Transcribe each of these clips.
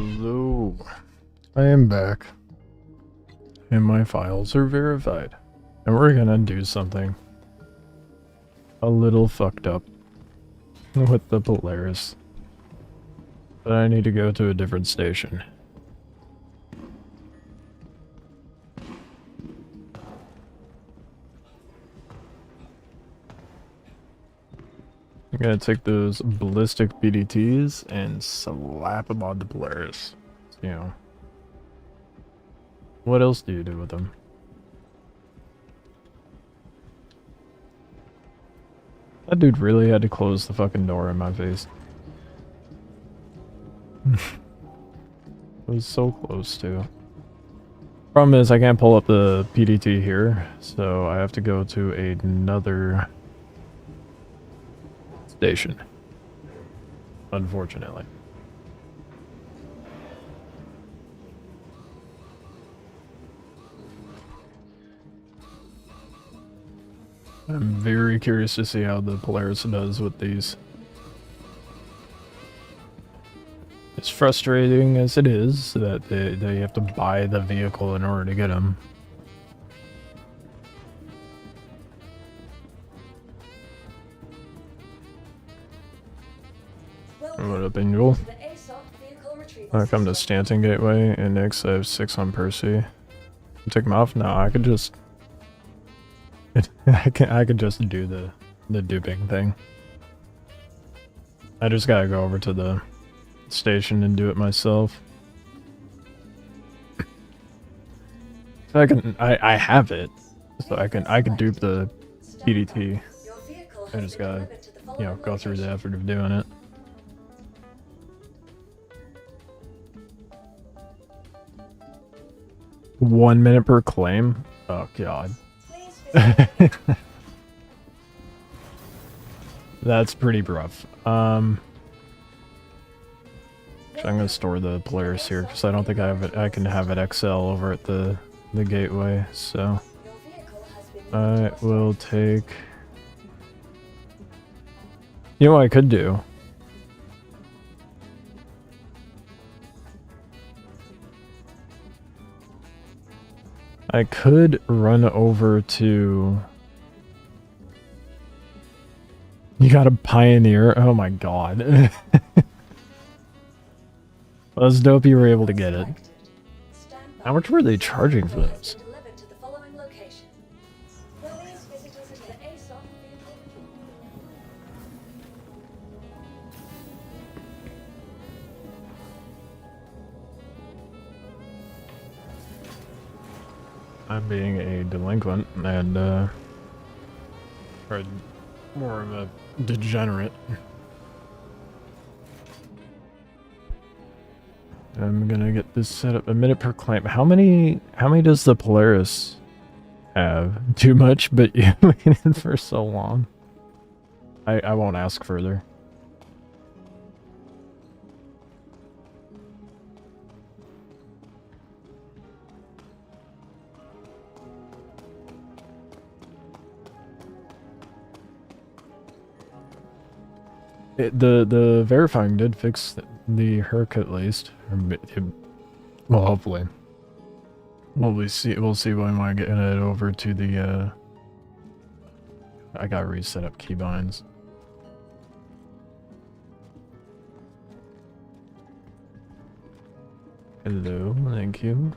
Hello. I am back. And my files are verified. And we're gonna do something a little fucked up with the Polaris. But I need to go to a different station. I'm gonna take those ballistic PDTs and slap them on the Polaris. You know. What else do you do with them? That dude really had to close the fucking door in my face. It was so close to. Problem is I can't pull up the PDT here, so I have to go to another station. Unfortunately. I'm very curious to see how the Polaris does with these. As frustrating as it is that they have to buy the vehicle in order to get them. What up, Angel? Come to Stanton Gateway, and next I have 6 on Percy. Take them off? No, I could just... I could just do the duping thing. I just gotta go over to the station and do it myself. So I have it, so I can dupe the PDT. I just gotta, you know, go through the effort of doing it. One minute per claim? Oh god. That's pretty rough. I'm gonna store the Polaris here because I don't think I have it. I can have it XL over at the gateway. So I will take. You know what I could do? I could run over to... You got a Pioneer? Oh my god. Well, it's dope you were able to get it. How much were they charging for those? I'm being a delinquent and or more of a degenerate. I'm gonna get this set up a minute per claim. How many does the Polaris have? Too much, but you waited for so long. I won't ask further. The verifying did fix the haircut at least. Well, hopefully. We'll see when I get it over to the I gotta reset up keybinds. Hello, thank you.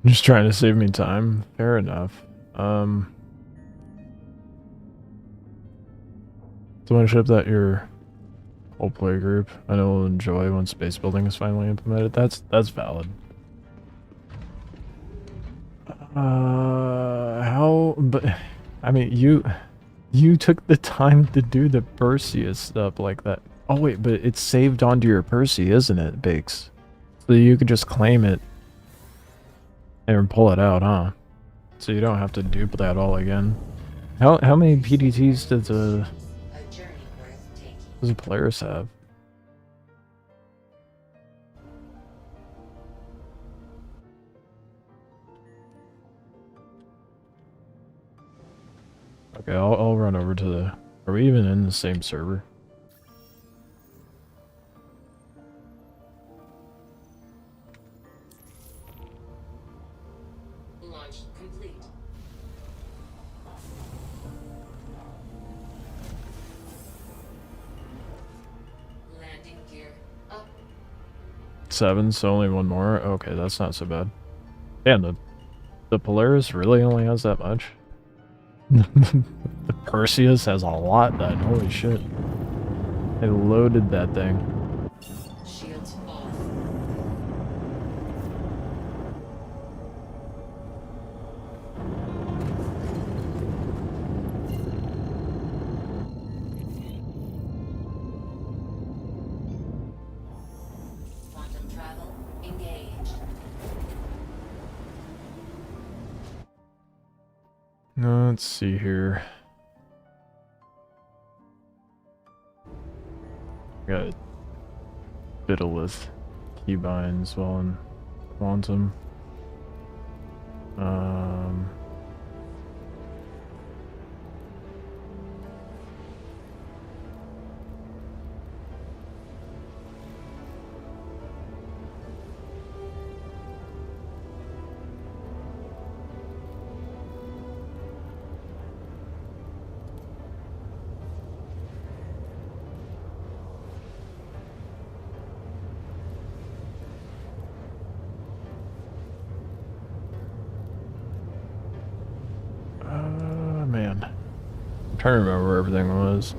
Just trying to save me time. Fair enough. So want to ship that your whole play group. I know we'll enjoy when space building is finally implemented. That's valid. How? But I mean, you took the time to do the Perseus stuff like that. Oh wait, but it's saved onto your Percy, isn't it, Bakes? So you could just claim it. And pull it out, huh? So you don't have to dupe that all again. How many PDTs does the Polaris have? Okay, I'll run over to the... Are we even in the same server? Launch complete. Landing gear up. 7, so only one more? Okay, that's not so bad. Damn, the Polaris really only has that much? The Perseus has a lot then, holy shit. They loaded that thing. Shields off. Quantum travel engaged. Let's see here. Got fiddle with keybinds while in quantum. Man. I'm trying to remember where everything was.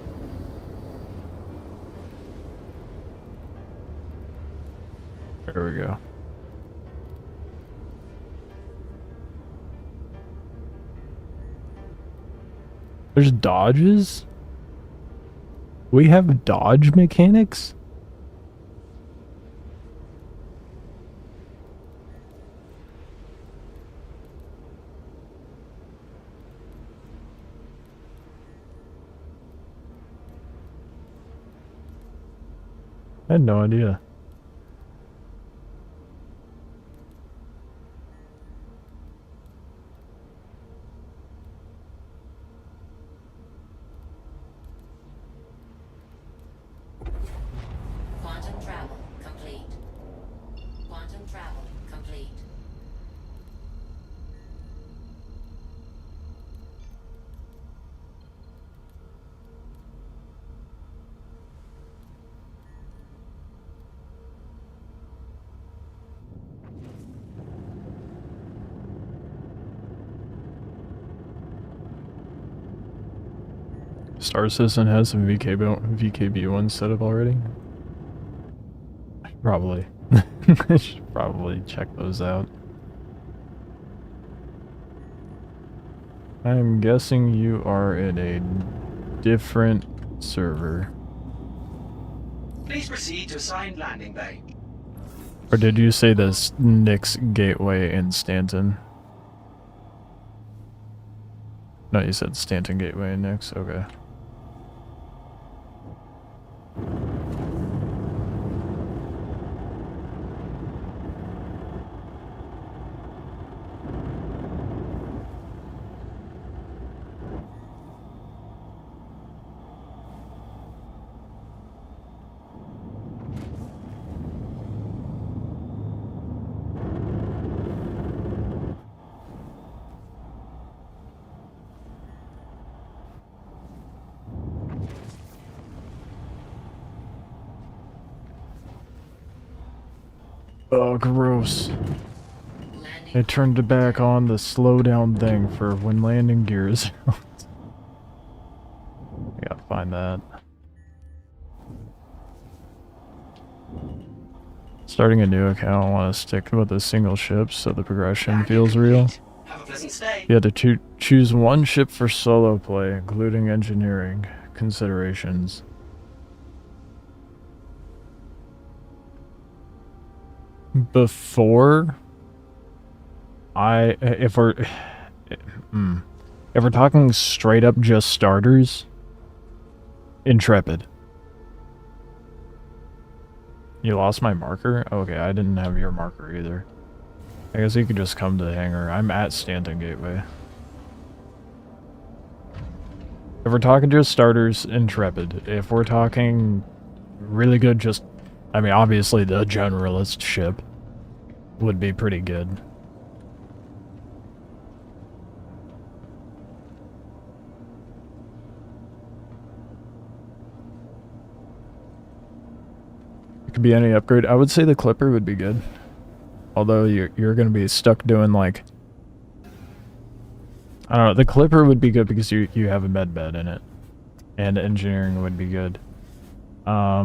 There we go. There's dodges? We have dodge mechanics? I had no idea. Quantum travel complete. Quantum travel complete. Star Citizen has some VKB ones set up already? Probably. I should probably check those out. I'm guessing you are in a different server. Please proceed to assigned landing bay. Or did you say this Nick's Gateway in Stanton? No, you said Stanton Gateway in Nick's? Okay. Oh, gross. Landing. I turned it back on the slow down thing for when landing gears. I gotta find that. Starting a new account, I want to stick with a single ship so the progression feels real. Have a pleasant stay. You had to choose one ship for solo play, including engineering considerations. Before if we're talking straight up just starters, Intrepid. You lost my marker? Okay, I didn't have your marker either. I guess you could just come to the hangar. I'm at Stanton Gateway. If we're talking just starters, Intrepid. If we're talking really good, just... I mean, obviously the generalist ship would be pretty good. It could be any upgrade. I would say the Clipper would be good. Although you're going to be stuck doing like... I don't know, the Clipper would be good because you have a med bed in it. And engineering would be good. I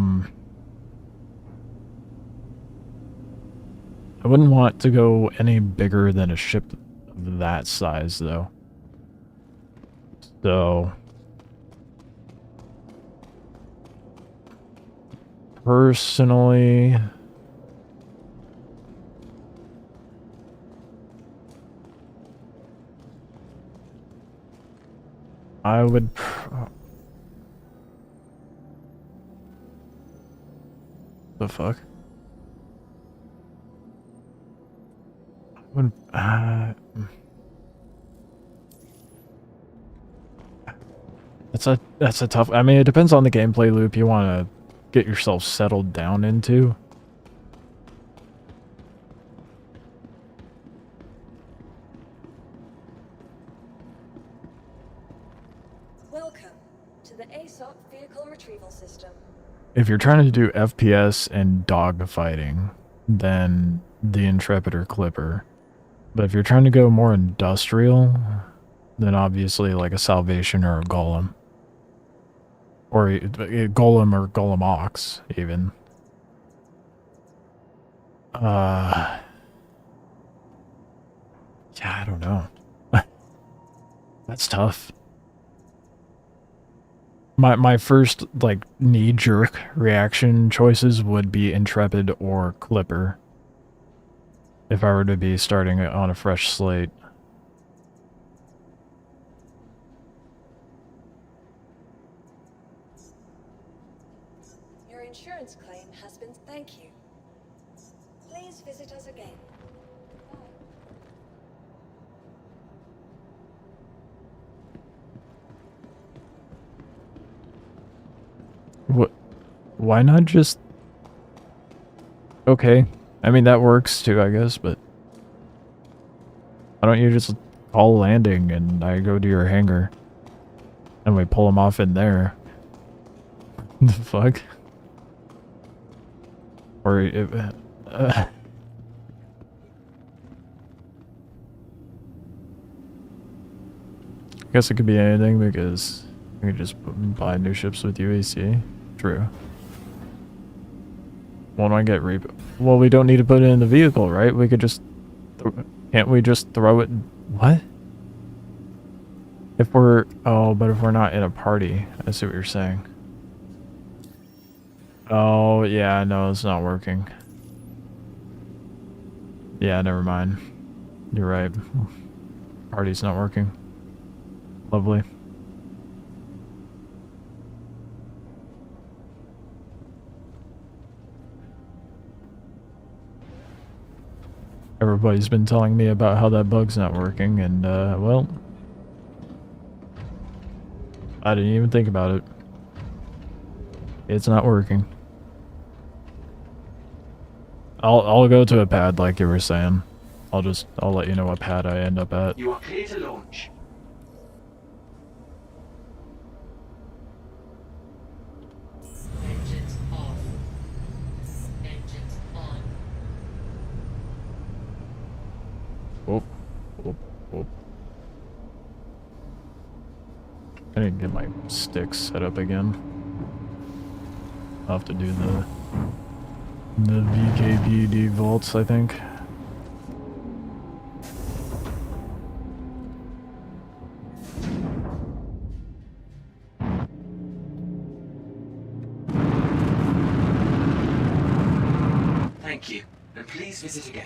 wouldn't want to go any bigger than a ship of that size, though. So... Personally... I would... The fuck? Would, that's a tough... I mean, it depends on the gameplay loop you want to get yourself settled down into. Welcome to the ASOP vehicle retrieval system. If you're trying to do FPS and dogfighting, then the Intrepid or Clipper. But if you're trying to go more industrial, then obviously like a Salvation or a Golem. Or a Golem or Golem Ox, even. Yeah, I don't know. That's tough. My first, like, knee-jerk reaction choices would be Intrepid or Clipper. If I were to be starting on a fresh slate. Your insurance claim has been... Thank you. Please visit us again. What? Why not just... Okay. I mean, that works too, I guess, but... Why don't you just call landing and I go to your hangar? And we pull them off in there. The fuck? Or... I guess it could be anything because... We could just buy new ships with UAC. True. Won't I get Well, we don't need to put it in the vehicle, right? We could just... Can't we just throw it... What? If we're... Oh, but if we're not in a party. I see what you're saying. Oh, yeah, no, it's not working. Yeah, never mind. You're right. Party's not working. Lovely. Everybody's been telling me about how that bug's not working, and, well... I didn't even think about it. It's not working. I'll go to a pad like you were saying. I'll let you know what pad I end up at. You are clear to launch. Engines off. Engines on. Whoop, whoop, whoop. I need to get my sticks set up again. I'll have to do the VKPD vaults, I think. Thank you, and please visit again.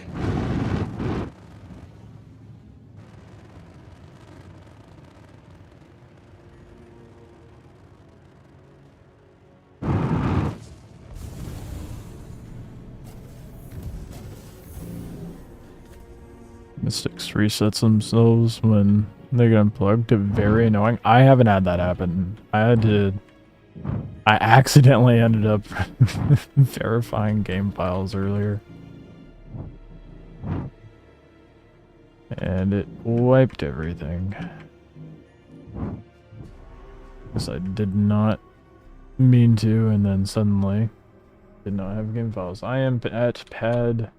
Mystics resets themselves when They get unplugged. Very annoying. I haven't had that happen. I accidentally ended up verifying game files earlier. And it wiped everything. Because I did not mean to, and then suddenly did not have game files. I am at pad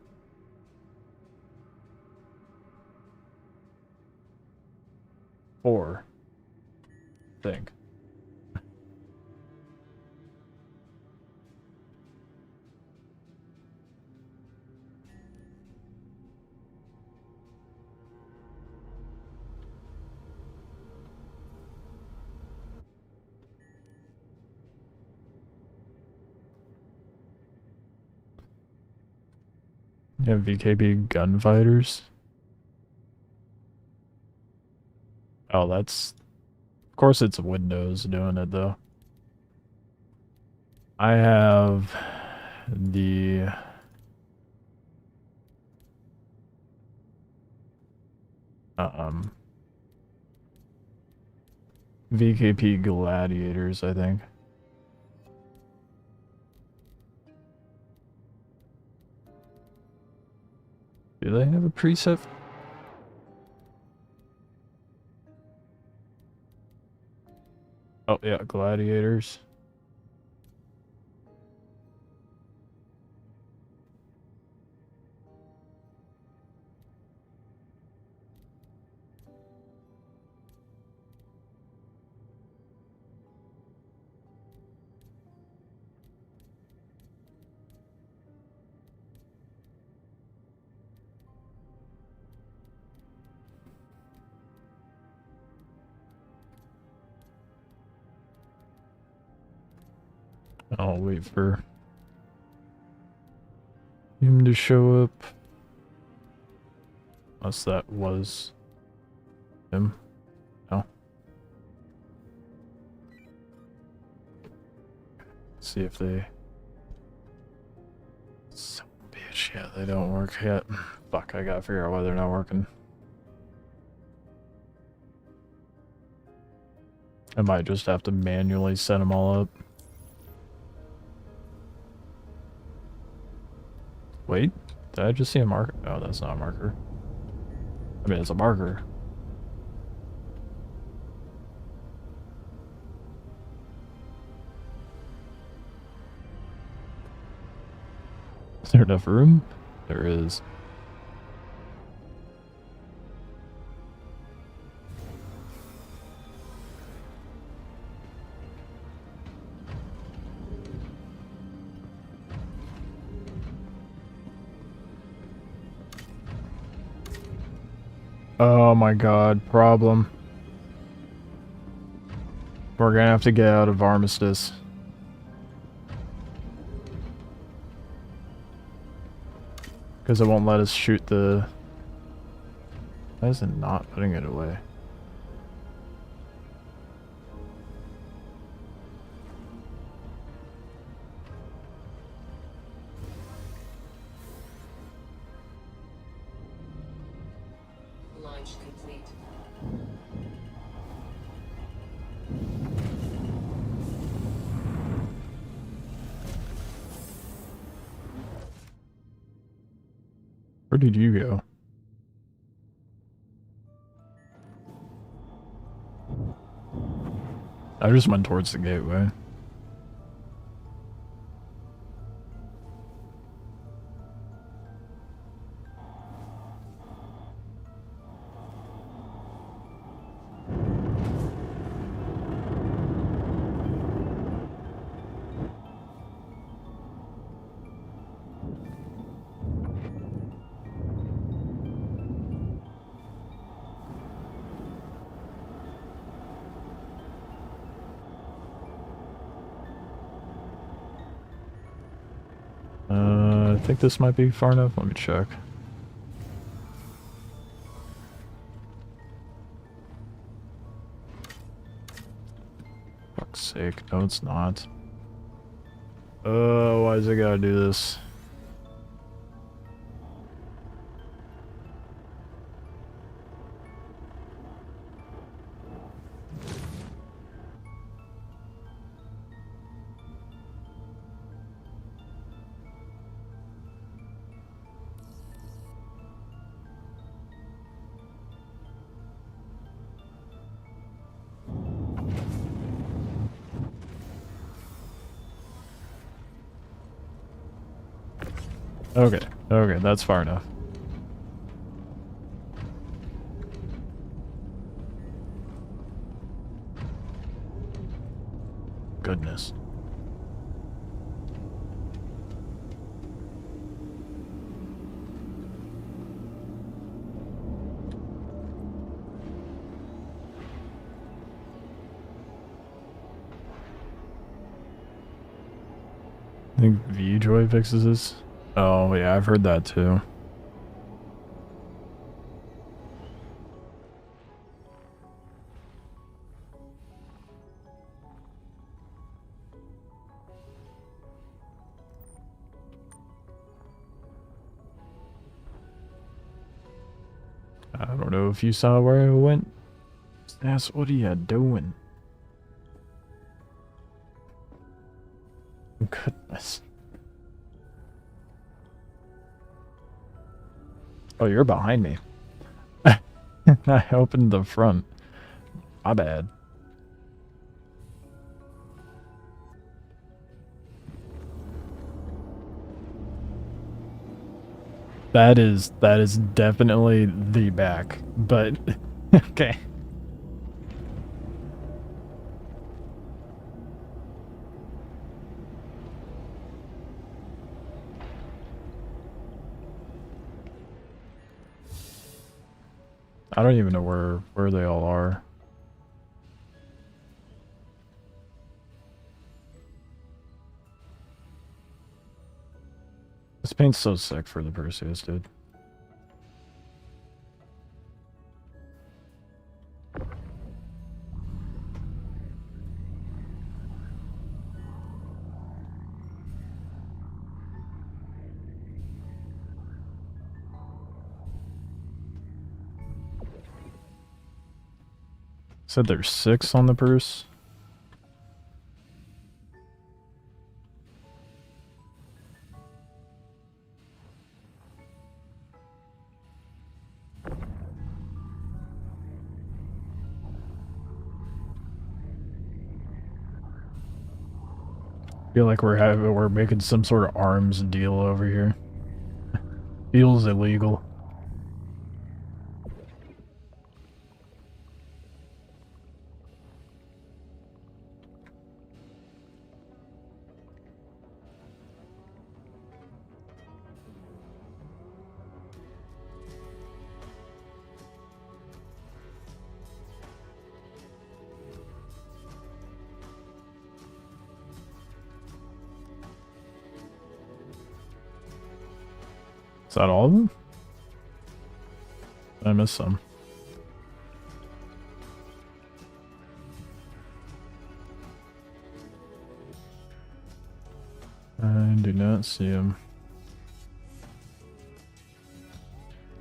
4, I think. Yeah, VKB gunfighters. Oh, that's... Of course it's Windows doing it, though. I have the... VKP Gladiators, I think. Do they have a preset? Oh, yeah, Gladiators. I'll wait for him to show up. Unless that was him. No. See if they... Son of a bitch, yeah, they don't work yet. Fuck, I gotta figure out why they're not working. I might just have to manually set them all up. Wait, did I just see a marker? No, that's not a marker. I mean, it's a marker. Is there enough room? There is. Oh my god, problem. We're gonna have to get out of Armistice. Because it won't let us shoot the... Why is it not putting it away? Launch complete. Where did you go? I just went towards the gateway. I think this might be far enough. Let me check. Fuck's sake. No, it's not. Why does it gotta do this? Okay, okay, that's far enough. Goodness. I think VJoy fixes this. Oh yeah, I've heard that too. I don't know if you saw where I went. That's what are you doing? Goodness. Oh, you're behind me. I opened the front. My bad. That is definitely the back, but okay. I don't even know where they all are. This paint's so sick for the Perseus, dude. Said there's 6 on the purse. Feel like we're making some sort of arms deal over here. Feels illegal. Is that all of them? I missed some. I do not see him.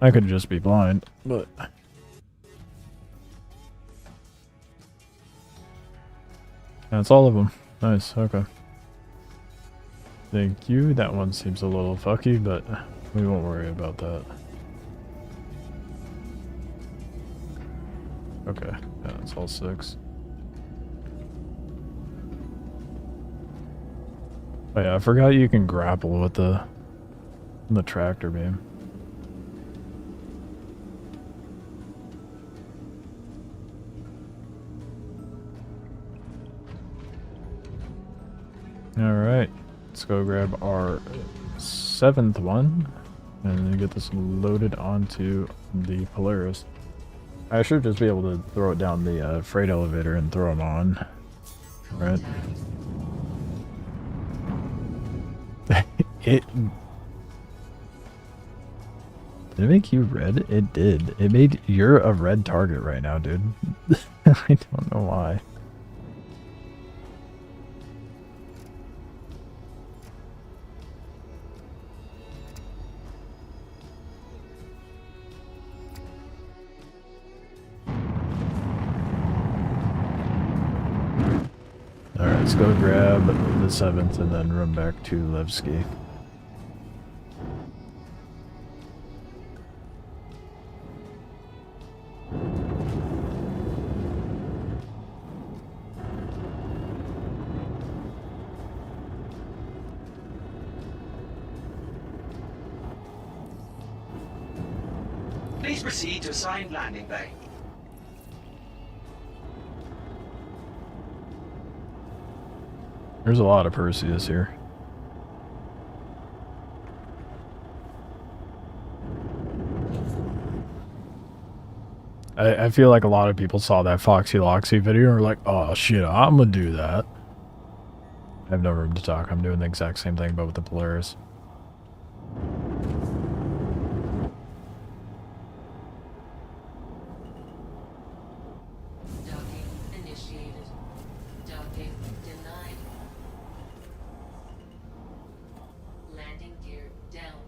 I could just be blind, but... That's all of them. Nice, okay. Thank you. That one seems a little fucky, but we won't worry about that. Okay, yeah, that's all 6. Oh yeah, I forgot you can grapple with the tractor beam. Alright, let's go grab our 7th one and then get this loaded onto the Polaris. I should just be able to throw it down the freight elevator and throw them on. Right? Did it make you red? It did. It made... You're a red target right now, dude. I don't know why. Alright, let's go grab the 7th and then run back to Levski. Please proceed to assigned landing bay. There's a lot of Perseus here. I feel like a lot of people saw that Foxy Loxy video and were like, oh shit, I'm gonna do that. I have no room to talk. I'm doing the exact same thing, but with the Polaris. Docking initiated. Docking denied. Landing gear down.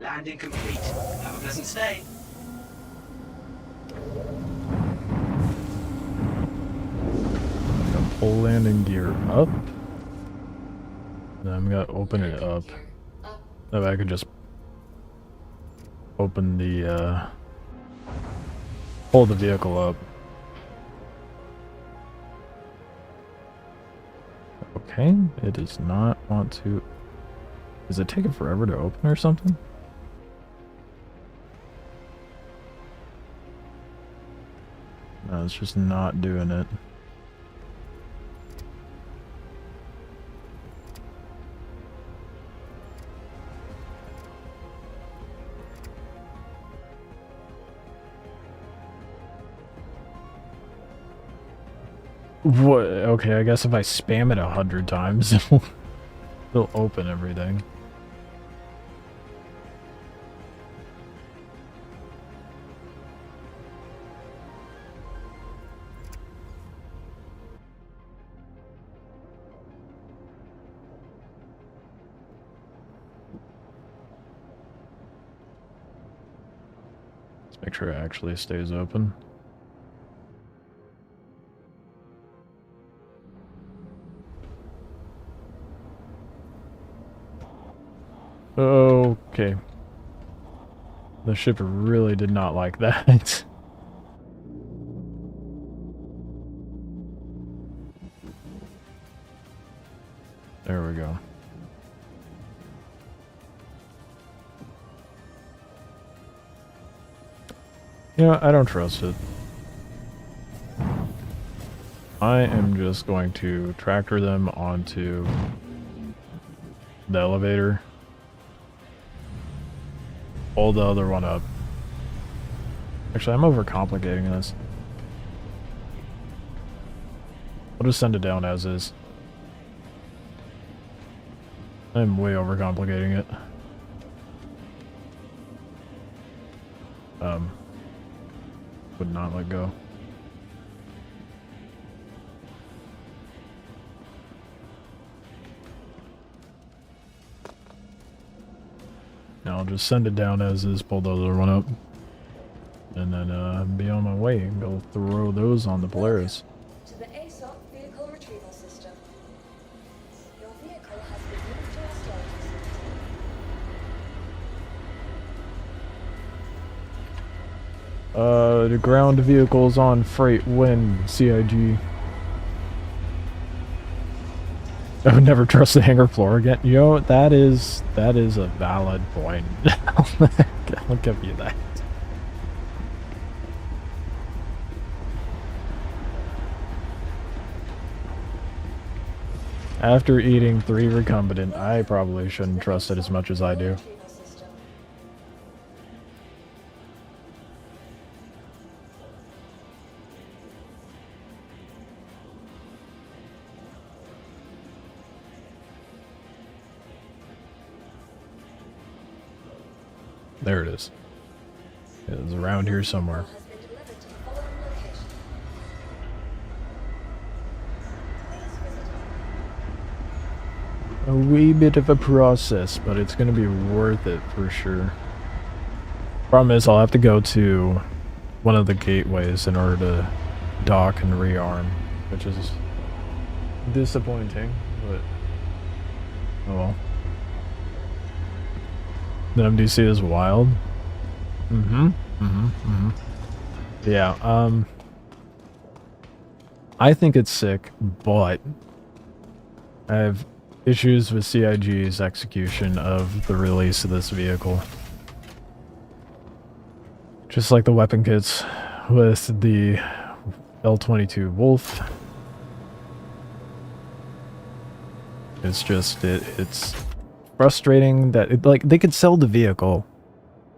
Landing complete. Have a pleasant stay. Pull landing gear up. Then I'm gonna open it up. Gear up. That way I could just open the, pull the vehicle up. Okay, it does not want to... Is it taking forever to open or something? No, it's just not doing it. What? Okay, I guess if I spam it 100 times, it'll open everything. Let's make sure it actually stays open. Okay. The ship really did not like that. There we go. You know, I don't trust it. I am just going to tractor them onto the elevator. Pull the other one up. Actually, I'm overcomplicating this. I'll just send it down as is. I'm way overcomplicating it. Would not let go. Now I'll just send it down as is, pull the other one up. And then be on my way and go throw those on the Polaris. To the ASOP vehicle retrieval system. Your vehicle has been moved to our storage facility. The ground vehicles on freight when CIG. I would never trust the hangar floor again. You know, that is a valid point. I'll give you that. After eating 3 recombinant, I probably shouldn't trust it as much as I do. Retrieval system. There it is. It's around here somewhere. Has been delivered to the following location. Please visit A wee bit of a process, but it's gonna be worth it for sure. Problem is, I'll have to go to one of the gateways in order to dock and rearm, which is disappointing, but oh well. The MDC is wild. Mm-hmm. Yeah, I think it's sick, but I have issues with CIG's execution of the release of this vehicle. Just like the weapon kits with the L-22 Wolf. It's just, it's frustrating that, like, they could sell the vehicle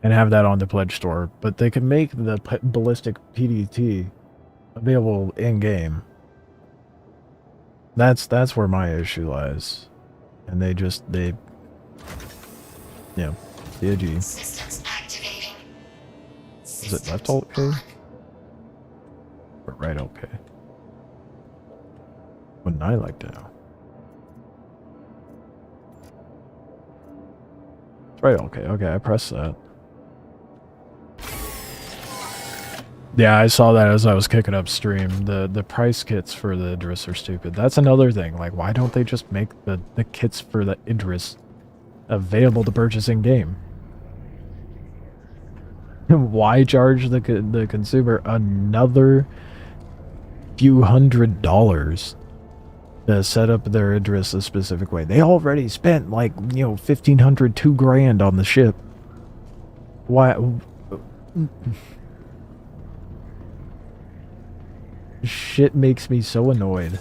and have that on the pledge store, but they could make the Ballistic PDT available in-game. That's where my issue lies. And they, yeah, CIG. Systems activating. Is it left alt K? Or right alt K? Wouldn't I like to know? It's right alt K. Okay, I pressed that. Yeah, I saw that as I was kicking up stream. The price kits for the Idris are stupid. That's another thing. Like, why don't they just make the kits for the Idris available to purchase in game? Why charge the consumer another few $100s to set up their Idris a specific way? They already spent, like, you know, $1,500, $2,000 on the ship. Why? Shit makes me so annoyed.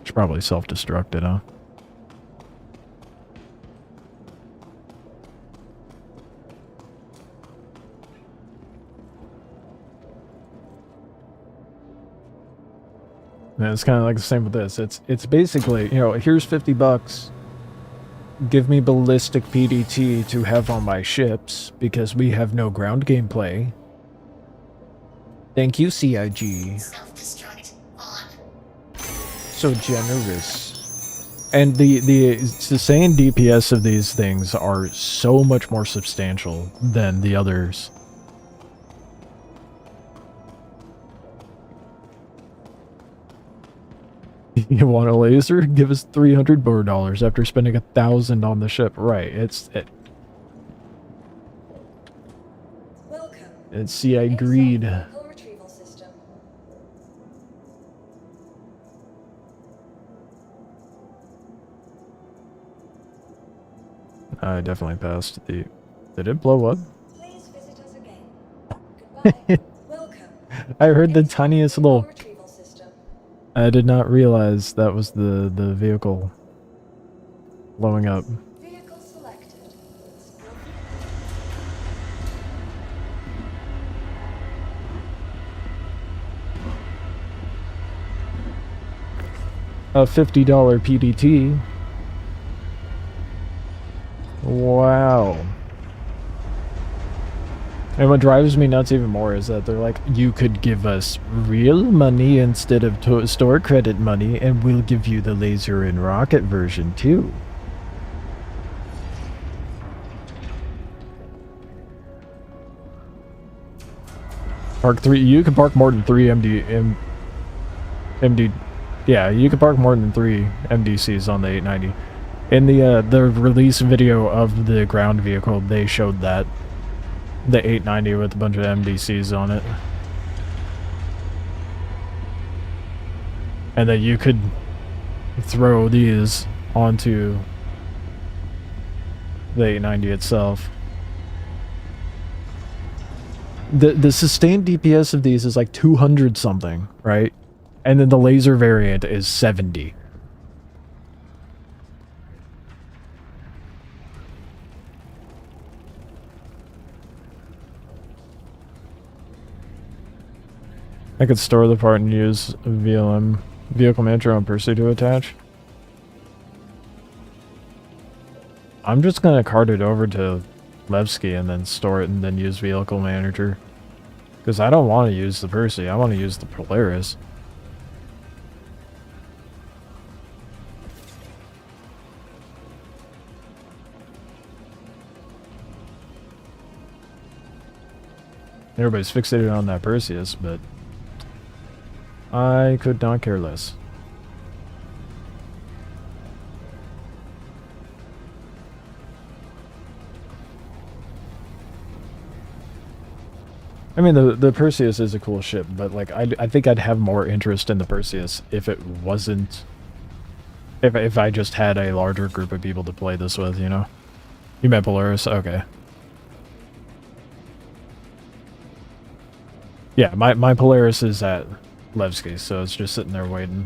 It's probably self-destructed, huh? And it's kind of like the same with this. It's basically, you know, here's $50. Give me Ballistic PDT to have on my ships, because we have no ground gameplay. Thank you, CIG. Self-destruct on. So generous. And the sustained DPS of these things are so much more substantial than the others. You want a laser? Give us $300 more after spending $1,000 on the ship. Right, it's CI greed. Vehicle retrieval system. I definitely passed the... Did it blow up? Please visit us again. Goodbye. Welcome. I heard the tiniest little... Retrieval system. I did not realize that was the vehicle blowing up. Vehicle selected. A $50 PDT. Wow. And what drives me nuts even more is that they're like, you could give us real money instead of store credit money, and we'll give you the laser and rocket version too. Park 3, you can park more than 3 MD, yeah, you can park more than 3 MDCs on the 890. In the release video of the ground vehicle, they showed that. The 890 with a bunch of MDCs on it. And that you could throw these onto the 890 itself. The sustained DPS of these is like 200 something, right? And then the laser variant is 70. I could store the part and use VLM vehicle manager on Percy to attach. I'm just gonna cart it over to Levski and then store it and then use vehicle manager. Because I don't want to use the Percy, I want to use the Polaris. Everybody's fixated on that Perseus, but I could not care less. I mean, the Perseus is a cool ship, but like I think I'd have more interest in the Perseus if it wasn't, if I just had a larger group of people to play this with, you know? You meant Polaris? Okay. Yeah, my Polaris is at Levski, so it's just sitting there waiting.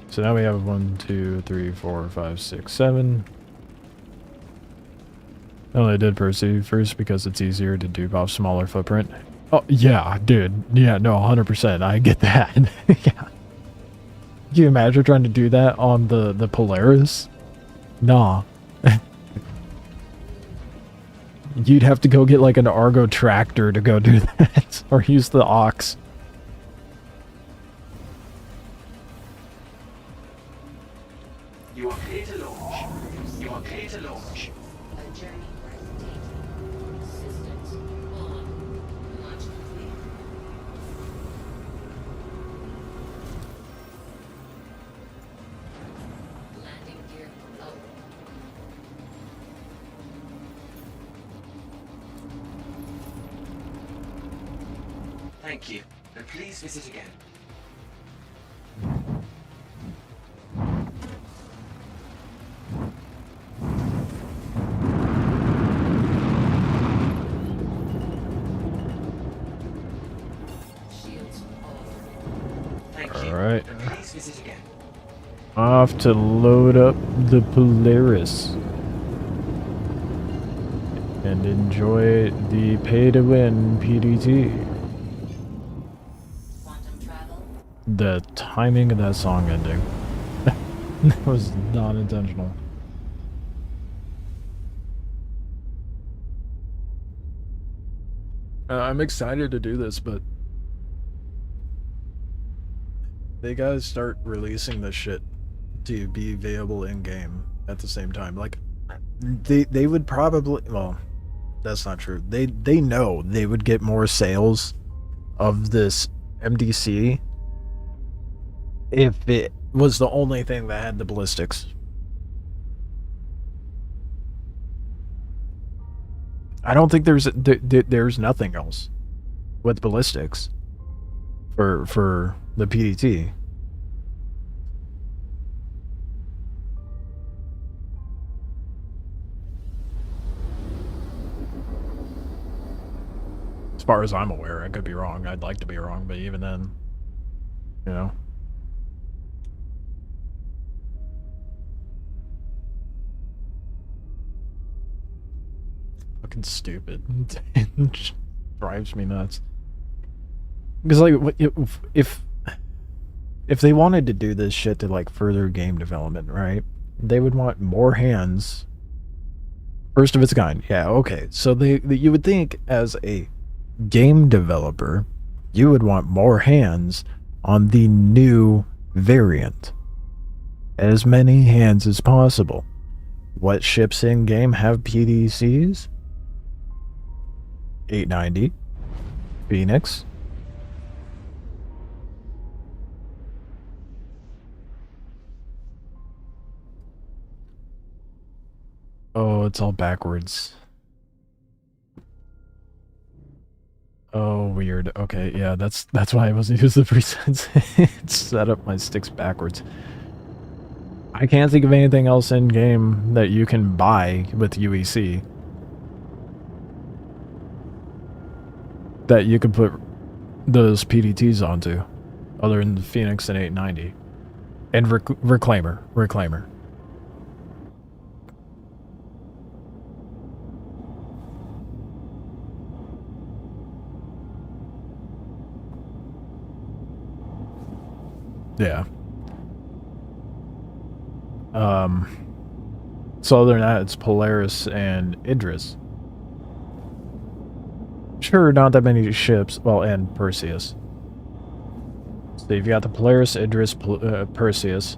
So now we have 1, 2, 3, 4, 5, 6, 7. I only did Percy first because it's easier to dupe off smaller footprint. Oh, yeah, dude. Yeah, no, 100%. I get that. Yeah. Can you imagine trying to do that on the Polaris? Nah. You'd have to go get like an Argo tractor to go do that. Or use the ox. You are clear to launch. You are clear to launch. A journey breathtaking. Systems on. Launch complete. Landing gear up. Thank you. And please visit again. Shields off. Thank you. Alright. And please visit again. Off to load up the Polaris. And enjoy the pay-to-win PDT. Quantum travel. The timing of that song ending. That was not intentional. I'm excited to do this, but they gotta start releasing this shit to be available in-game at the same time. Like, they would probably, well, that's not true. They know they would get more sales of this MDC if it was the only thing that had the ballistics. I don't think there's nothing else with ballistics for the PDT. As far as I'm aware, I could be wrong. I'd like to be wrong, but even then, you know. Fucking stupid. It just drives me nuts. Because like, if they wanted to do this shit to like further game development, right? They would want more hands. First of its kind. Yeah, okay. So you would think as a game developer, you would want more hands on the new variant. As many hands as possible. What ships in game have PDCs? 890, Phoenix, oh, it's all backwards. Oh, weird. Okay, yeah, that's why I wasn't using the presets. It set up my sticks backwards. I can't think of anything else in game that you can buy with UEC that you could put those PDTs onto, other than the Phoenix and 890. And Reclaimer. Yeah. So other than that, it's Polaris and Idris. Sure, not that many ships. Well, and Perseus. So you've got the Polaris, Idris, Perseus.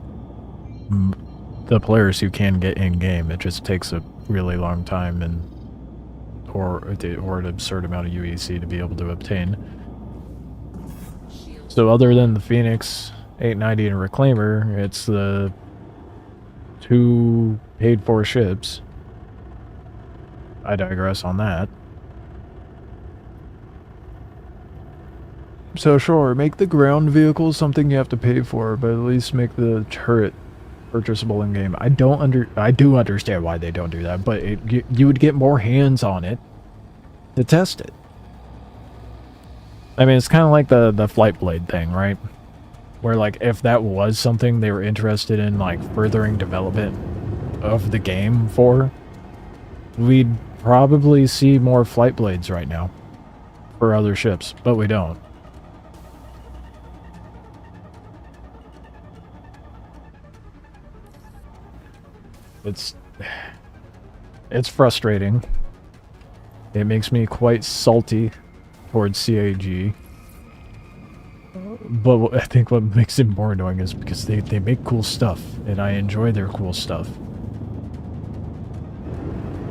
The Polaris you can get in-game. It just takes a really long time and or an absurd amount of UEC to be able to obtain. So other than the Phoenix, 890, and Reclaimer, it's the 2 paid-for ships. I digress on that. So sure, make the ground vehicle something you have to pay for, but at least make the turret purchasable in game. I do understand why they don't do that, but you would get more hands on it to test it. I mean, it's kind of like the flight blade thing, right? Where like if that was something they were interested in like furthering development of the game for, we'd probably see more flight blades right now for other ships, but we don't. It's frustrating. It makes me quite salty towards CAG. But I think what makes it more annoying is because they make cool stuff, and I enjoy their cool stuff.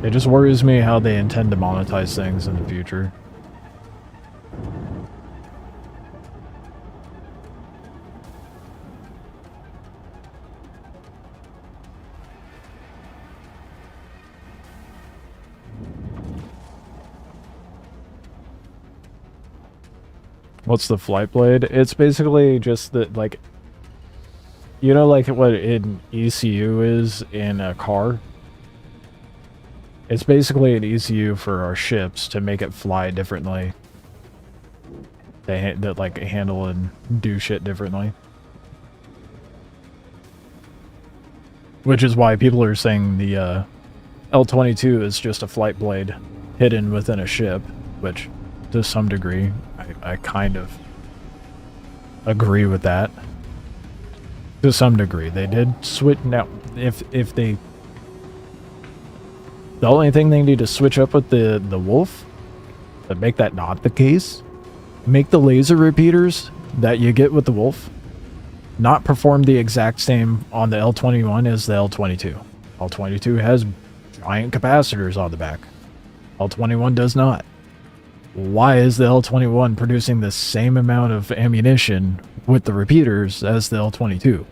It just worries me how they intend to monetize things in the future. What's the flight blade? It's basically just that, like, you know, like what an ECU is in a car? It's basically an ECU for our ships to make it fly differently. That like handle and do shit differently. Which is why people are saying the L-22 is just a flight blade hidden within a ship, which to some degree I kind of agree with that. To some degree. They did switch. Now if they, the only thing they need to switch up with the Wolf to make that not the case, make the laser repeaters that you get with the Wolf not perform the exact same on the L-21 as the L-22. L-22 has giant capacitors on the back. L-21 does not. Why is the L-21 producing the same amount of ammunition with the repeaters as the L-22?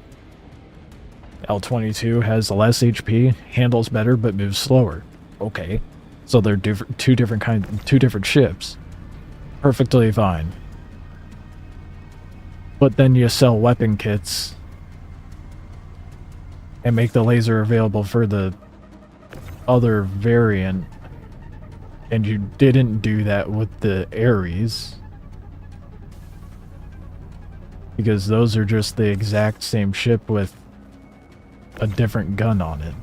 L-22 has less HP, handles better, but moves slower. Okay, so they're two different ships. Perfectly fine. But then you sell weapon kits and make the laser available for the other variant, and you didn't do that with the Ares, because those are just the exact same ship with a different gun on it.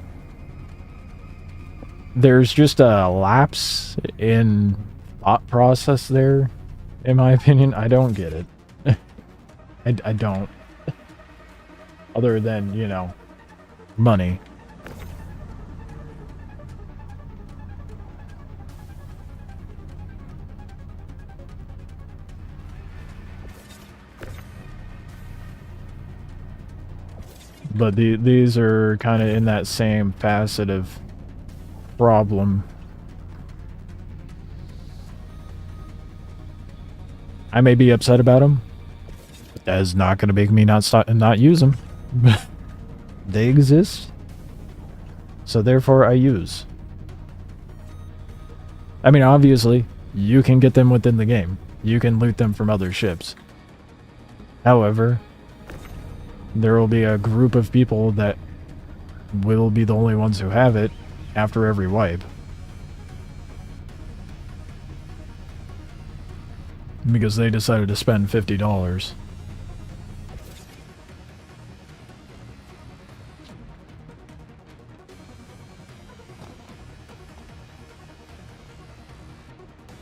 There's just a lapse in thought process there, in my opinion. I don't get it. I don't. Other than, you know, money. But these are kind of in that same facet of problem. I may be upset about them, but that is not going to make me not use them. They exist, so therefore I use. I mean, obviously, you can get them within the game. You can loot them from other ships. However, there will be a group of people that will be the only ones who have it after every wipe. Because they decided to spend $50.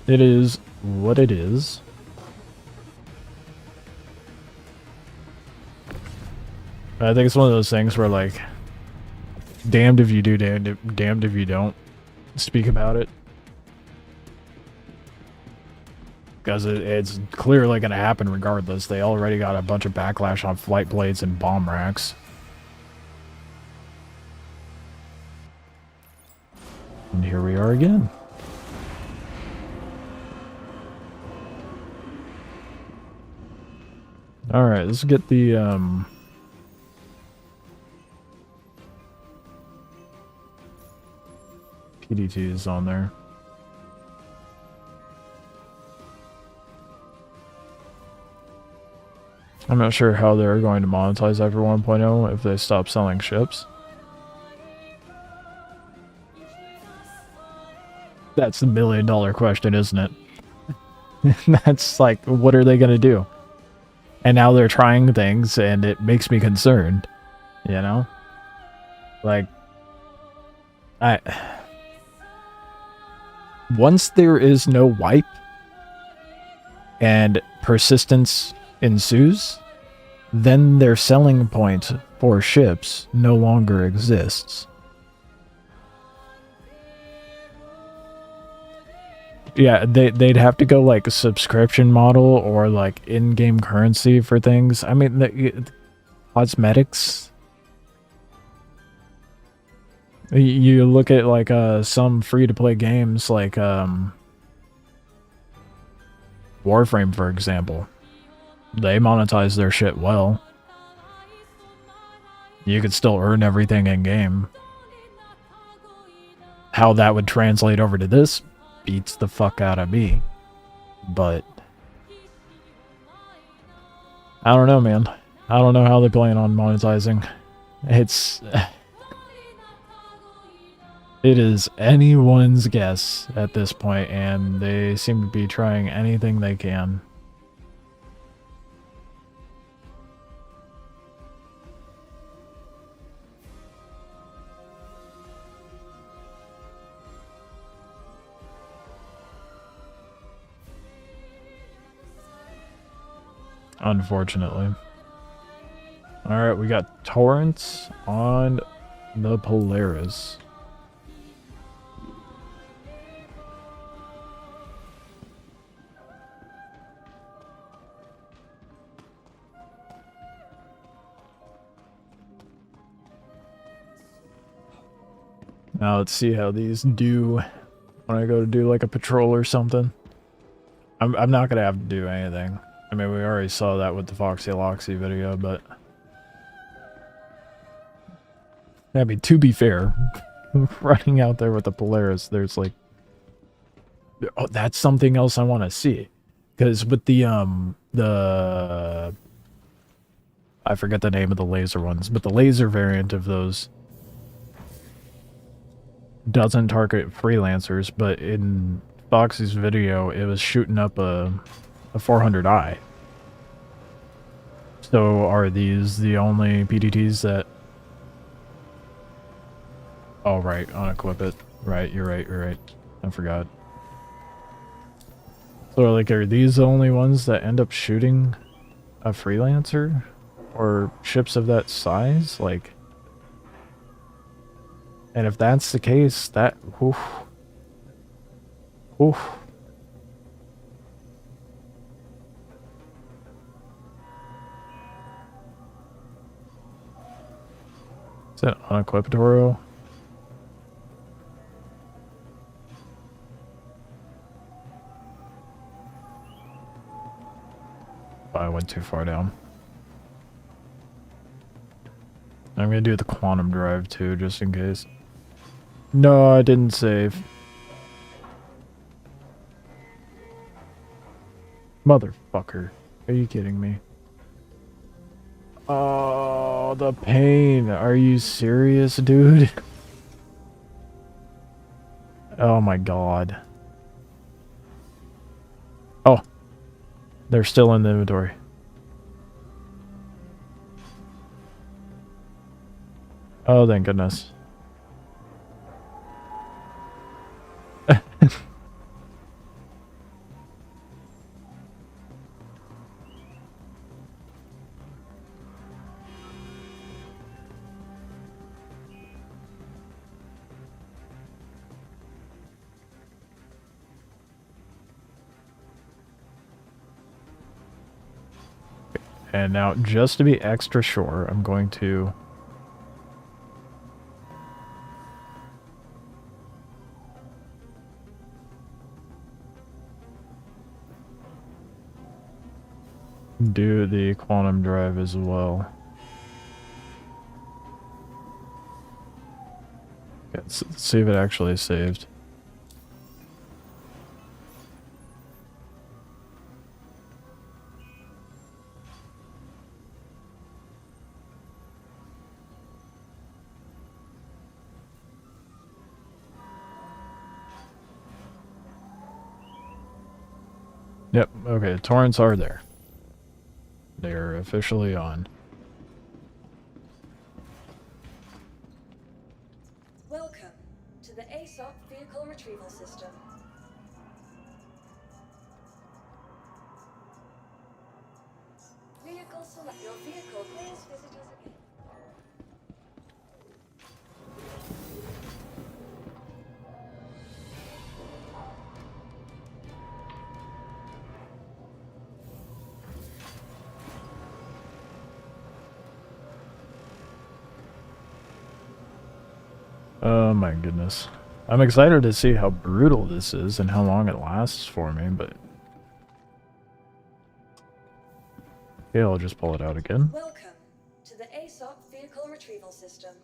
It is what it is. I think it's one of those things where, like, damned if you do, damned if you don't speak about it. Because it's clearly going to happen regardless. They already got a bunch of backlash on flight blades and bomb racks. And here we are again. Alright, let's get the, PDTs on there. I'm not sure how they're going to monetize Ever 1.0 if they stop selling ships. That's the $1 million question, isn't it? That's like, what are they going to do? And now they're trying things, and it makes me concerned. You know? Like, once there is no wipe, and persistence ensues, then their selling point for ships no longer exists. Yeah, they'd have to go like a subscription model or like in-game currency for things. I mean, the cosmetics. You look at like some free-to-play games like Warframe, for example. They monetize their shit well. You could still earn everything in-game. How that would translate over to this beats the fuck out of me. But I don't know, man. I don't know how they plan on monetizing. It is anyone's guess at this point, and they seem to be trying anything they can. Unfortunately. Alright, we got torrents on the Polaris. Now let's see how these do when I go to do like a patrol or something. I'm not gonna have to do anything. I mean, we already saw that with the Foxy Loxy video, but I mean, to be fair, running out there with the Polaris, there's like, oh, that's something else I want to see, because with the I forget the name of the laser ones, but the laser variant of those doesn't target freelancers, but in Foxy's video, it was shooting up a 400i. So are these the only PDTs that... Oh, right, unequip it. Right, you're right. I forgot. So, like, are these the only ones that end up shooting a freelancer? Or ships of that size? Like... And if that's the case, that... Oof. Oof. Is that unequipped Toro? Oh, I went too far down. I'm gonna do the quantum drive too, just in case. No, I didn't save. Motherfucker. Are you kidding me? Oh, the pain. Are you serious, dude? Oh my god. Oh. They're still in the inventory. Oh, thank goodness. And now, just to be extra sure, I'm going to... do the quantum drive as well. Okay, let's see if it actually saved. Yep, okay, torrents are there. They are officially on. Welcome to the ASOP Vehicle Retrieval System. Vehicle select. Your vehicle clears visitors again. Oh my goodness. I'm excited to see how brutal this is and how long it lasts for me, but... Okay, I'll just pull it out again. Welcome to the ASOP Vehicle Retrieval System.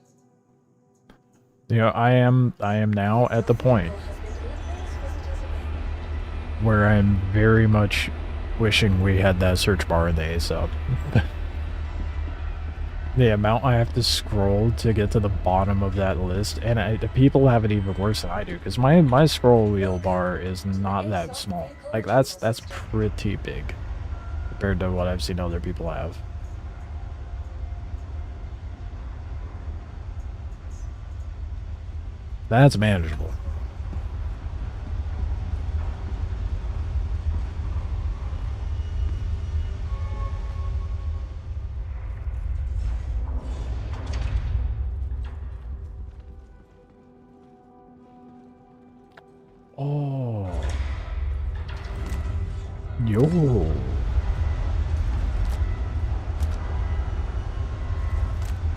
You know, I am now at the point Vehicle has been delivered visitors again. where I'm very much wishing we had that search bar in the ASAP. The amount I have to scroll to get to the bottom of that list, and the people have it even worse than I do, because my scroll wheel bar is not that small. Like, that's pretty big compared to what I've seen other people have. That's manageable. Oh. Yo.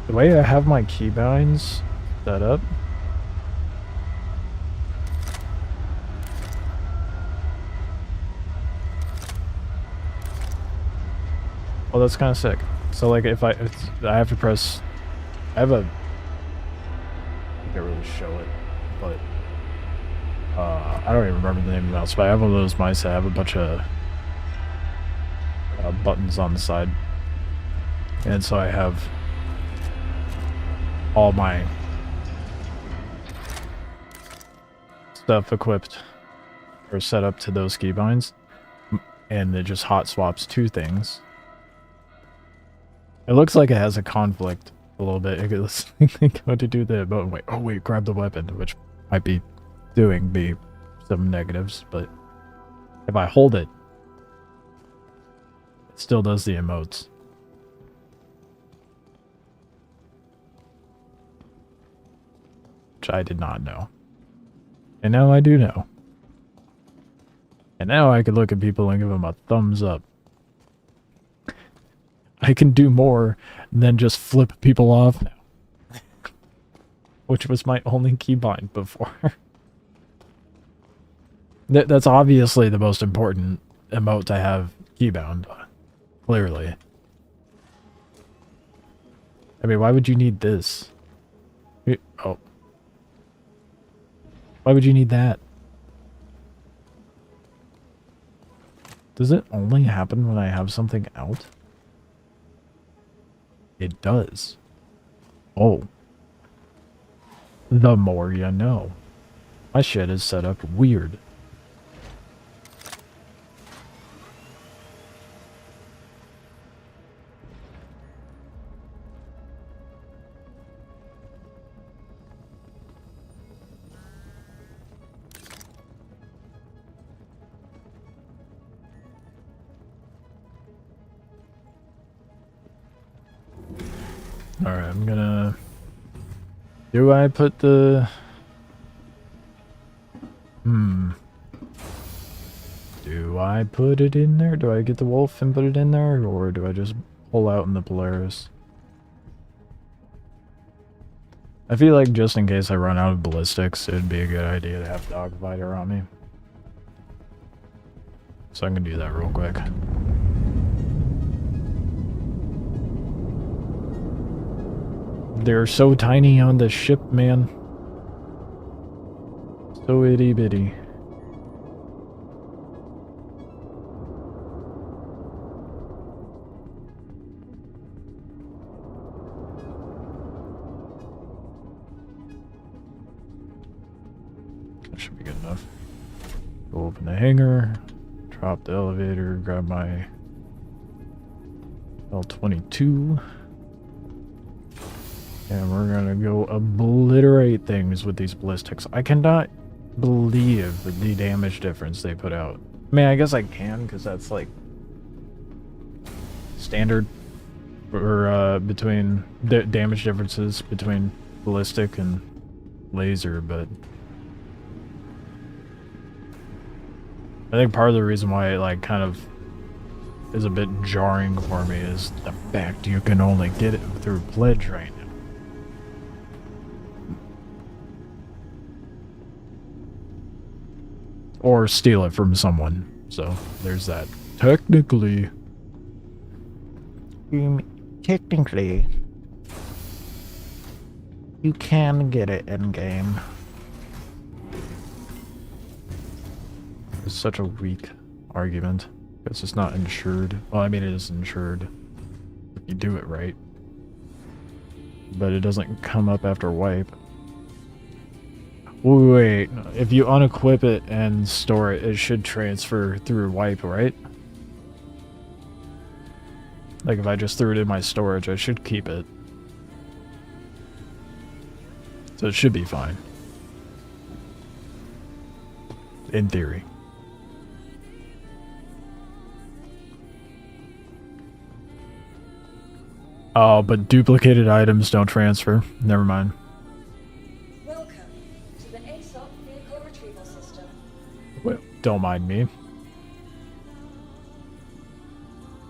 The way I have my keybinds set up. Oh, that's kind of sick. So, like, if I have to press, I have a, I can't really show it, but I don't even remember the name of the mouse, but I have one of those mice that have a bunch of buttons on the side, and so I have all my stuff equipped or set up to those keybinds, and it just hot swaps two things. It looks like it has a conflict a little bit. It's going to do the button. Wait, oh wait, grab the weapon, which might be doing me some negatives, but if I hold it, it still does the emotes. Which I did not know. And now I do know. And now I can look at people and give them a thumbs up. I can do more than just flip people off now. Which was my only keybind before. That's obviously the most important emote to have keybound. Clearly. I mean, why would you need this? Oh. Why would you need that? Does it only happen when I have something out? It does. Oh. The more you know. My shit is set up weird. Alright, I'm gonna... Do I put the... Do I put it in there? Do I get the wolf and put it in there? Or do I just pull out in the Polaris? I feel like just in case I run out of ballistics, it'd be a good idea to have Dogfighter on me. So I'm gonna do that real quick. They're so tiny on the ship, man. So itty bitty. That should be good enough. Go open the hangar. Try Drop the elevator, grab my L22. And we're gonna go obliterate things with these ballistics. I cannot believe the damage difference they put out. I mean, I guess I can, because that's like standard for between damage differences between ballistic and laser, but I think part of the reason why it like kind of is a bit jarring for me is the fact you can only get it through pledge right now. Or steal it from someone. So there's that. Technically, you can get it in game. It's such a weak argument. Because it's not insured. Well, I mean, it is insured if you do it right. But it doesn't come up after wipe. Wait, if you unequip it and store it, it should transfer through wipe, right? Like if I just threw it in my storage, I should keep it. So it should be fine. In theory. Oh, but duplicated items don't transfer. Never mind. Welcome to the ASOP vehicle retrieval system. Well, don't mind me.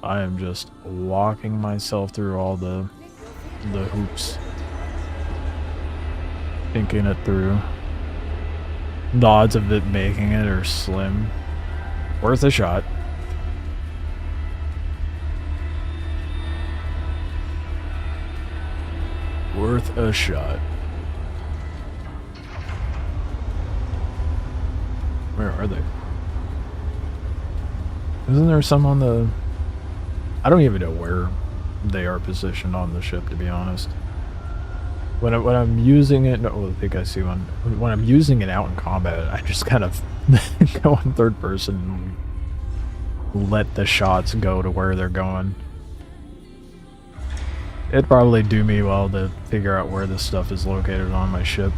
I am just walking myself through all the hoops. Thinking it through. The odds of it making it are slim. Worth a shot. Worth a shot. Where are they? Isn't there some on the... I don't even know where they are positioned on the ship, to be honest. When I'm using it... No, I think I see one. When I'm using it out in combat, I just kind of go in third person and let the shots go to where they're going. It'd probably do me well to figure out where this stuff is located on my ship.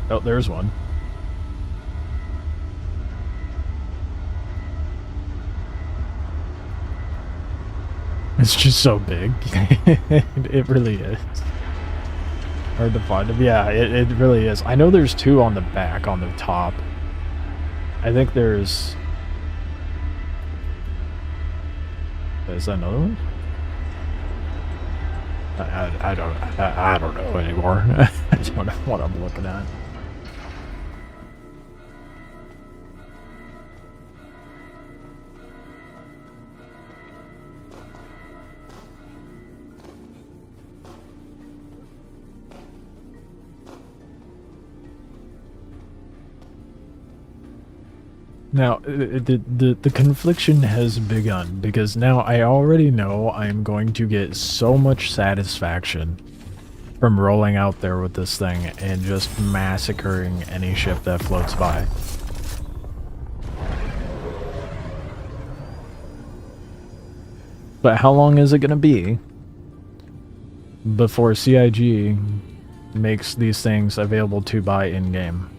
Oh, there's one. It's just so big. It really is. Hard to find them. Yeah, it really is. I know there's two on the back, on the top. I think there's... Is that another one? I don't know anymore. I don't know what I'm looking at. Now, the confliction has begun, because now I already know I'm going to get so much satisfaction from rolling out there with this thing and just massacring any ship that floats by. But how long is it going to be before CIG makes these things available to buy in-game?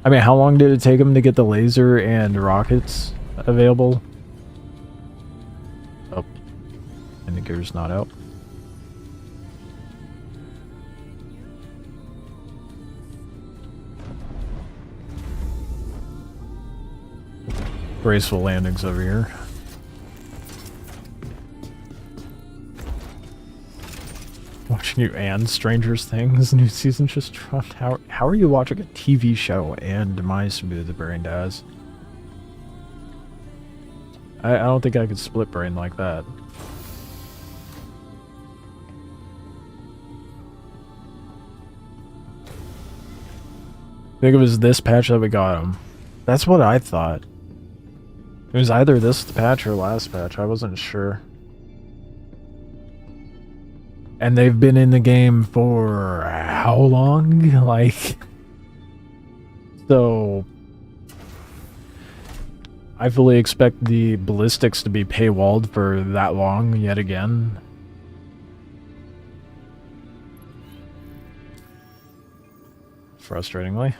I mean, how long did it take them to get the laser and rockets available? Oh, indicator's not out. Graceful landings over here. Watching you and Stranger Things new season just dropped. How are you watching a TV show and my smooth brain does? I don't think I could split brain like that. I think it was this patch that we got him. That's what I thought. It was either this patch or last patch. I wasn't sure. And they've been in the game for how long? Like, so I fully expect the ballistics to be paywalled for that long yet again. Frustratingly.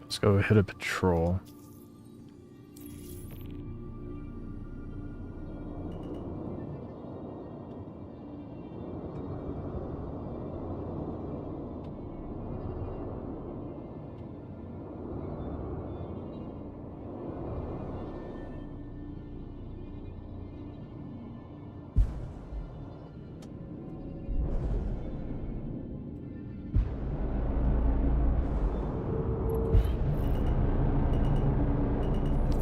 Let's go hit a patrol.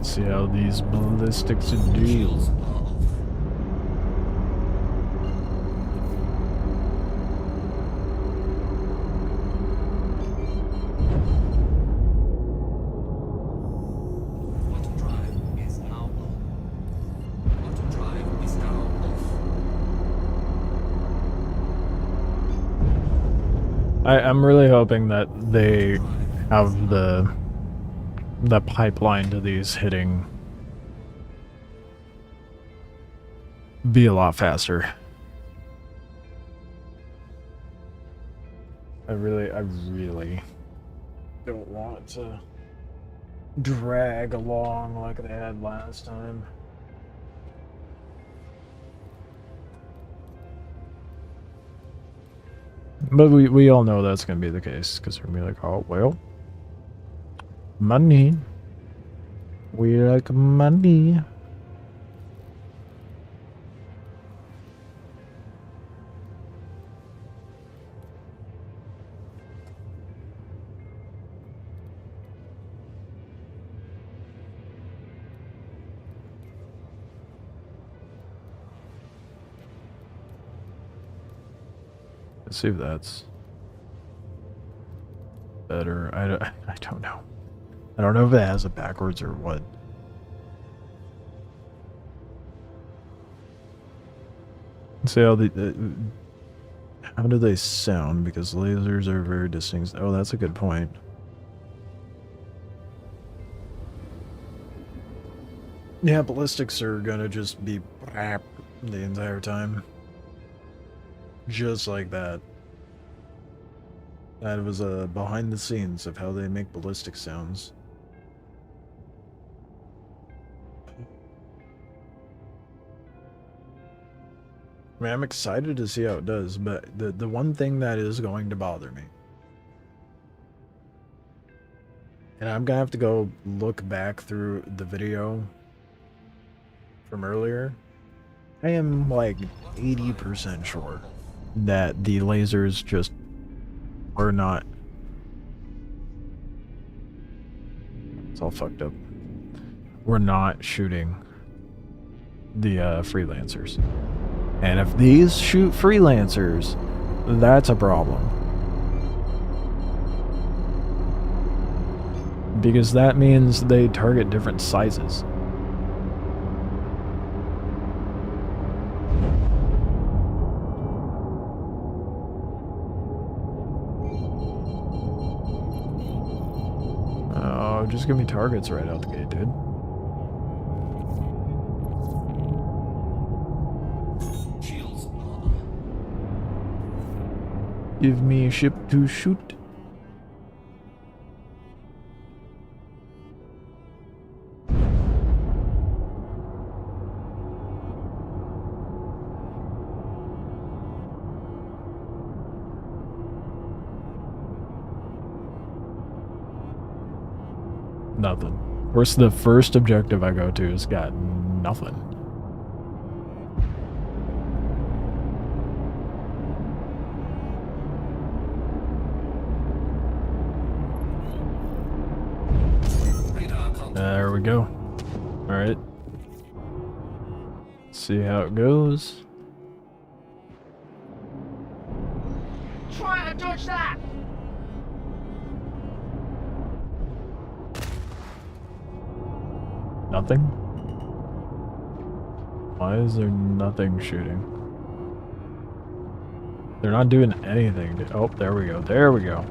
See how these ballistics do. Auto drive is now on. Auto drive is now off. I'm really hoping that they have the pipeline to these hitting be a lot faster. I really don't want to drag along like they had last time. But we all know that's gonna be the case, because we're gonna be like, oh well, money. We like money. Let's see if that's better. I don't know. I don't know if it has it backwards or what. Let's see how how do they sound? Because lasers are very distinct. Oh, that's a good point. Yeah, ballistics are gonna just be the entire time. Just like that. That was behind the scenes of how they make ballistic sounds. I mean, I'm excited to see how it does, but the one thing that is going to bother me, and I'm gonna have to go look back through the video from earlier, I am like 80% sure that the lasers just were not. It's all fucked up. We're not shooting the freelancers. And if these shoot freelancers, that's a problem. Because that means they target different sizes. Oh, just give me targets right out the gate, dude. Give me a ship to shoot. Nothing. Of course, the first objective I go to has got nothing. There we go. Alright. See how it goes. Try to dodge that! Nothing? Why is there nothing shooting? They're not doing anything. Oh, there we go. There we go.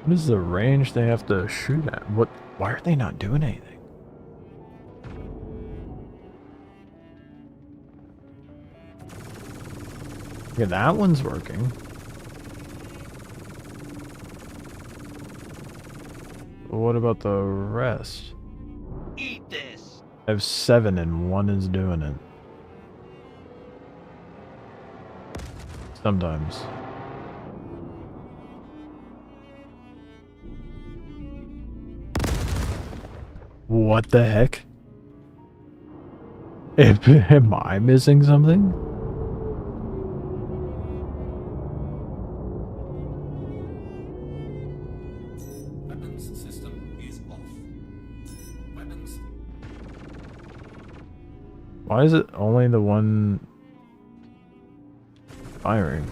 What is the range they have to shoot at? What? Why are they not doing anything? Okay, that one's working. What about the rest? Eat this. I have 7 and 1 is doing it. Sometimes. What the heck? Am I missing something? Weapons system is off. Weapons. Why is it only the one firing?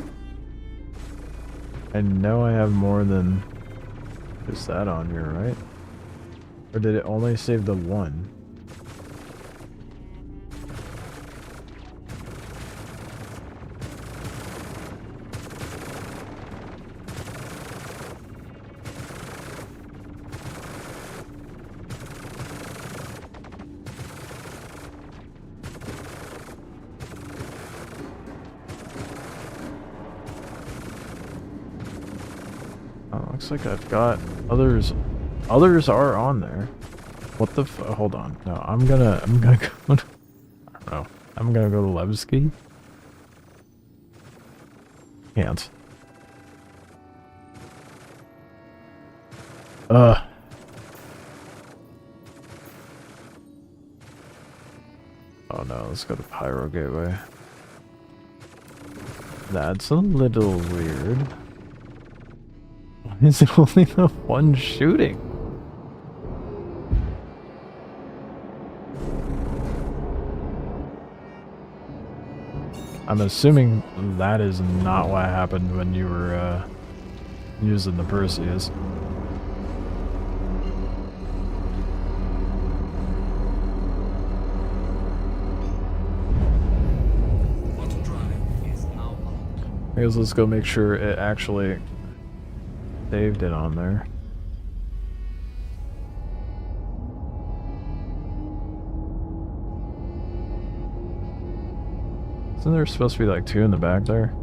I know I have more than just that on here, right? Or did it only save the one? Oh, looks like I've got others. Others are on there. What the hold on. No, I'm gonna go I don't know. I'm gonna go to Levski. Can't. Oh no, let's go to Pyro Gateway. That's a little weird. Why is it only the one shooting? I'm assuming that is not what happened when you were using the Perseus. Quantum drive is now on. I guess let's go make sure it actually saved it on there. Isn't there supposed to be like 2 in the back there?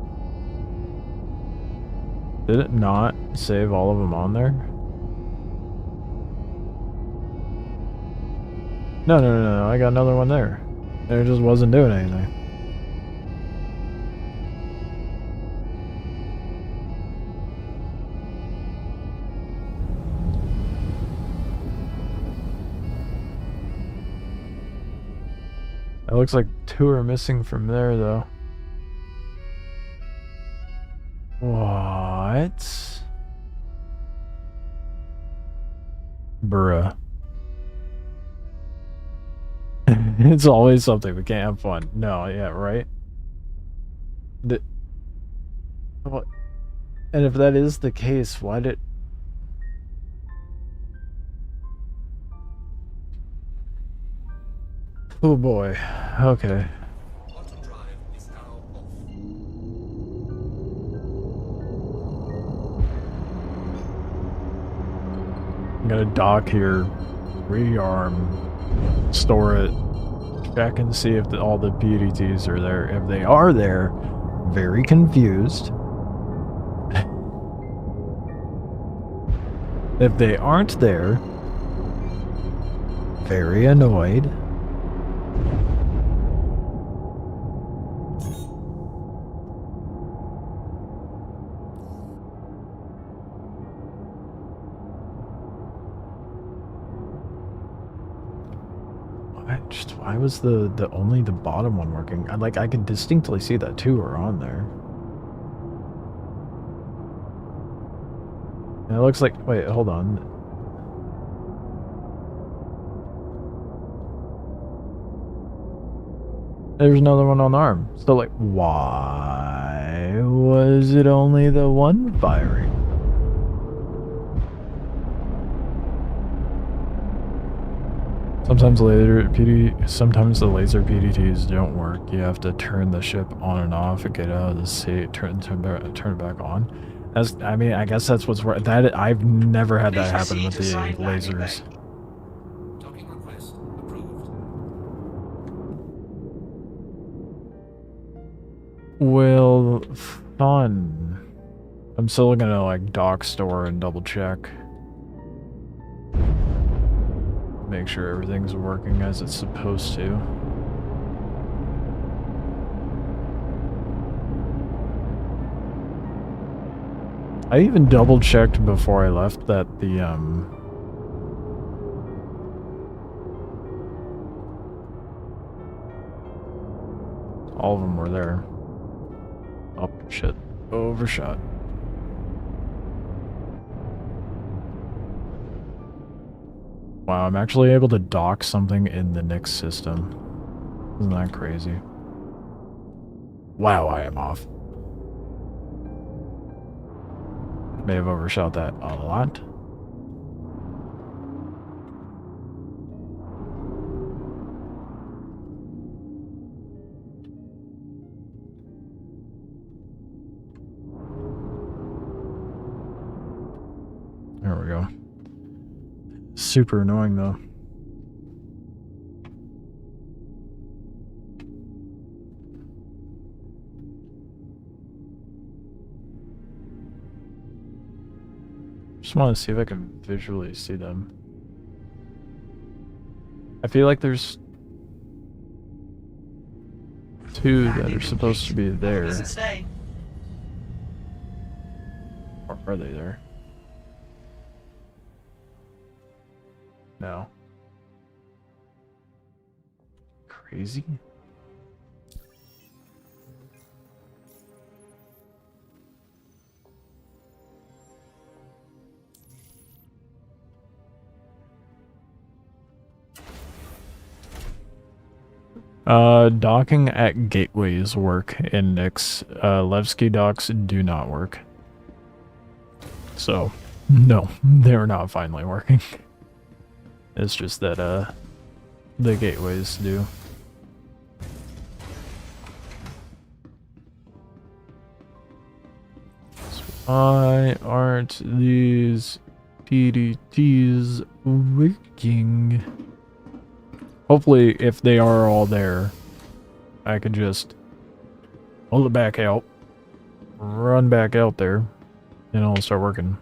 Did it not save all of them on there? No, I got another one there. And it just wasn't doing anything. It looks like 2 are missing from there, though. What? Bruh. It's always something. We can't have fun. No, yeah, right? What? And if that is the case, why did... Oh boy. Okay. Quantum drive is now off. I'm gonna dock here, rearm, store it, check and see if all the PDTs are there. If they are there, very confused. If they aren't there, very annoyed. Why was the only the bottom one working? I could distinctly see that 2 are on there. It looks like... Wait, hold on. There's another one on the arm. So, like, why was it only the one firing? Sometimes sometimes the laser PDTs don't work. You have to turn the ship on and off and get out of the seat, turn it back on. I mean, I guess that's what's that. I've never had that happen with the lasers. Docking request approved. Well, fun. I'm still gonna like dock store and double check. Make sure everything's working as it's supposed to. I even double checked before I left that the all of them were there. Oh shit. Overshot. Wow, I'm actually able to dock something in the Nix system. Isn't that crazy? Wow, I am off. May have overshot that a lot. There we go. Super annoying though. Just want to see if I can visually see them. I feel like there's two that are supposed to be there. Does it stay? Or are they there? No. Crazy? Docking at gateways work in Nix. Levski docks do not work. So, no, they're not finally working. It's just that, the gateways do. So why aren't these PDTs working? Hopefully, if they are all there, I can just hold it back out, run back out there, and it'll start working.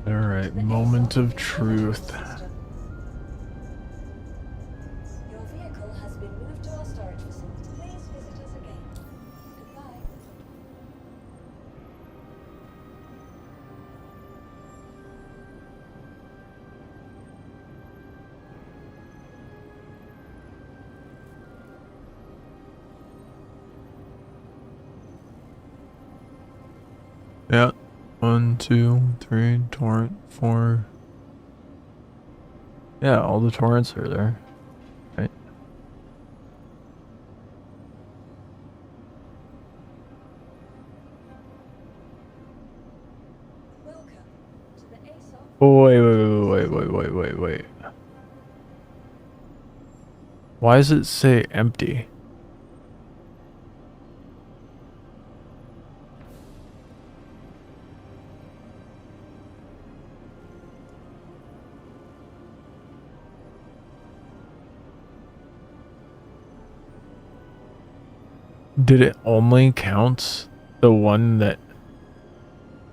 Alright, moment of truth. Your vehicle has been moved to our storage facility. Please visit us again. Goodbye. Yeah. 1, 2, 3, torrent, 4. Yeah, all the torrents are there. Right. Welcome to the ASOP. Oh, wait. Why does it say empty? Did it only count the one that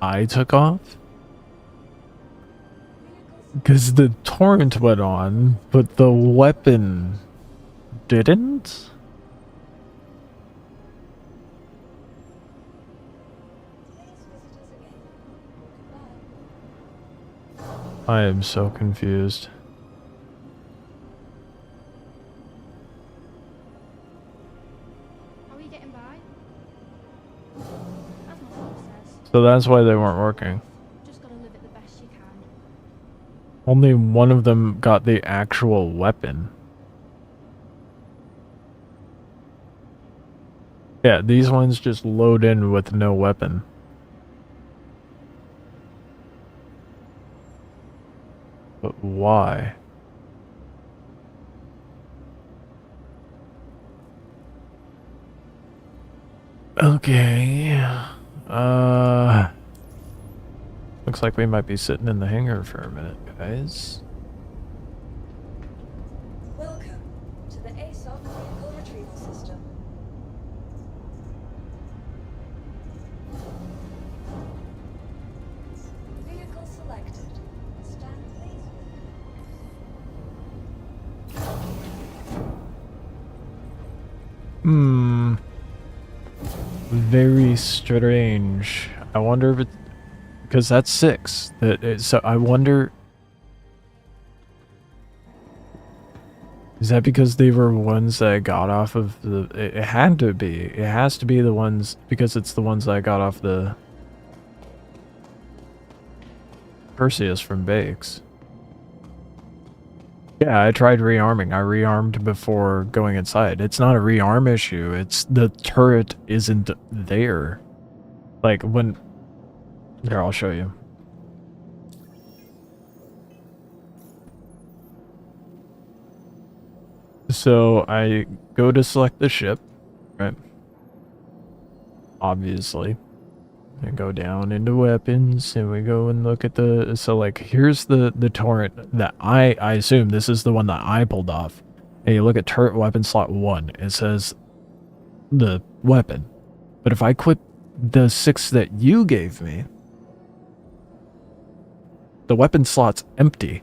I took off? Because the torrent went on, but the weapon didn't? I am so confused. How are you getting by? That's not what it says. So that's why they weren't working. Just gotta live it the best you can. Only one of them got the actual weapon. Yeah, these ones just load in with no weapon. But why? Okay. Looks like we might be sitting in the hangar for a minute, guys. Welcome to the ASOC vehicle retrieval system. Vehicle selected. Stand please. Hmm. Very strange. I wonder if it, because that's 6. So I wonder, is that because they were ones that I got off of the? It had to be. It has to be the ones because it's the ones that I got off the Perseus from Bakes. Yeah, I tried rearming. I rearmed before going inside. It's not a rearm issue. It's the turret isn't there. Like when... Here, I'll show you. So I go to select the ship, right? Obviously. And go down into weapons, and we go and look at the... So, like, here's the torrent that I assume this is the one that I pulled off. And you look at turret weapon slot 1, it says the weapon. But if I equip the 6 that you gave me, the weapon slot's empty.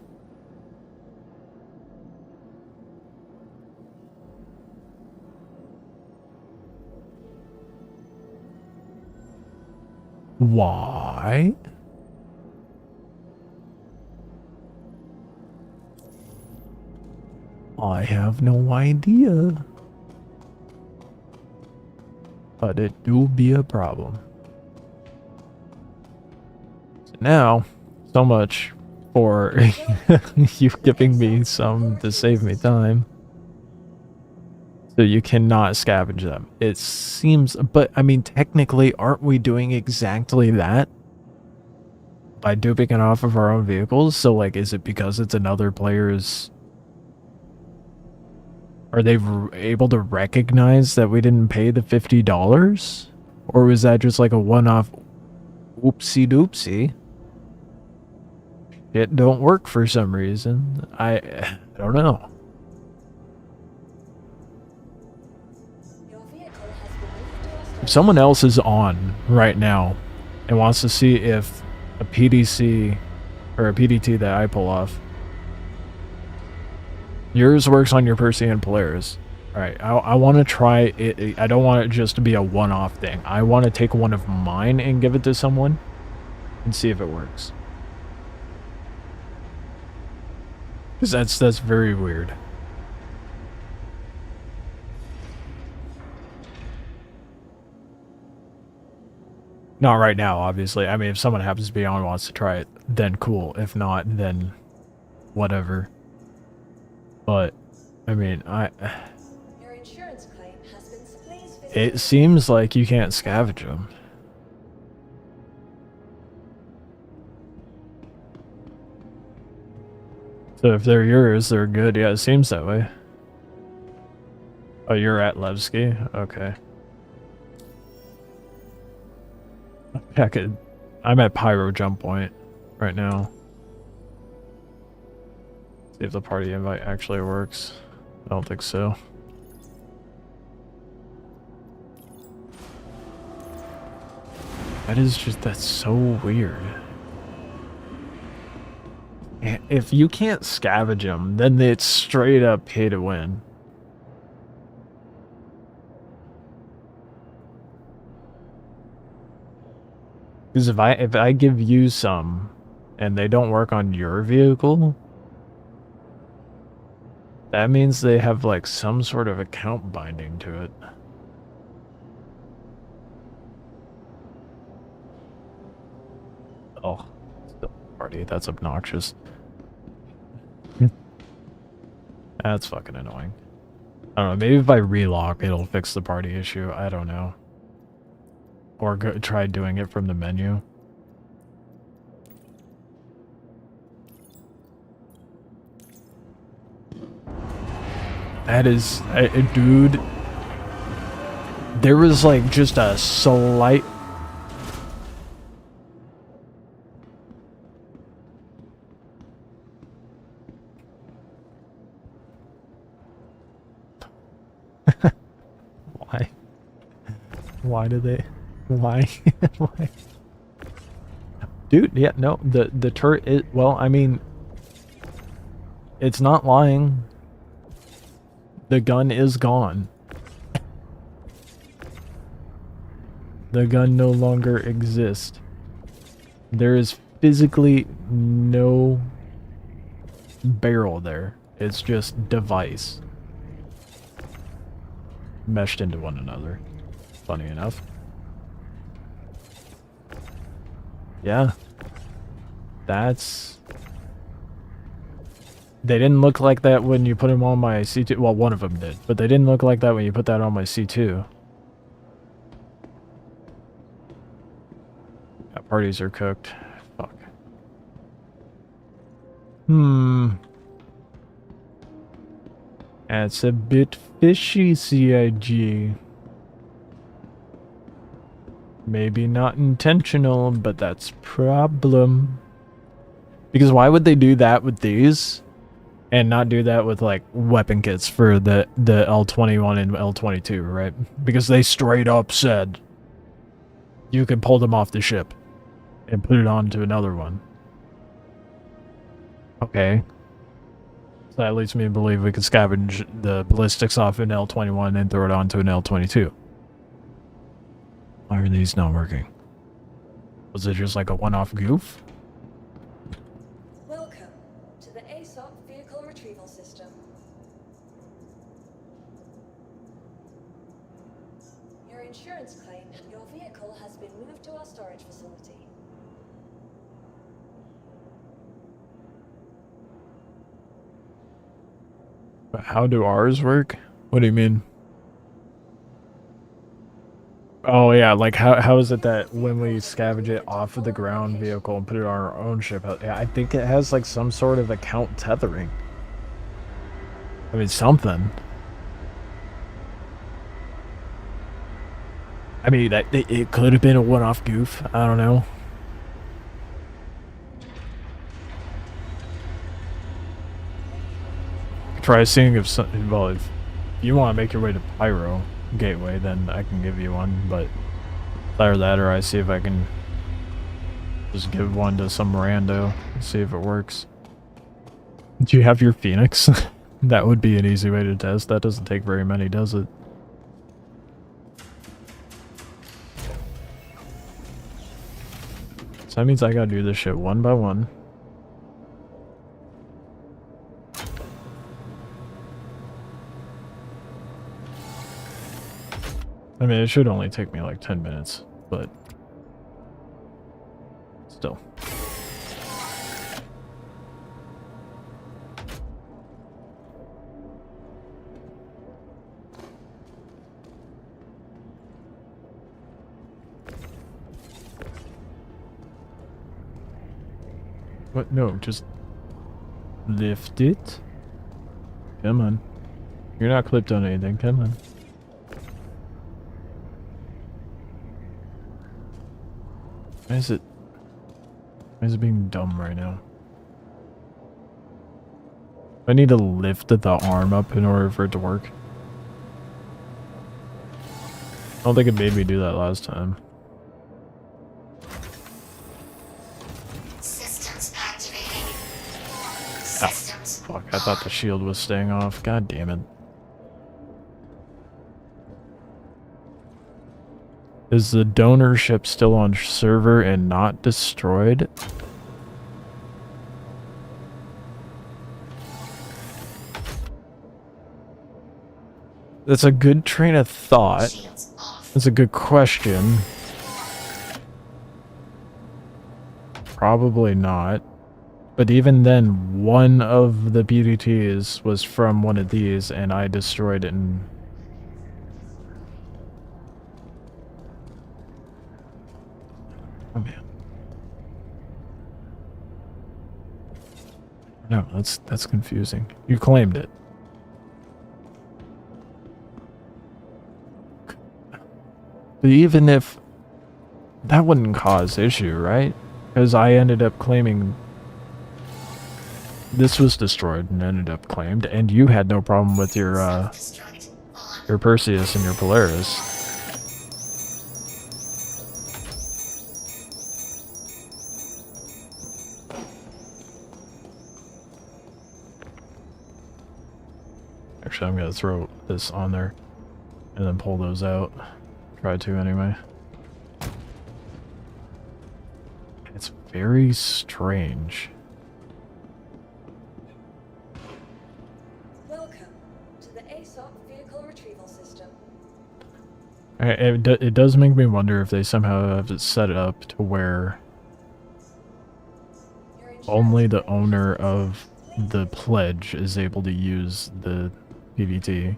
Why? I have no idea. But it do be a problem. So now, so much for you giving me some to save me time. So you cannot scavenge them. It seems, but I mean, technically, aren't we doing exactly that? By duping it off of our own vehicles? So, like, is it because it's another player's... Are they able to recognize that we didn't pay the $50? Or was that just like a one-off oopsie doopsie? It don't work for some reason. I don't know. Your vehicle has been moved to our If someone else is on right now and wants to see if a PDC or a PDT that I pull off, yours works on your Percy and Polaris. Alright, I want to try it. I don't want it just to be a one-off thing. I want to take one of mine and give it to someone and see if it works. Because that's very weird. Not right now, obviously. I mean, if someone happens to be on and wants to try it, then cool. If not, then whatever. But, I mean, Your insurance claim has been please visit. it seems like you can't scavenge them. So if they're yours, they're good. Yeah, it seems that way. Oh, you're at Levski? Okay. I'm at Pyro Jump Point right now. See if the party invite actually works. I don't think so. That's so weird. If you can't scavenge them, then it's straight up pay to win. Because if I give you some, and they don't work on your vehicle, that means they have like some sort of account binding to it. Oh, still party. That's obnoxious. That's fucking annoying. I don't know. Maybe if I relock, it'll fix the party issue. I don't know. Or try doing it from the menu. That is, dude. There was like just a slight. Why? Why do they? Why? Why? Dude, yeah, no, the turret, well, I mean, it's not lying. The gun is gone. The gun no longer exists. There is physically no barrel there. It's just device meshed into one another. Funny enough. Yeah. That's... They didn't look like that when you put them on my C2. Well, one of them did. But they didn't look like that when you put that on my C2. Yeah, parties are cooked. Fuck. That's a bit fishy, CIG. Maybe not intentional, but that's problem. Because why would they do that with these and not do that with like weapon kits for the L21 and L22, right? Because they straight up said you could pull them off the ship and put it onto another one. Okay. So that leads me to believe we could scavenge the ballistics off an L21 and throw it onto an L22. Why are these not working? Was it just like a one-off goof? Welcome to the ASOP vehicle retrieval system. Your insurance claim, your vehicle has been moved to our storage facility. But how do ours work? What do you mean? Oh yeah, like how is it that when we scavenge it off of the ground vehicle and put it on our own ship? Yeah, I think it has like some sort of account tethering. I mean something. I mean that it could have been a one-off goof. I don't know. Try seeing if some, well, if you want to make your way to Pyro Gateway, then I can give you one, but either that or I see if I can just give one to some rando and see if it works. Do you have your Phoenix? That would be an easy way to test. That doesn't take very many, does it? So that means I gotta do this shit one by one. I mean, it should only take me like 10 minutes, but still. What? No, just lift it. Come on. You're not clipped on anything, come on. Why is it being dumb right now? I need to lift the arm up in order for it to work. I don't think it made me do that last time. systems. Fuck, I thought the shield was staying off. God damn it. Is the donor ship still on server and not destroyed? That's a good train of thought. Shields off. That's a good question. Probably not. But even then, one of the PDTs was from one of these, and I destroyed it and... Oh, man. No, that's confusing. You claimed it. But even if... That wouldn't cause issue, right? Because I ended up claiming... This was destroyed and ended up claimed, and you had no problem with your Destroyed. On. your Perseus and your Polaris. Actually, I'm gonna throw this on there and then pull those out. Try to anyway. It's very strange. Welcome to the ASOP vehicle retrieval system. It does make me wonder if they somehow have it set up to where Your insurance only the claim owner is of please the pledge is able to use the PVT.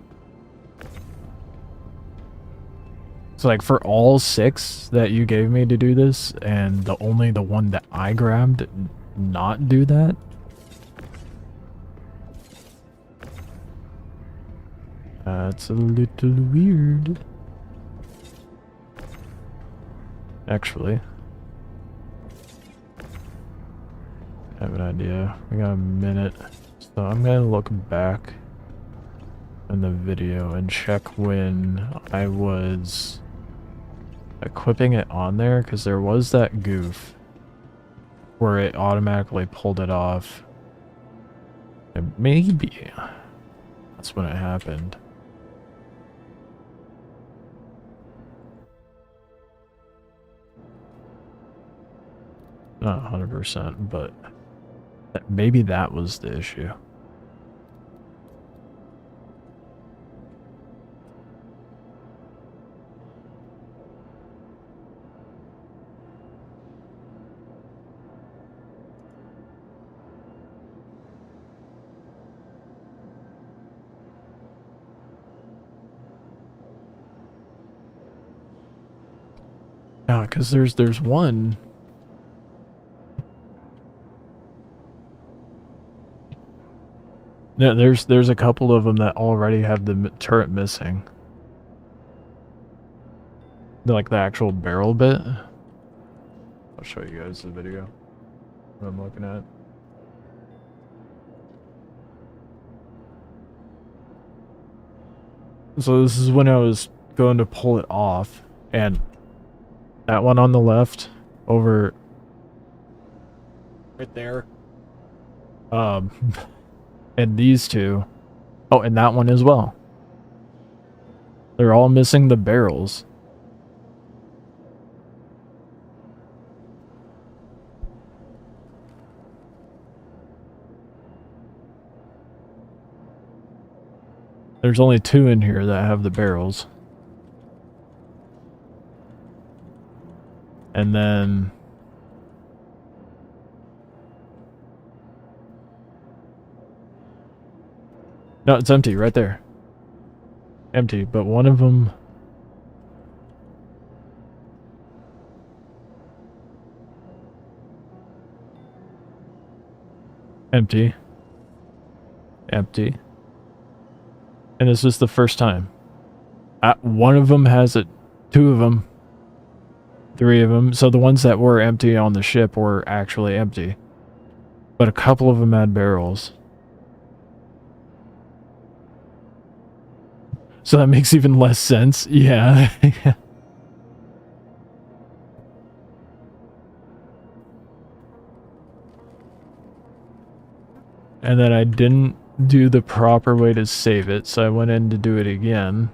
So like for all 6 that you gave me to do this, and only the one that I grabbed not do that? That's a little weird. Actually, I have an idea. We got a minute, so I'm gonna look back in the video and check when I was equipping it on there, because there was that goof where it automatically pulled it off. And maybe that's when it happened. Not 100%, but maybe that was the issue. Yeah, because there's one. No, there's a couple of them that already have the turret missing. Like the actual barrel bit. I'll show you guys the video. What I'm looking at. So this is when I was going to pull it off, and that one on the left, over right there. And these two. Oh, and that one as well. They're all missing the barrels. There's only 2 in here that have the barrels. And then... No, it's empty right there. Empty, but one of them... Empty. Empty. And this is the first time. One of them has it. 2 of them. 3 of them. So the ones that were empty on the ship were actually empty. But a couple of them had barrels. So that makes even less sense. Yeah. And then I didn't do the proper way to save it, so I went in to do it again.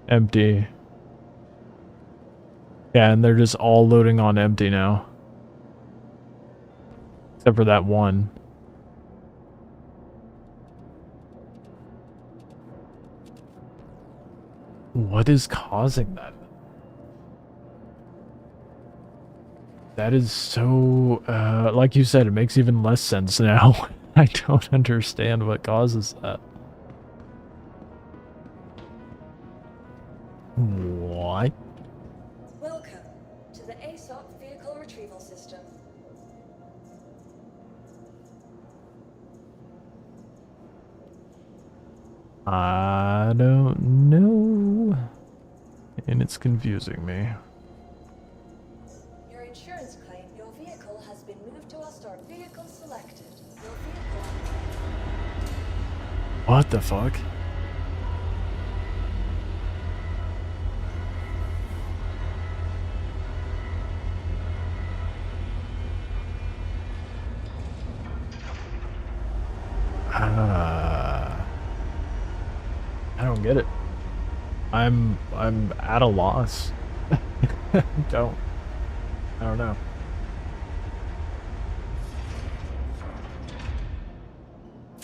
Empty. Yeah, and they're just all loading on empty now. Except for that one. What is causing that? That is so, like you said, it makes even less sense now. I don't understand what causes that. What? Welcome to the ASOP Vehicle Retrieval System. I don't know. And it's confusing me. Your insurance claim, your vehicle has been moved to our store. Vehicle selected. Your vehicle. What the fuck? I don't get it. I'm at a loss. I don't know.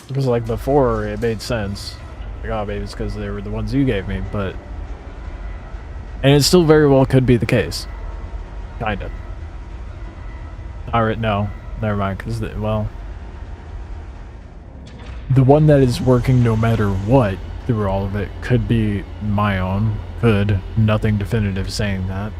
Because like before it made sense. Like, oh, maybe it's because they were the ones you gave me, but and it still very well could be the case. Kinda. Alright, no. Never mind, because well, the one that is working no matter what through all of it could be my own. Could. Nothing definitive saying that.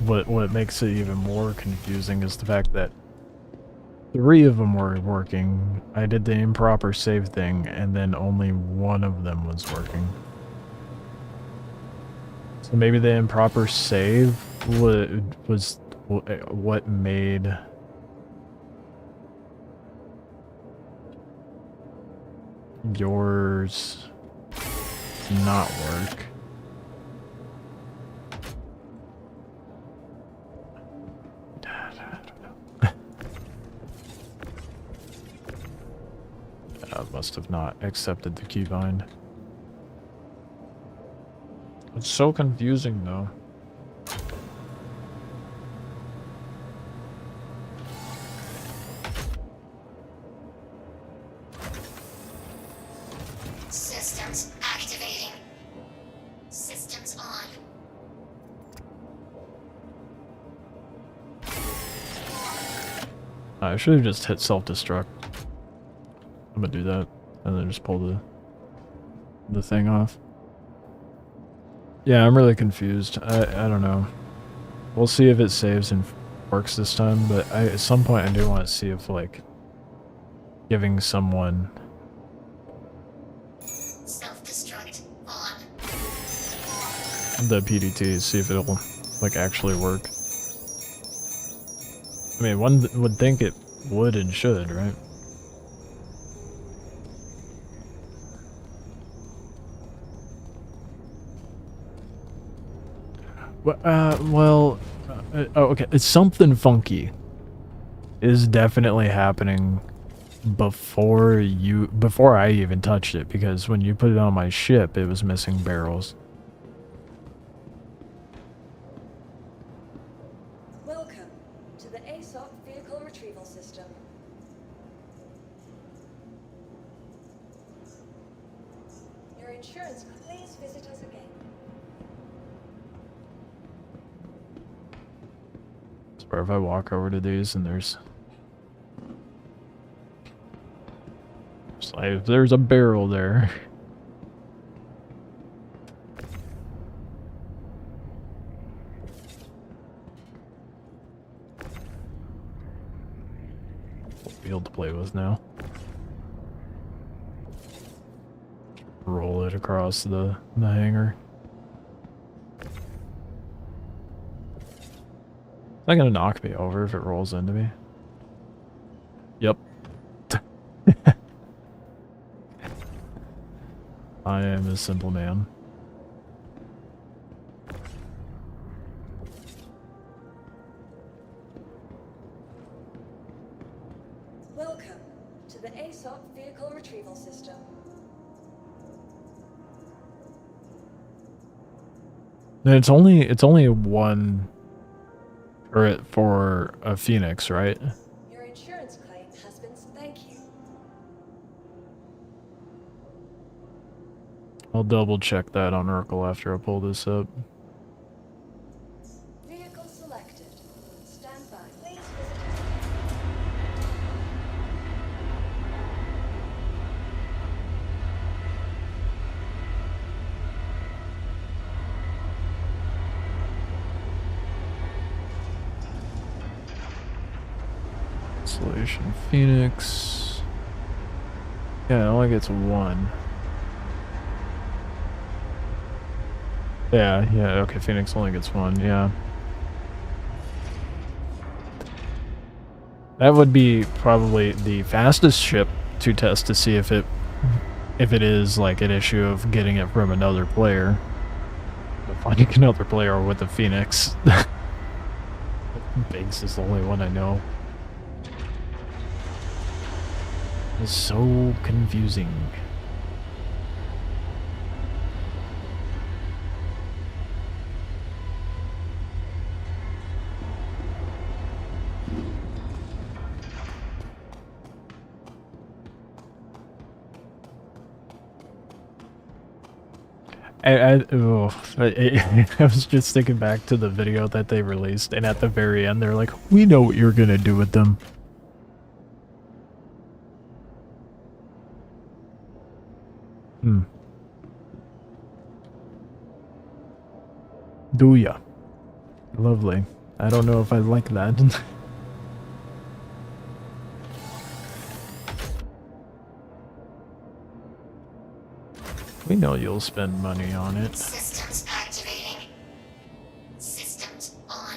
But what makes it even more confusing is the fact that 3 of them were working. I did the improper save thing, and then only one of them was working. So maybe the improper save was what made yours not work. I must have not accepted the keybind. It's so confusing though. Systems activating. Systems on. I should have just hit self-destruct. I'm gonna do that and then just pull the thing off. Yeah, I'm really confused. I don't know. We'll see if it saves and works this time, but at some point I do want to see if like giving someone Self-destruct on. the PDT, see if it'll like actually work. I mean, one would think it would and should, right? Well, oh, okay. It's something funky is definitely happening before I even touched it, because when you put it on my ship, it was missing barrels. Welcome to the ASOP Vehicle Retrieval System. Your insurance, please visit us again. Or if I walk over to these and there's like, if there's a barrel there. Field to play with now. Roll it across the hangar. Is that gonna knock me over if it rolls into me? Yep. I am a simple man. Welcome to the ASOP Vehicle Retrieval System. And it's only one turret for a Phoenix, right? Your insurance claim has been... Thank you. I'll double check that on Urkel after I pull this up. Vehicle selected. Stand by. Please visit... Installation Phoenix. Yeah, it only gets one. Yeah, okay, Phoenix only gets one, yeah. That would be probably the fastest ship to test to see if it is like an issue of getting it from another player. But finding another player with a Phoenix. Biggs is the only one I know. It's so confusing. I was just thinking back to the video that they released, and at the very end, they're like, "We know what you're gonna do with them." Do ya? Lovely. I don't know if I like that. We know you'll spend money on it. Systems activating. Systems on.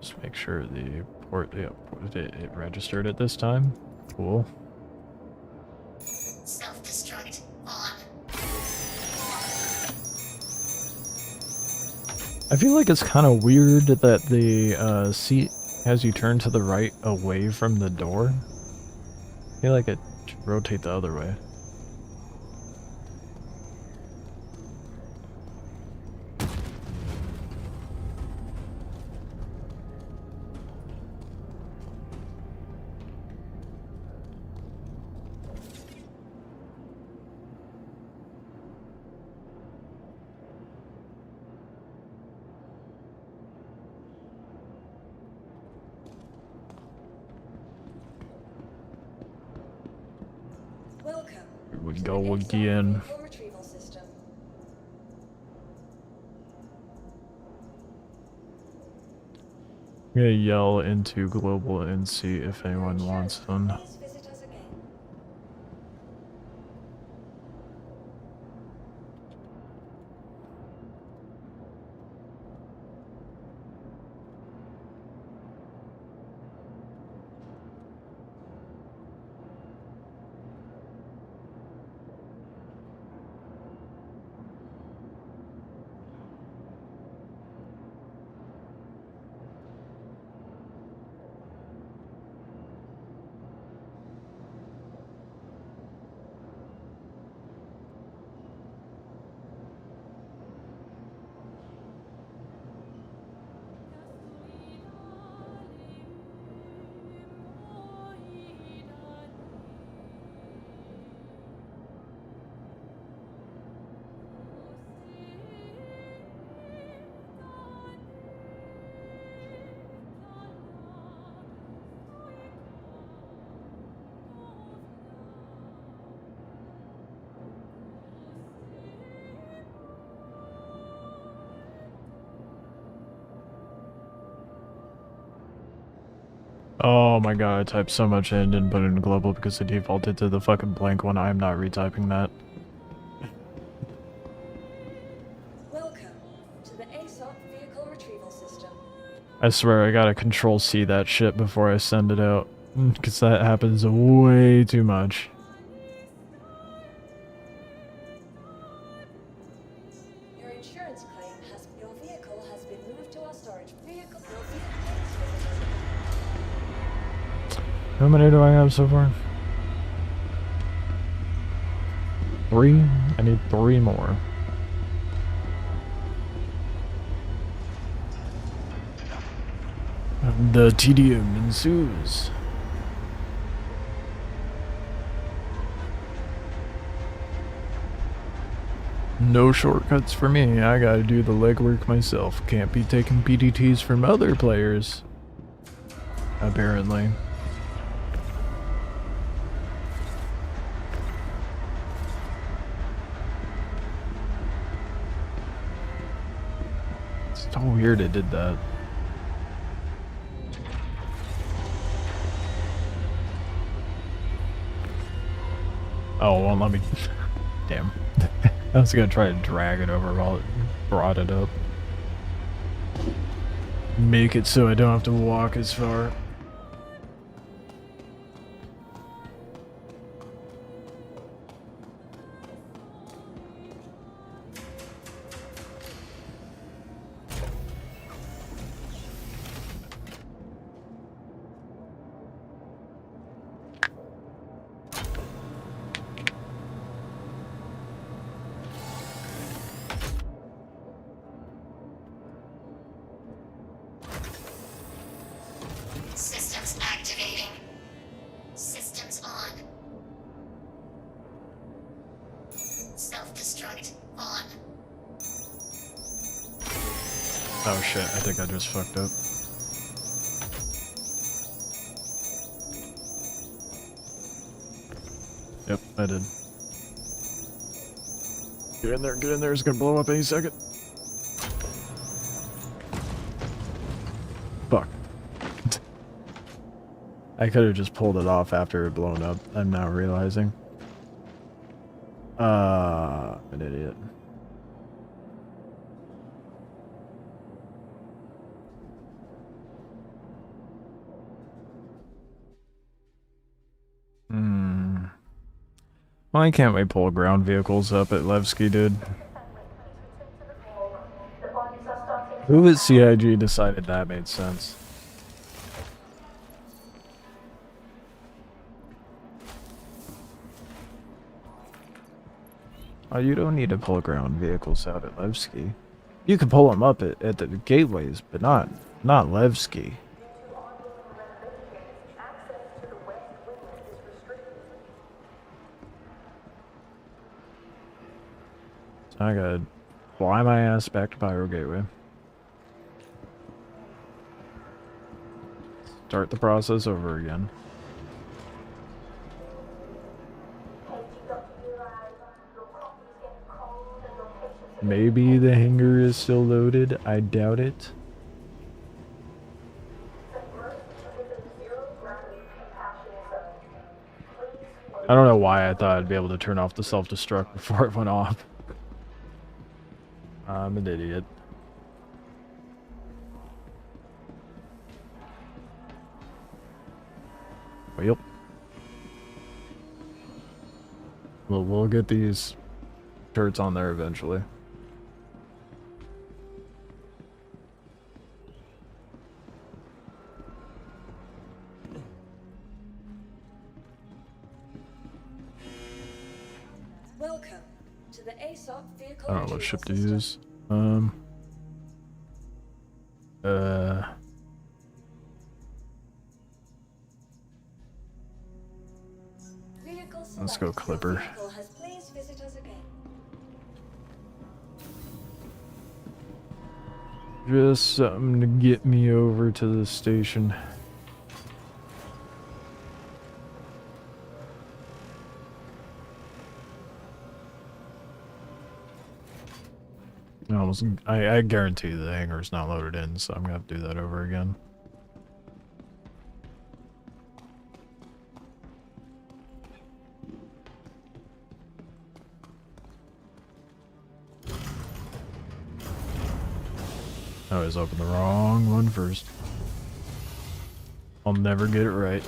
Just make sure the port, yeah, it registered it this time. Cool. Self-destruct on. I feel like it's kind of weird that the seat has you turn to the right away from the door. I feel like it should rotate the other way. Welcome. Here we to go the ASOP again. Vehicle Retrieval System. I'm gonna yell into global and see if anyone Your wants insurance one. claim, please visit us again. Oh my god, I typed so much in and put it in global because it defaulted to the fucking blank one. I am not retyping that. Welcome to the ASOP vehicle retrieval system. I swear I gotta control C that shit before I send it out. Because that happens way too much. Your insurance claim has your vehicle has been moved to our storage vehicle. Your vehicle How many do I have so far? 3? I need 3 more. The tedium ensues. No shortcuts for me. I gotta do the legwork myself. Can't be taking PDTs from other players. Apparently. It's so weird it did that. Oh, it won't let me. Damn. I was gonna try to drag it over while it brought it up. Make it so I don't have to walk as far. Systems activating. Systems on. Self-destruct on. Oh shit, I think I just fucked up. Yep, I did. Get in there, it's gonna blow up any second. Fuck. I could have just pulled it off after it blown up, I'm now realizing. An idiot. Why can't we pull ground vehicles up at Levski, dude? Who at CIG decided that made sense? Oh, you don't need to pull ground vehicles out at Levski. You can pull them up at the gateways, but not Levski. So I gotta fly my ass back to Pyro Gateway. Start the process over again. Maybe the hangar is still loaded. I doubt it. I don't know why I thought I'd be able to turn off the self-destruct before it went off. I'm an idiot. Well, we'll get these turrets on there eventually. Welcome to the ASOP vehicle I don't know what retrieval ship to system. use. Vehicle Let's go selected. Your Clipper. vehicle has please visit us again. Just something to get me over to the station. I guarantee the hangar's not loaded in, so I'm gonna have to do that over again. I always open the wrong one first. I'll never get it right.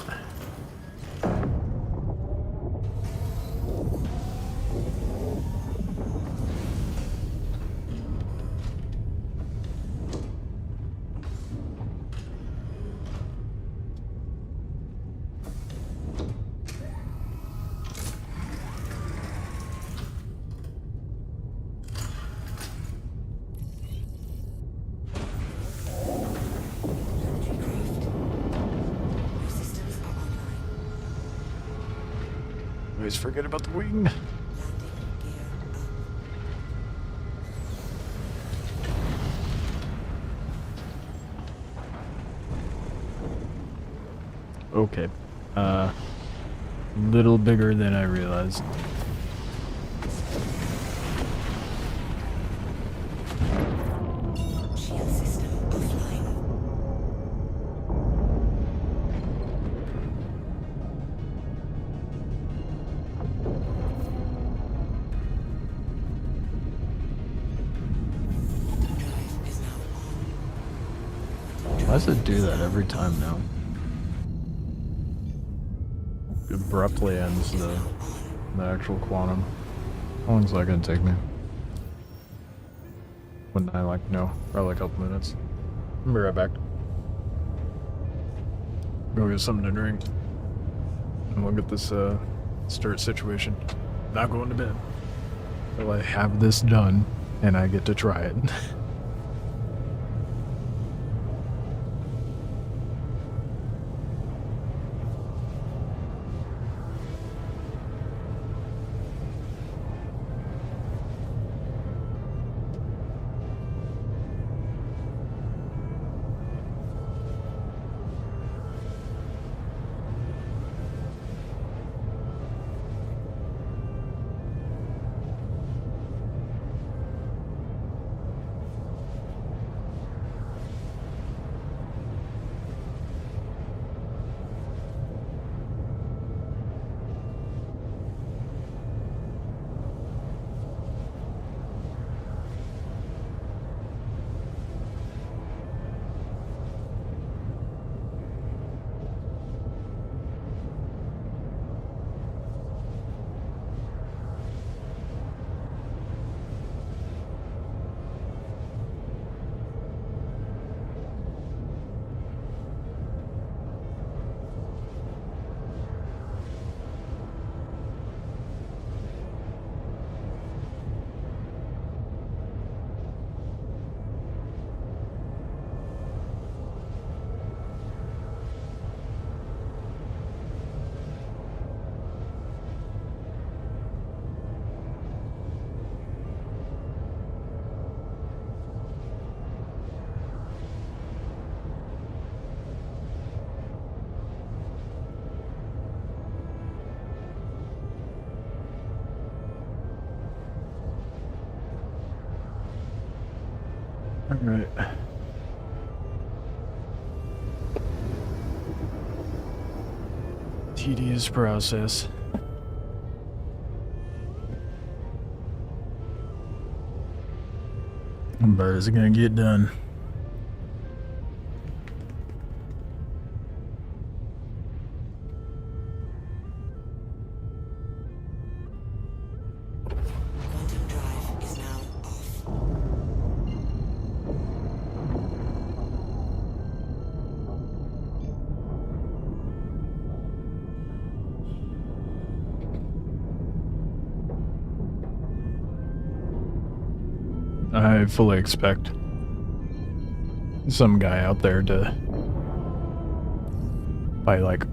Always forget about the wing. Okay. Little bigger than I realized. Shield system offline. Drive is now on. Why does it do that every time now? Abruptly ends the actual quantum. How long's that gonna take me? Wouldn't I like know? Probably a couple minutes. I'll be right back. Go get something to drink. And we'll get this start situation. Not going to bed. Till I have this done and I get to try it. Alright. Tedious process. But is it gonna get done? Quantum drive is now off. I fully expect some guy out there to buy like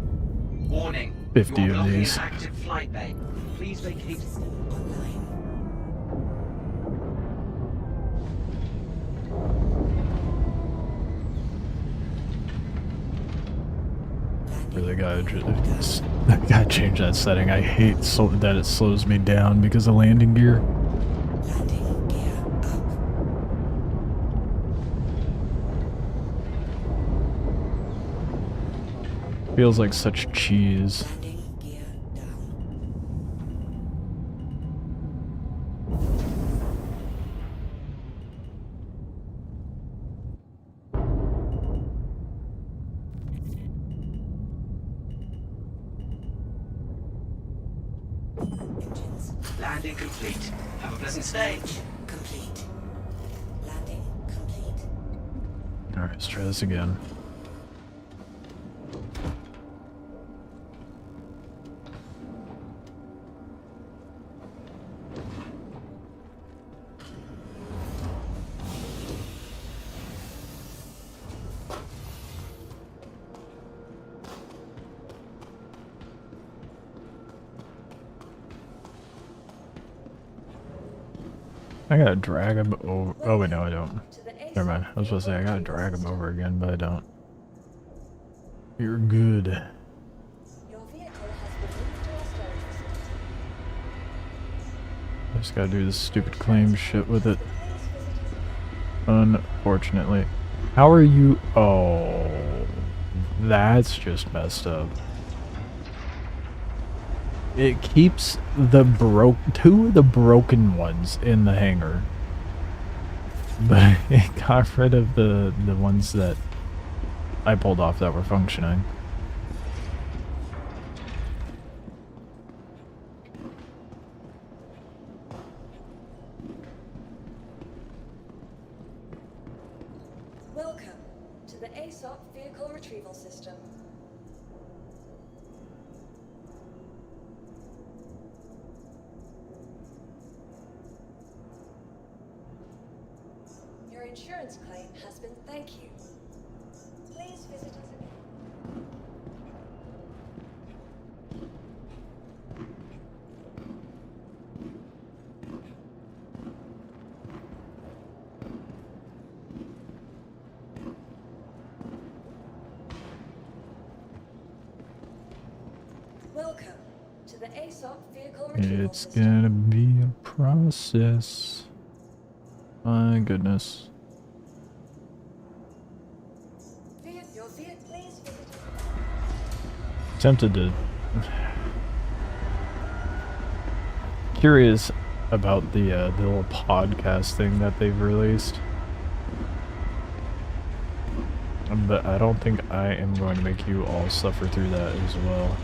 Warning. 50 you are of blocking these. an active flight bay. Please vacate. Online. Really gotta change that setting. I hate that it slows me down because of landing gear. Landing gear up. Feels like such cheese. Landing gear down. landing complete. Have a pleasant stay. Launch complete. Landing complete. Alright, let's try this again. I gotta drag him over. Oh wait, no, I don't. To the ASOP Never mind. I was supposed to say I gotta vehicle drag him retrieval over system. again, but I don't. You're good. Your vehicle has been moved to our storage facility. I just gotta do this stupid claim shit with it. Please visit us. Unfortunately. How are you? Oh, that's just messed up. It keeps the two of the broken ones in the hangar, but it got rid of the ones that I pulled off that were functioning. Welcome to the ASOP vehicle retrieval system. Your insurance claim has been thank you. Please visit us again. Welcome to the ASOP vehicle retrieval It's system. gonna be a process. My goodness. Your vehicle, please visit us. Tempted to. Curious about the little podcast thing that they've released. But I don't think I am going to make you all suffer through that as well.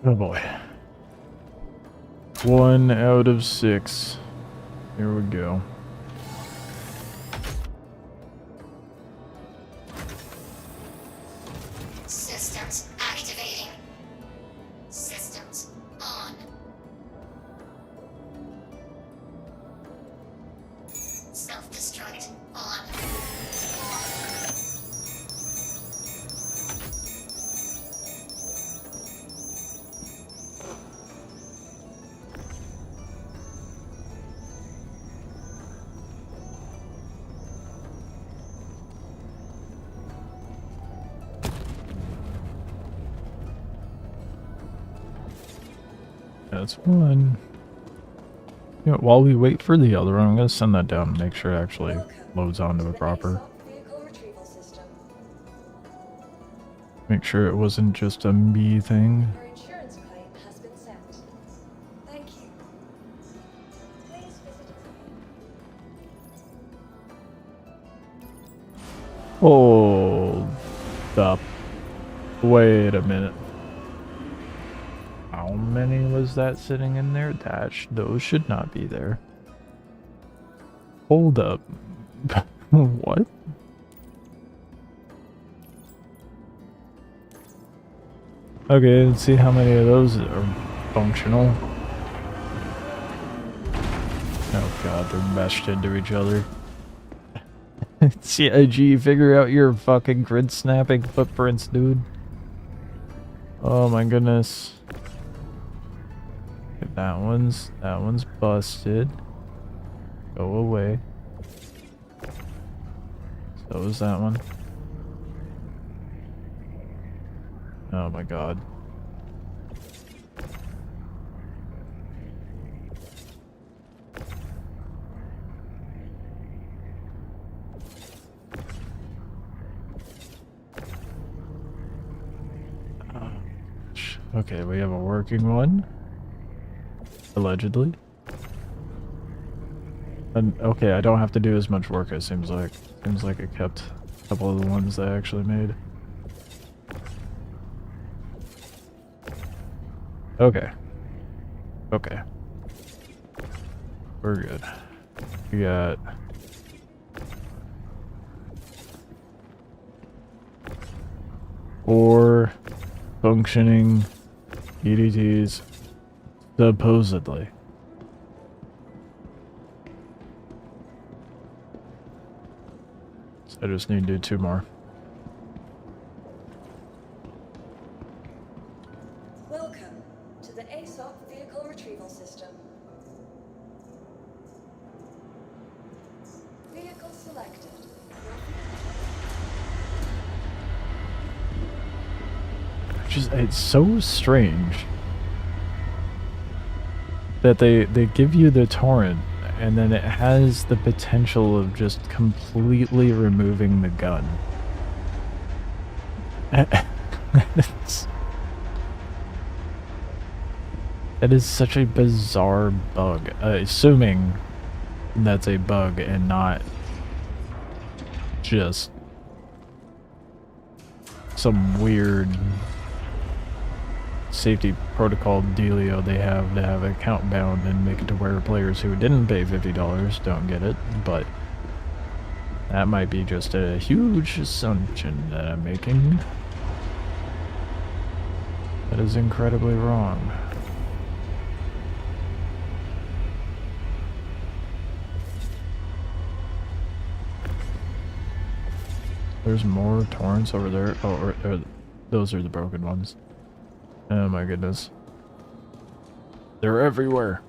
Oh boy. 1 out of 6. Here we go. Systems activating. Systems on. Self-destruct on. That's one. You know, while we wait for the other one, I'm gonna send that down and make sure it actually Welcome loads onto to a the proper. ASOP vehicle retrieval system. Make sure it wasn't just a me thing. Your insurance claim has been sent. Thank you. Please visit us again. Hold up. Wait a minute. How many was that sitting in there? Those should not be there. Hold up. What? Okay, let's see how many of those are functional. Oh god, they're meshed into each other. CIG, figure out your fucking grid snapping footprints, dude. Oh my goodness. Okay, that one's busted. Go away. So is that one. Oh my god. Okay, we have a working one. Allegedly. And okay, I don't have to do as much work, it seems like. Seems like it kept a couple of the ones that I actually made. Okay. Okay. We're good. We got... four functioning PDTs, supposedly. So I just need to do 2 more. Welcome to the ASOC Vehicle Retrieval System. Vehicle selected. It's so strange that they give you the torrent and then it has the potential of just completely removing the gun. That is such a bizarre bug, assuming that's a bug and not just some weird safety protocol dealio they have to have account bound and make it to where players who didn't pay $50 don't get it, but that might be just a huge assumption that I'm making. That is incredibly wrong. There's more torrents over there. Oh, or those are the broken ones. Oh my goodness. They're everywhere.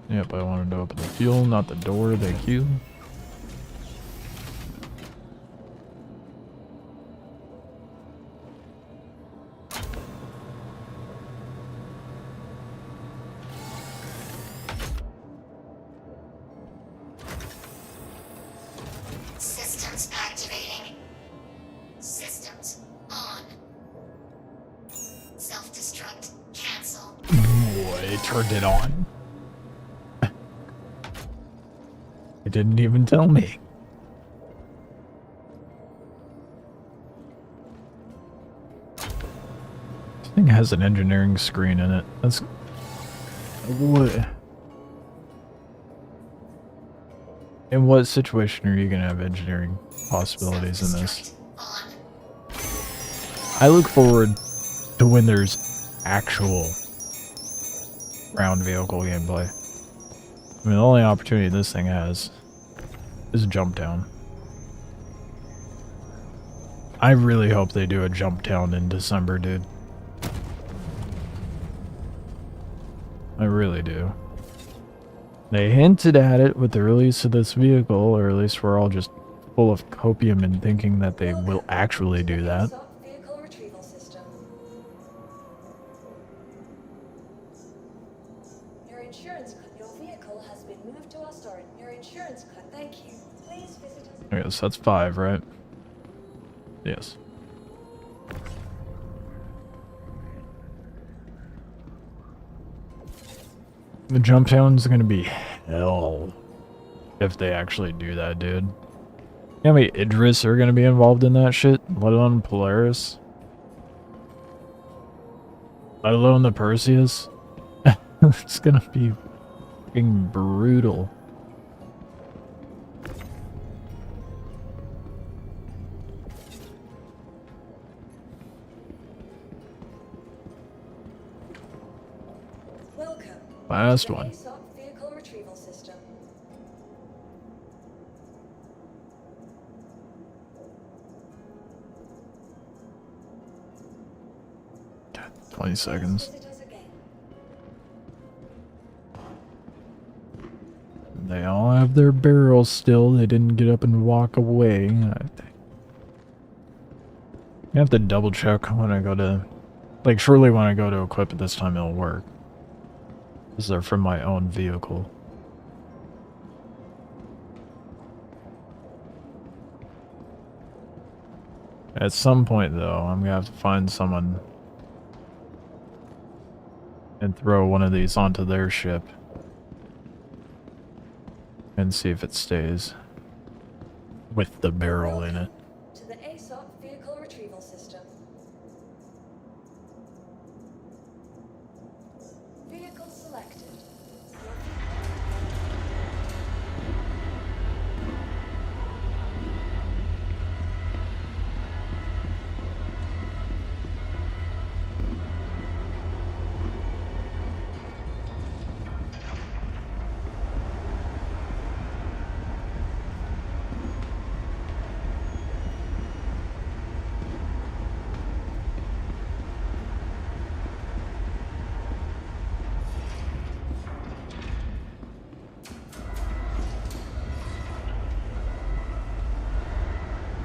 Yep, I wanted to open the fuel, not the door, thank you. Systems activating. Systems on. Self-destruct. Cancel. Boy, turned it on. It didn't even tell me. This thing has an engineering screen in it. That's... what? In what situation are you gonna have engineering possibilities in this? On. I look forward to when there's actual ground vehicle gameplay. I mean, the only opportunity this thing has is a jump down. I really hope they do a jump down in December, dude. I really do. They hinted at it with the release of this vehicle, or at least we're all just full of copium and thinking that they will actually do that. ASOC Vehicle Retrieval System. Your insurance code. Your vehicle has been moved to our storage. Your insurance code. Thank you. Please visit us. I guess that's 5, right? Yes. The jump down's gonna be hell if they actually do that, dude. You know how many Idris are gonna be involved in that shit? Let alone Polaris? Let alone the Perseus? It's gonna be fucking brutal. Welcome. Last to the one. ASOC Vehicle Retrieval System. God, 20 seconds. Visit us again. They all have their barrels still. They didn't get up and walk away. I have to double check when I go to... like, surely when I go to equip it this time it'll work. Because they're from my own vehicle. At some point, though, I'm gonna have to find someone and throw one of these onto their ship and see if it stays with the barrel in it. To the ASOP vehicle retrieval system. Vehicle selected.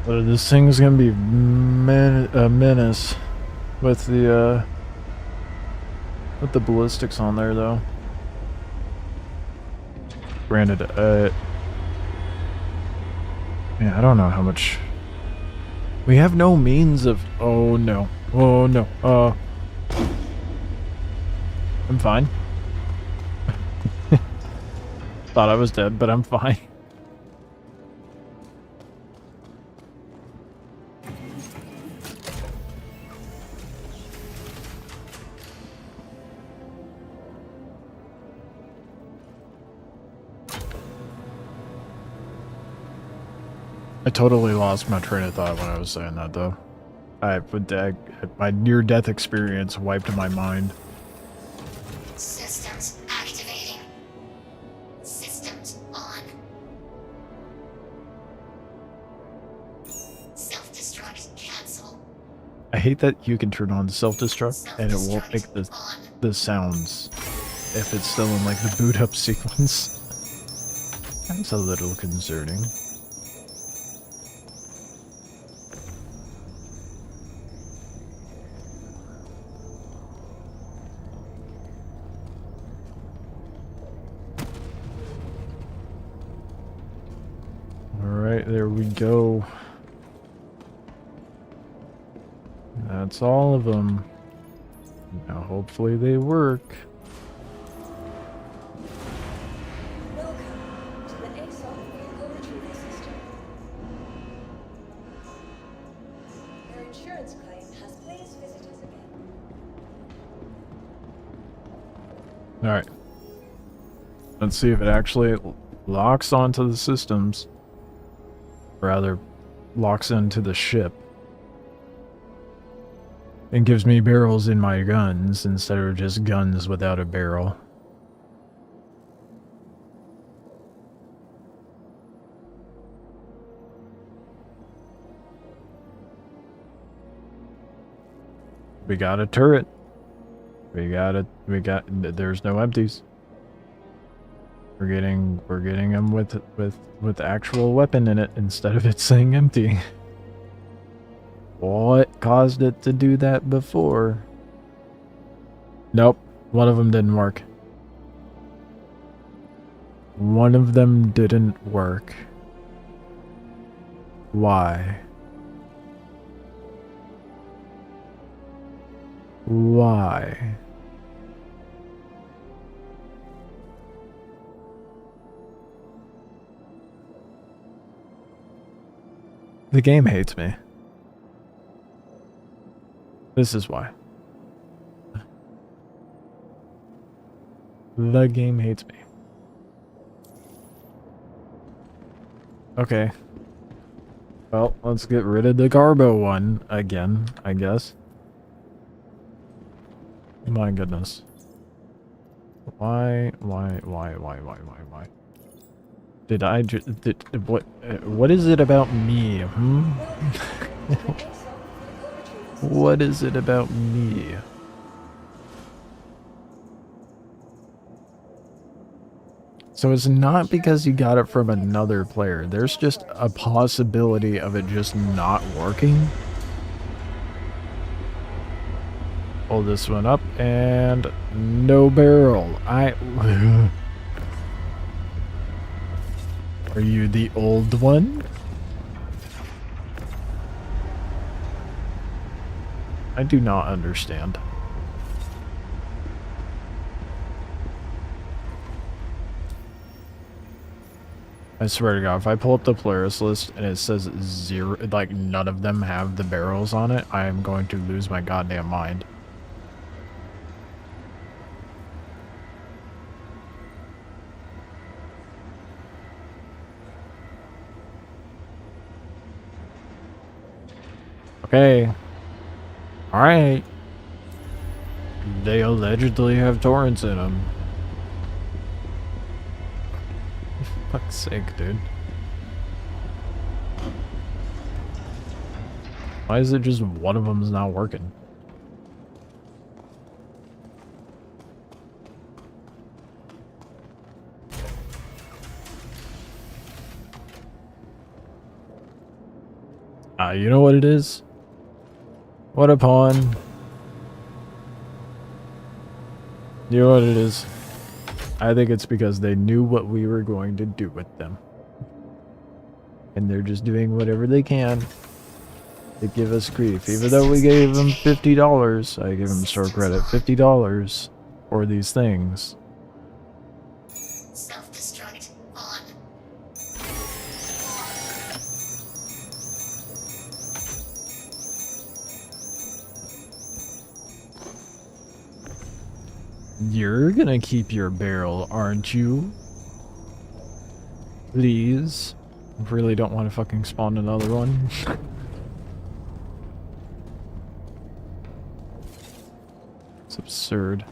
But this thing's gonna be a menace with the ballistics on there, though. Granted, yeah, I don't know how much. We have no means of. Oh no! Oh no! I'm fine. Thought I was dead, but I'm fine. I totally lost my train of thought when I was saying that, though. My near-death experience wiped my mind. Systems activating. Systems on. Self-destruct cancel. I hate that you can turn on self-destruct and it won't make Self-destruct on. the sounds if it's still in like the boot up sequence. That's a little concerning. Alright, there we go. That's all of them. Now hopefully they work. Welcome to the ASOP vehicle retrieval system. Your insurance claim has please visit us again. Alright. Let's see if it actually locks onto the systems. Rather, locks into the ship. And gives me barrels in my guns instead of just guns without a barrel. We got a turret. There's no empties. We're getting them with actual weapon in it instead of it saying empty. What caused it to do that before? Nope, one of them didn't work. One of them didn't work. Why? Why? The game hates me. This is why. The game hates me. Okay. Well, let's get rid of the Garbo one again, I guess. My goodness. Why? Did I what is it about me? Welcome to the ASOP vehicle retrieval system. What is it about me? So it's not because you got it from another player. There's just a possibility of it just not working. Pull this one up and no barrel. Are you the old one? I do not understand. I swear to God, if I pull up the Polaris list and it says zero, like none of them have the barrels on it, I am going to lose my goddamn mind. Okay. Alright. They allegedly have torrents in them. For fuck's sake, dude. Why is it just one of them's not working? You know what it is? What a pawn. You know what it is? I think it's because they knew what we were going to do with them. And they're just doing whatever they can to give us grief. Even though we gave them $50, I give them store credit, $50 for these things. Self-destruct on. You're gonna keep your barrel, aren't you? Please. I really don't want to fucking spawn another one. It's absurd.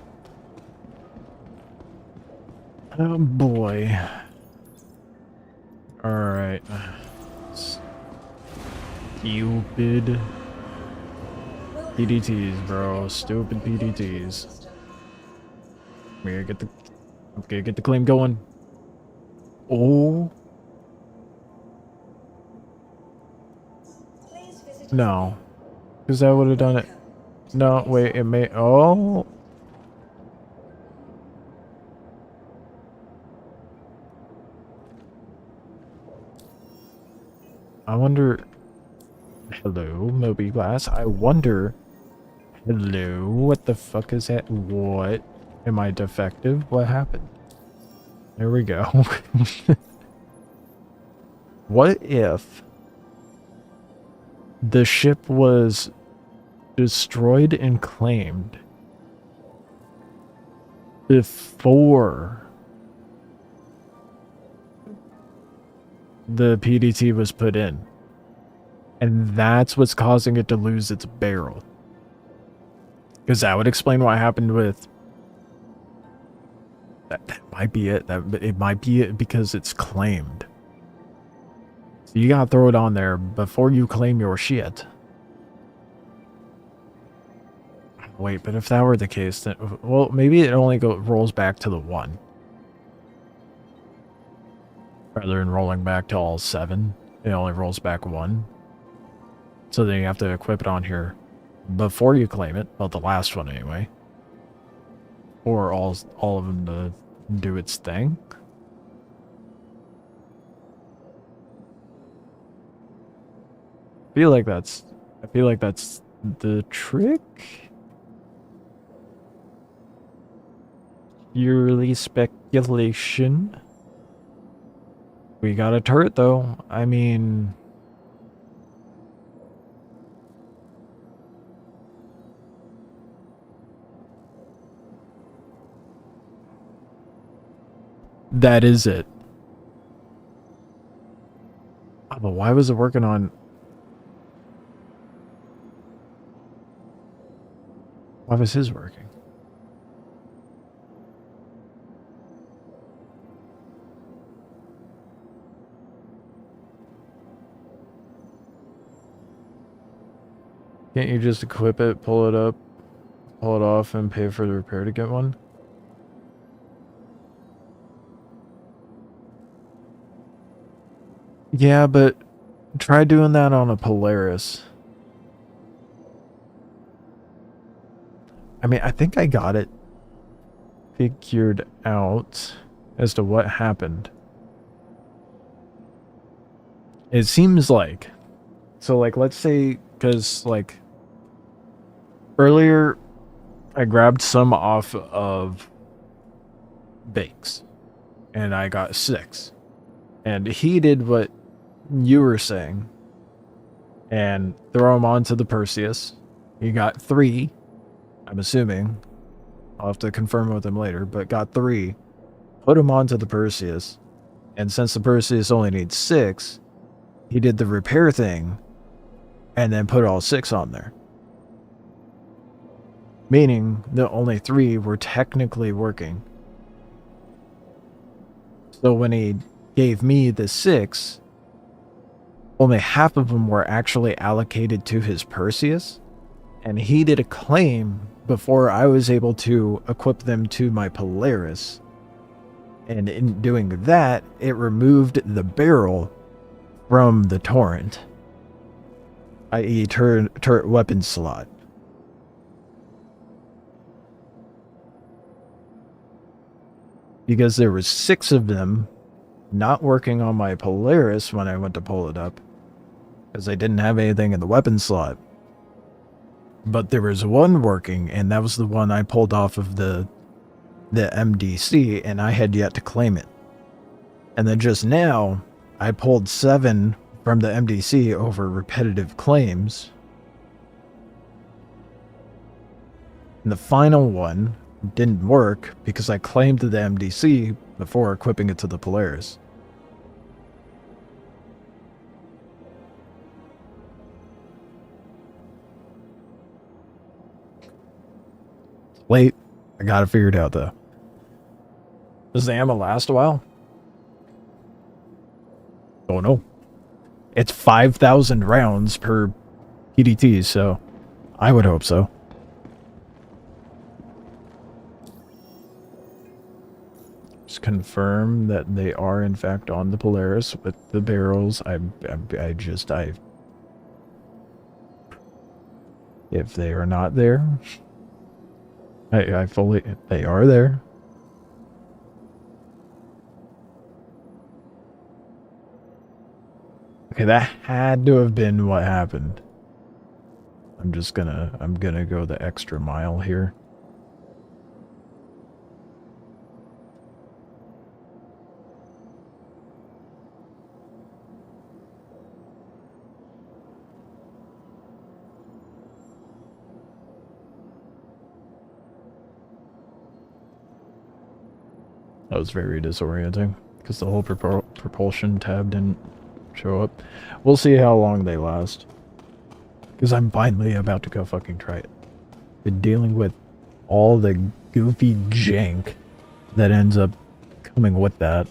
Oh boy. Alright. Stupid PDTs, bro. Stupid PDTs. We gotta get the claim going. Oh. Please visit No. Because that would have done it. No, wait, it may. Oh. I wonder. Hello, Moby Glass. I wonder. Hello, what the fuck is that? What? Am I defective? What happened? There we go. What if the ship was destroyed and claimed before the PDT was put in? And that's what's causing it to lose its barrel. Because that would explain what happened with... That might be it. It might be it because it's claimed. So you gotta throw it on there before you claim your shit. Wait, but if that were the case, then... Well, maybe it only rolls back to the 1. Rather than rolling back to all 7, it only rolls back 1. So then you have to equip it on here before you claim it. Well, the last one anyway. Or all of them to do its thing. I feel like that's the trick. Purely speculation. We got a turret though. I mean, that is it. Oh, but why was it working on... Why was his working? Can't you just equip it, pull it up, pull it off, and pay for the repair to get one? Yeah, but try doing that on a Polaris. I mean, I think I got it figured out as to what happened. It seems like... So, like, let's say... Because, like... Earlier, I grabbed some off of Bakes, and I got 6. And he did what you were saying, and throw them onto the Perseus. He got 3, I'm assuming. I'll have to confirm with him later, but got 3. Put them onto the Perseus, and since the Perseus only needs 6, he did the repair thing, and then put all 6 on there. Meaning that only 3 were technically working. So when he gave me the 6, only half of them were actually allocated to his Perseus, and he did a claim before I was able to equip them to my Polaris. And in doing that, it removed the barrel from the Torrent, i.e. turret weapon slot. Because there was 6 of them not working on my Polaris when I went to pull it up, because I didn't have anything in the weapon slot. But there was 1 working, and that was the one I pulled off of the MDC, and I had yet to claim it. And then just now, I pulled 7 from the MDC over repetitive claims. And the final one didn't work because I claimed the MDC before equipping it to the Polaris. Late. I got it figured out though. Does the ammo last a while? Oh no. It's 5,000 rounds per PDT, so I would hope so. Just confirm that they are in fact on the Polaris with the barrels. If they are not there, they are there. Okay, that had to have been what happened. I'm gonna go the extra mile here. That was very disorienting because the whole propulsion tab didn't show up. We'll see how long they last, because I'm finally about to go fucking try it. Been dealing with all the goofy jank that ends up coming with that.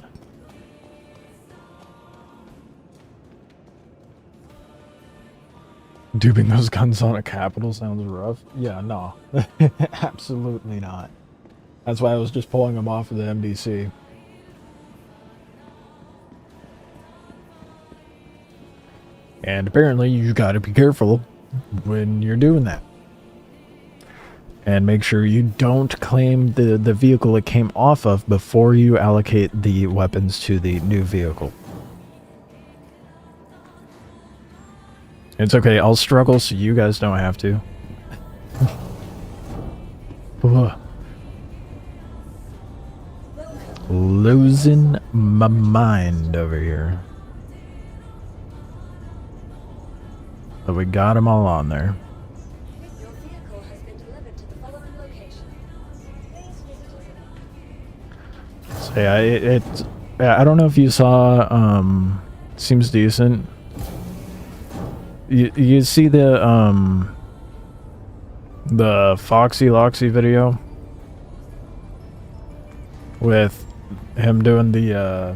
Duping those guns on a capital sounds rough. Yeah, no. Absolutely not. That's why I was just pulling them off of the MDC. And apparently you gotta be careful when you're doing that. And make sure you don't claim the vehicle it came off of before you allocate the weapons to the new vehicle. It's okay, I'll struggle so you guys don't have to. Losing my mind over here. But we got them all on there. Your vehicle has been delivered to the following location. Please visit So yeah, I don't know if you saw, seems decent. You see the Foxy Loxy video? With him doing the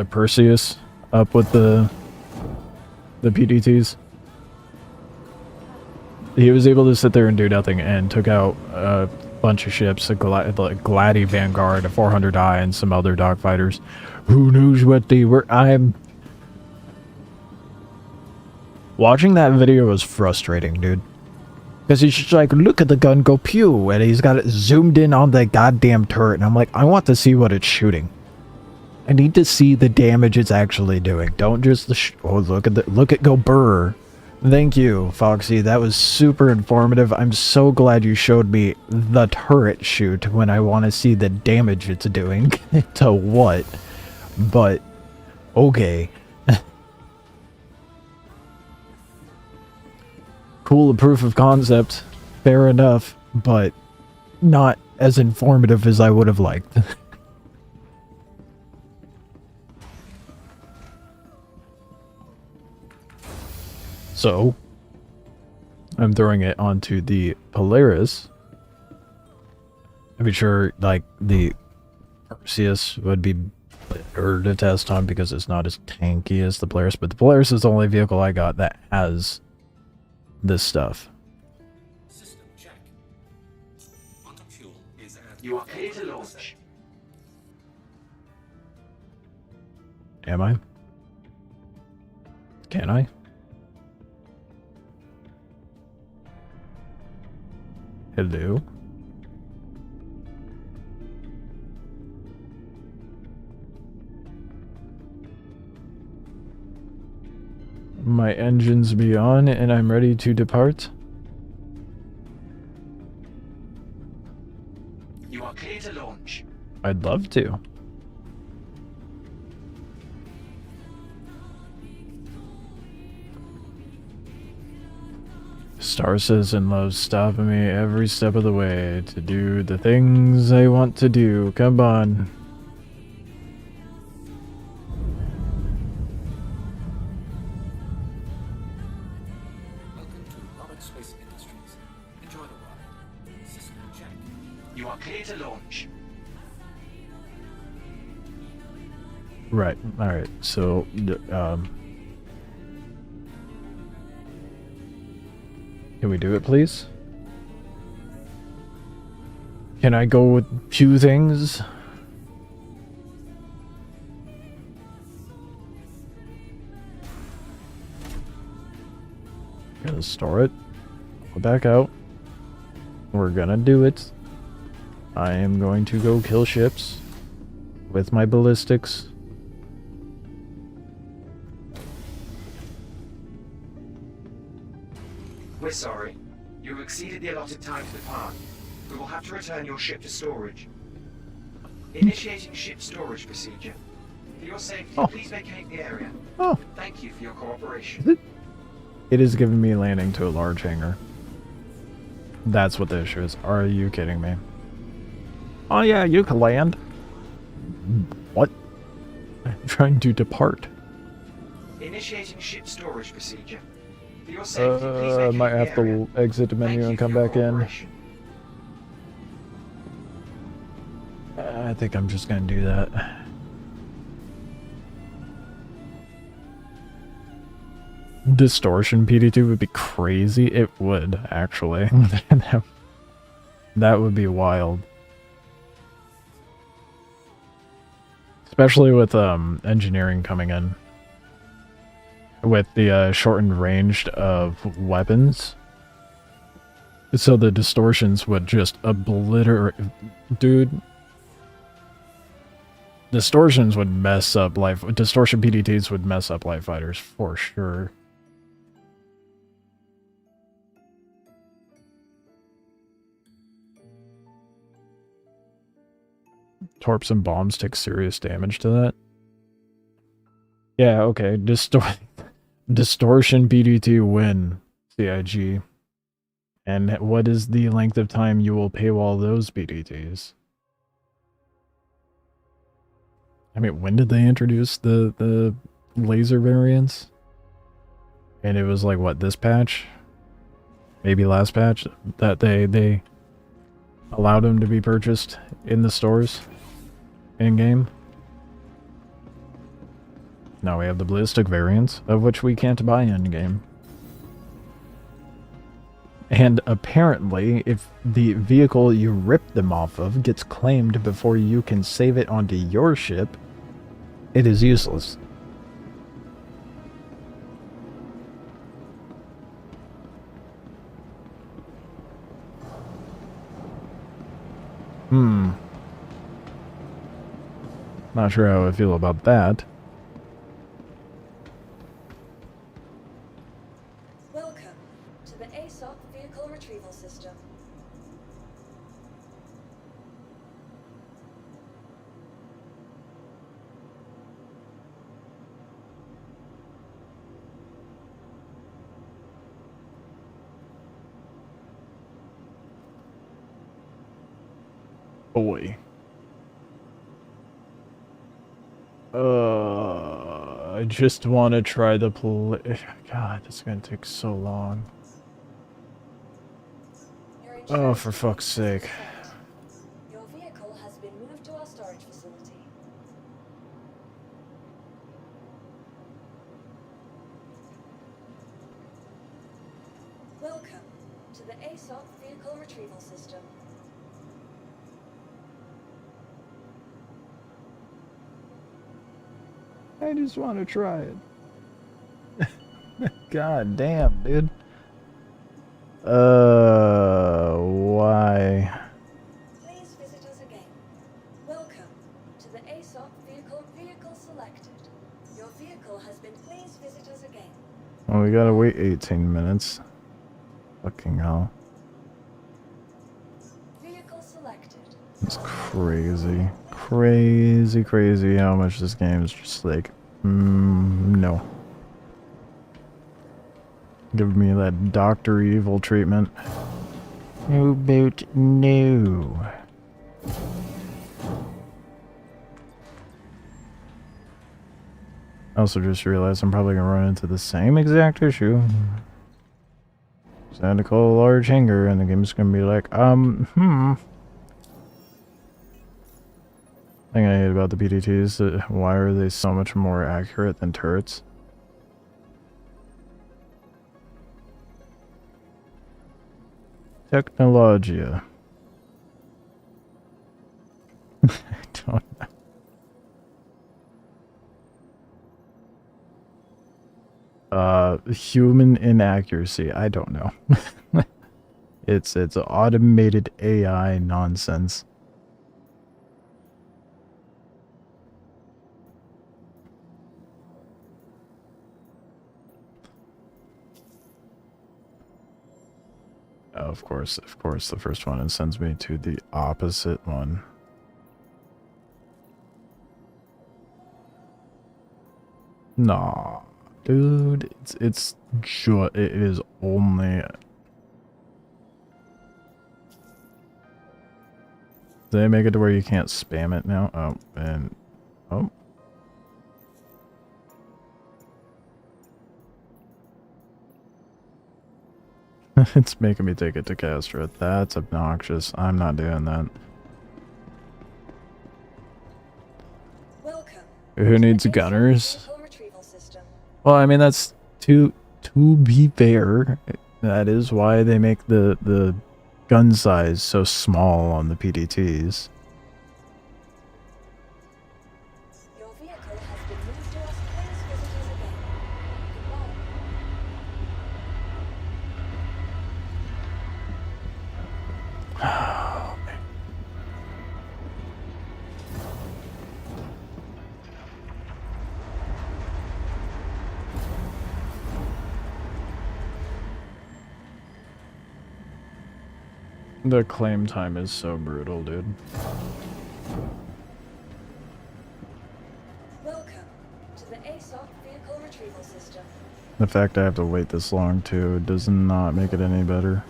Perseus up with the PDTs. He was able to sit there and do nothing and took out a bunch of ships, a Glady Vanguard, a 400i, and some other dogfighters. Who knows what they were? Watching that video was frustrating, dude. Because he's just like, look at the gun go pew, and he's got it zoomed in on the goddamn turret, and I'm like, I want to see what it's shooting. I need to see the damage it's actually doing. Don't just look at go burr Thank you, Foxy. That was super informative. I'm so glad you showed me the turret shoot when I want to see the damage it's doing to what. But, okay. Cool proof of concept. Fair enough, but not as informative as I would have liked. So, I'm throwing it onto the Polaris. I'm sure, like, the Perseus would be better to test on because it's not as tanky as the Polaris, but the Polaris is the only vehicle I got that has this stuff. System check. Quantum fuel is at You are clear to launch. Am I? Can I? Hello? My engines be on and I'm ready to depart. You are clear to launch. I'd love to. Star Citizen loves stopping me every step of the way to do the things I want to do. Come on. welcome to Robert Space Industries. Enjoy the ride. System check. You are clear to launch. Right. Alright. So, can we do it, please? Can I go with 2 things? Gonna store it. Go back out. We're gonna do it. I am going to go kill ships with my ballistics. We're sorry. You have exceeded the allotted time to depart. We will have to return your ship to storage. Initiating ship storage procedure. For your safety, Oh. please vacate the area. Oh, Thank you for your cooperation. is it? It is giving me landing to a large hangar. That's what the issue is. Are you kidding me? Oh yeah, you can land. What? I'm trying to depart. Initiating ship storage procedure. For your safety, please vacate Might the have area. to exit the Thank menu you and for come your back in. cooperation. I think I'm just gonna do that. Distortion PDT would be crazy. It would, actually. That would be wild. Especially with engineering coming in. With the shortened range of weapons. So the distortions would just obliterate... Dude. Distortions would mess up life... Distortion PDTs would mess up light fighters, for sure. Torps and bombs take serious damage to that. Yeah, okay. Distortion PDT win, CIG. And what is the length of time you will paywall those PDTs? I mean, when did they introduce the laser variants? And it was like, what, this patch? Maybe last patch? That they allowed them to be purchased in the stores? In-game? Now we have the ballistic variants, of which we can't buy in-game. And apparently, if the vehicle you ripped them off of gets claimed before you can save it onto your ship, it is useless. Not sure how I feel about that. boy. I just want to try the play. God, it's gonna take so long. Your Oh, insurance for claim fuck's has been sake. sent. Your vehicle has been moved to our storage facility. Welcome to the ASOC Vehicle Retrieval System. I just want to try it. God damn, dude. Why? Please visit us again. Welcome to the ASOC Vehicle Selected. Your vehicle has been. Please visit us again. Well, we gotta wait 18 minutes. Fucking hell. Vehicle selected. It's crazy. Crazy, crazy how much this game is just like, no. Give me that Dr. Evil treatment. How about no? I also just realized I'm probably gonna run into the same exact issue. So I had to call a large hanger and the game's gonna be like, thing I hate about the PDTs, why are they so much more accurate than turrets? Technologia. I don't know. Human inaccuracy. I don't know. It's automated AI nonsense. Of course, the first one, it sends me to the opposite one. Nah, dude, it is only. Did they make it to where you can't spam it now? Oh, and oh. It's making me take it to Castro. That's obnoxious. I'm not doing that. Welcome. Who needs gunners? Vehicle retrieval system. Well, I mean, that's to be fair, that is why they make the gun size so small on the PDTs. Your vehicle has been moved to us. Please visit us again. The claim time is so brutal, dude. Welcome to the ASOC Vehicle Retrieval System. The fact I have to wait this long, too, does not make it any better.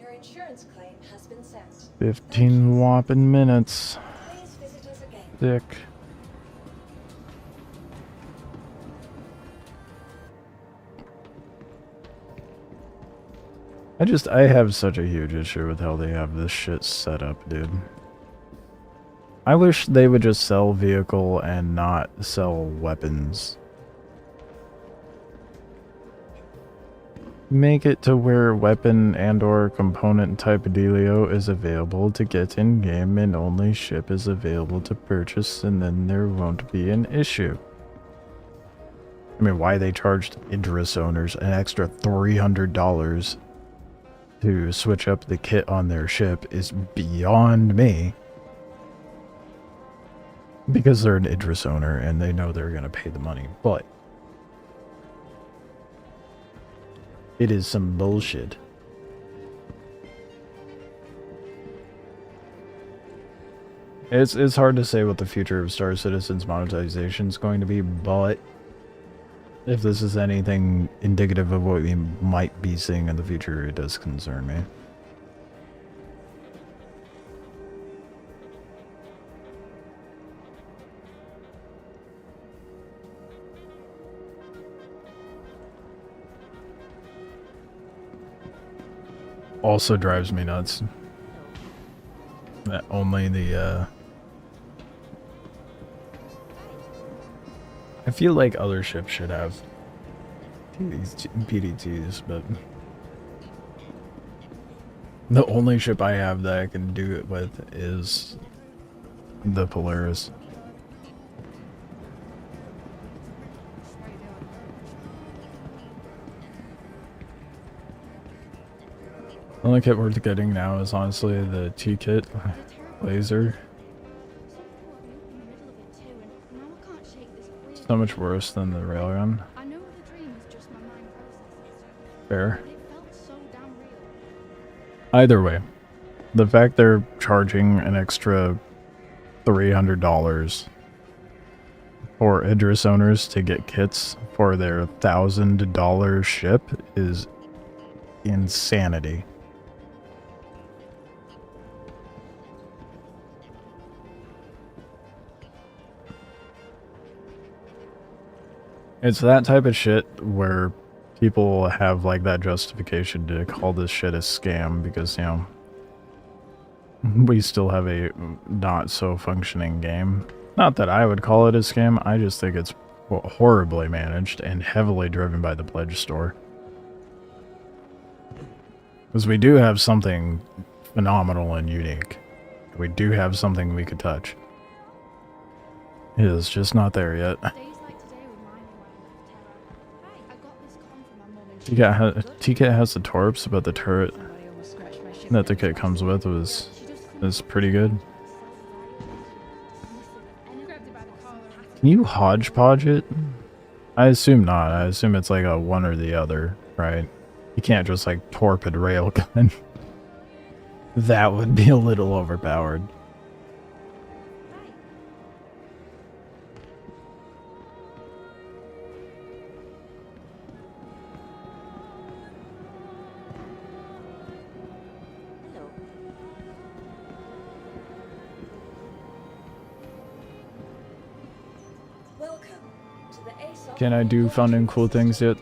Your insurance claim has been sent. 15 whopping minutes. Please visit us again. Sick. I have such a huge issue with how they have this shit set up, dude. I wish they would just sell vehicle and not sell weapons. Make it to where weapon and or component type dealio is available to get in game and only ship is available to purchase, and then there won't be an issue. I mean, why they charged Idris owners an extra $300 to switch up the kit on their ship is beyond me. Because they're an Idris owner and they know they're gonna pay the money, but it is some bullshit. It's hard to say what the future of Star Citizen's monetization is going to be, but if this is anything indicative of what we might be seeing in the future, it does concern me. also drives me nuts. That only the, I feel like other ships should have PDTs, but the only ship I have that I can do it with is the Polaris. The only kit worth getting now is honestly the T-kit laser. So much worse than the railgun. I know the dream is just my mind processing, Fair. but it felt so damn real. Either way, the fact they're charging an extra $300 for Idris owners to get kits for their $1,000 ship is insanity. It's that type of shit where people have like that justification to call this shit a scam because, you know, we still have a not so functioning game. Not that I would call it a scam, I just think it's horribly managed and heavily driven by the pledge store. Because we do have something phenomenal and unique. We do have something we could touch. It is just not there yet. Days like today remind me why I left Terra. I got this con from my mum and she TKit has the torps, but the turret that the kit comes with is pretty good. Can you hodgepodge it? I assume not. I assume it's like a one or the other, right? You can't just like torpid railgun. That would be a little overpowered. Welcome to the ASOP. Can I do fun and cool things yet?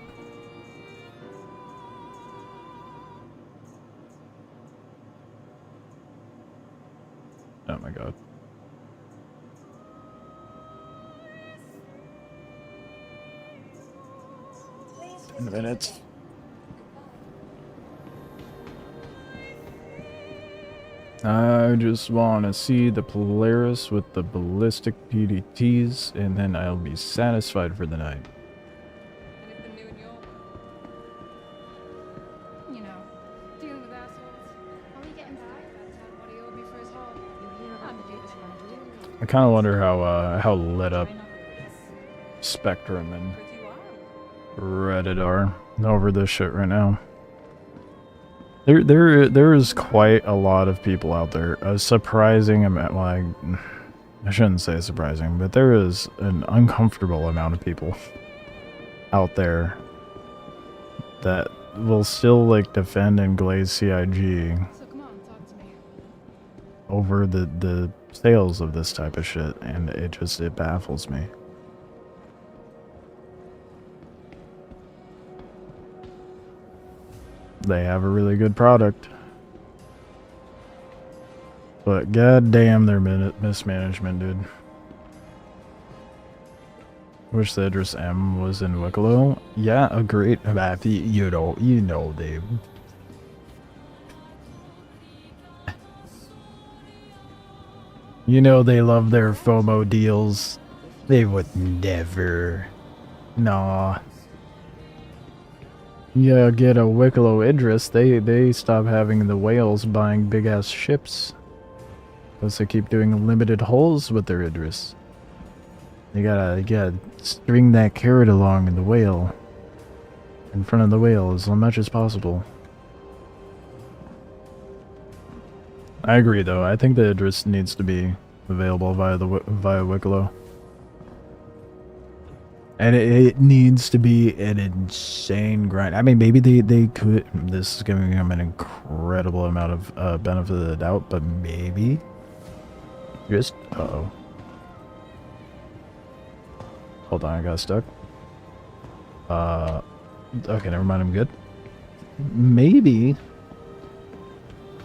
Oh my god. Please 10 visit us minutes. again. I just want to see the Polaris with the ballistic PDTs, and then I'll be satisfied for the night. Anything new in your world? You know, dealing with assholes. Are we getting by? That's what he owed me for his haul. I'm the dude that wanted to I kind of wonder how lit up Spectrum and Pretty wild. Reddit are over this shit right now. There is quite a lot of people out there. A surprising amount. Well, I shouldn't say surprising, but there is an uncomfortable amount of people out there that will still like defend and glaze CIG So come on, talk to me. over the sales of this type of shit, and it baffles me. They have a really good product, but goddamn their mismanagement, dude. Wish the Idris M was in Wicklow. Yeah, agreed. You know, Dave. You know they love their FOMO deals. They would never. Nah. Yeah, get a Wicklow Idris, they stop having the whales buying big ass ships. Because they keep doing limited hulls with their Idris. You gotta string that carrot along in the whale. In front of the whale as much as possible. I agree though, I think the Idris needs to be available via Wicklow. And it needs to be an insane grind. I mean, maybe they could. This is giving them an incredible amount of benefit of the doubt, but maybe just uh-oh. Hold on, I got stuck. Okay, never mind. I'm good. Maybe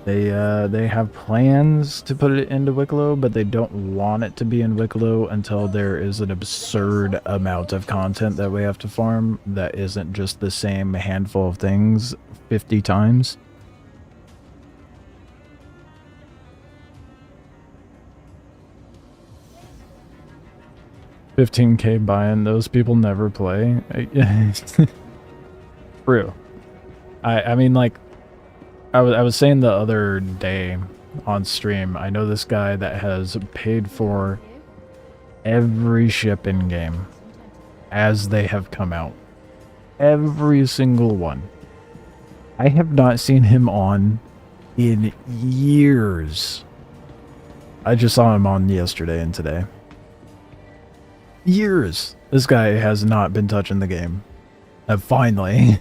They have plans to put it into Wicklow, but they don't want it to be in Wicklow until there is an absurd amount of content that we have to farm that isn't just the same handful of things 50 times. $15K buy-in, those people never play. True. I mean, like, I was saying the other day on stream, I know this guy that has paid for every ship in game as they have come out. Every single one. I have not seen him on in years. I just saw him on yesterday and today. Years. This guy has not been touching the game. Finally,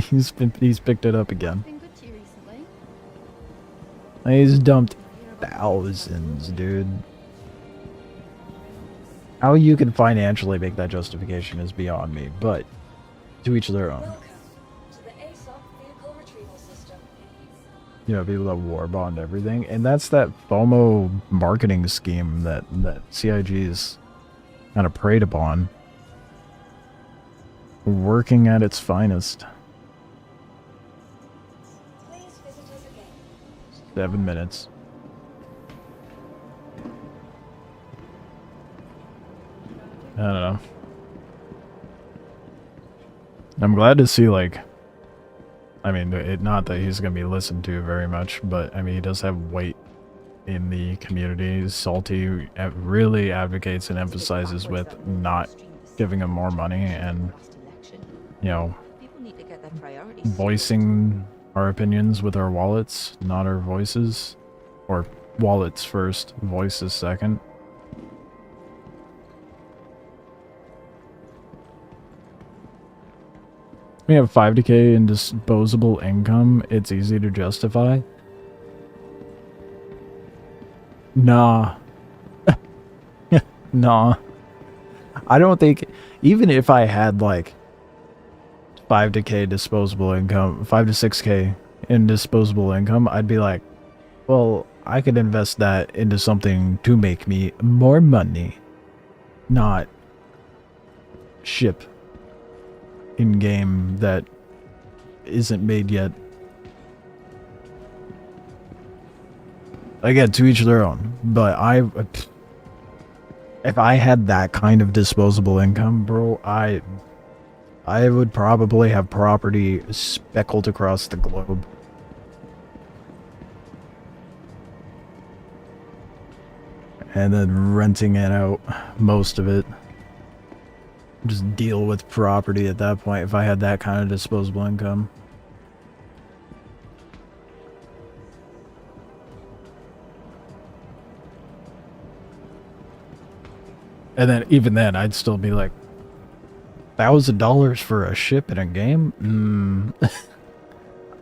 he's picked it up again. Been good to you recently? He's dumped thousands, dude. How you can financially make that justification is beyond me, but to each their own. Welcome to the ASOP vehicle retrieval system. You know, people that war bond everything, and that's that FOMO marketing scheme that CIG's kind of preyed upon. Working at its finest. Please visit us again. 7 minutes. I don't know. I'm glad to see, like, I mean, not that he's gonna be listened to very much, but I mean, he does have weight in the community. Salty really advocates and emphasizes with not giving him more money and, you know, voicing our opinions with our wallets, not our voices. Or wallets first, voices second. We have 5k in disposable income. It's easy to justify. Nah. Nah. I don't think, even if I had like 5 to k disposable income, 5 to 6k in disposable income, I'd be like, well, I could invest that into something to make me more money, not ship in game that isn't made yet. Again, to each their own, but if I had that kind of disposable income, bro, I would probably have property speckled across the globe. And then renting it out, most of it. Just deal with property at that point if I had that kind of disposable income. And then, even then, I'd still be like, $1,000 for a ship in a game?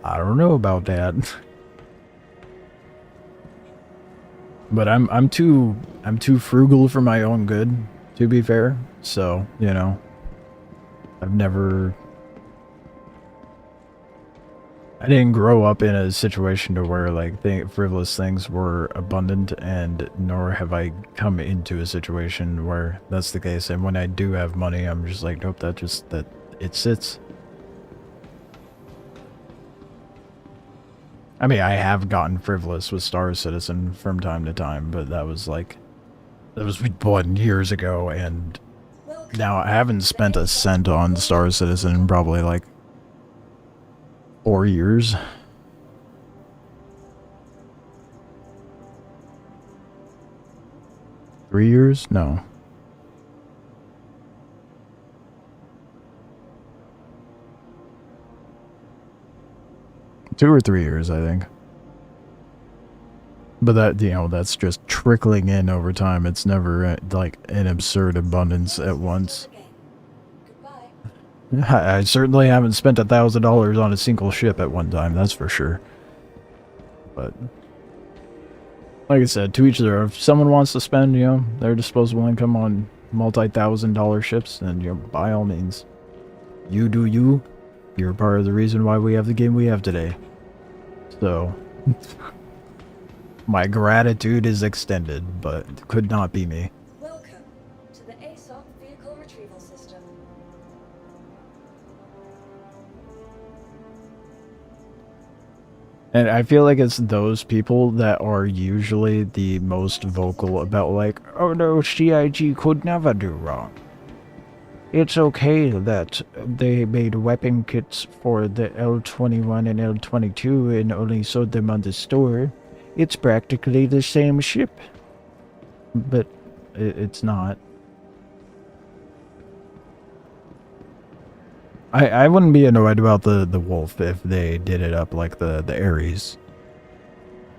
I don't know about that. But I'm too frugal for my own good, to be fair. So, you know, I didn't grow up in a situation to where like frivolous things were abundant, and nor have I come into a situation where that's the case. And when I do have money, I'm just like, nope, that it sits. I mean, I have gotten frivolous with Star Citizen from time to time, but that was 1 years ago, and now I haven't spent a cent on Star Citizen in probably like 4 years. Three years? No. 2 or 3 years, I think. But that, you know, that's just trickling in over time. It's never like an absurd abundance at once. I certainly haven't spent $1,000 on a single ship at one time, that's for sure. But like I said, to each their own. If someone wants to spend, you know, their disposable income on multi-$1,000 ships, then, you know, by all means. You do you. You're part of the reason why we have the game we have today. So My gratitude is extended, but could not be me. Welcome to the ASOP vehicle retrieval system. And I feel like it's those people that are usually the most vocal about like, oh no, CIG could never do wrong. It's okay that they made weapon kits for the L-21 and L-22 and only sold them on the store. It's practically the same ship. But it's not. I wouldn't be annoyed about the Wolf if they did it up like the Ares.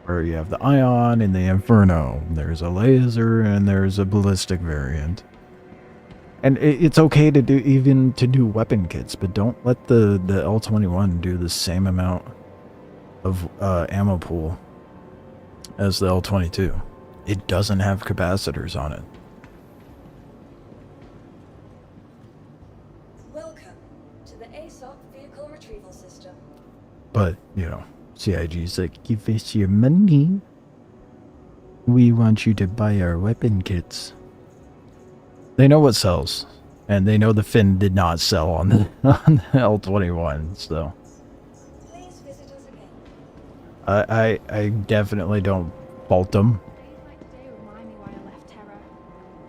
Where you have the Ion and the Inferno. There's a laser and there's a ballistic variant. And it's okay to do weapon kits, but don't let the L-21 do the same amount of ammo pool as the L-22. It doesn't have capacitors on it. Welcome to the ASOP vehicle retrieval system. But, you know, CIG's like, give us your money. We want you to buy our weapon kits. They know what sells. And they know the Finn did not sell on the, on the L-21, so. Please visit us again. I definitely don't fault them Days like today remind me why I left Terra.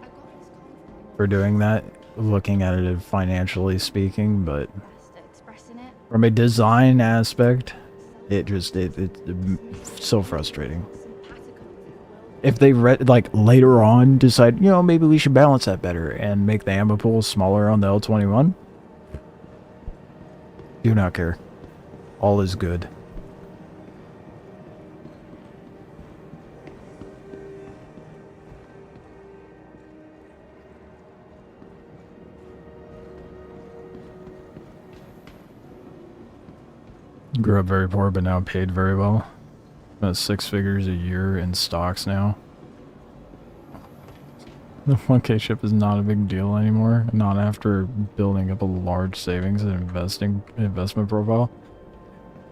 I got this call from for doing that, looking at it financially speaking, but best at expressing it. from a design aspect, it's so frustrating. If they like later on decide, you know, maybe we should balance that better and make the ammo pool smaller on the L-21, do not care. All is good. Grew up very poor, but now paid very well. About 6 figures a year in stocks now. The 1K ship is not a big deal anymore. Not after building up a large savings and investment profile.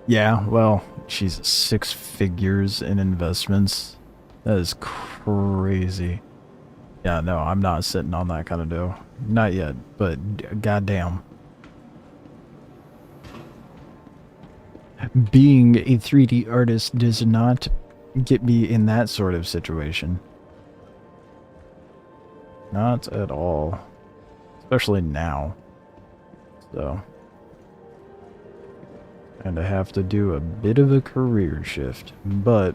Yeah, well, Jesus, 6 figures in investments. That is crazy. Yeah, no, I'm not sitting on that kind of dough. Not yet, but goddamn. Being a 3D artist does not get me in that sort of situation. Not at all. Especially now. So. And I have to do a bit of a career shift. But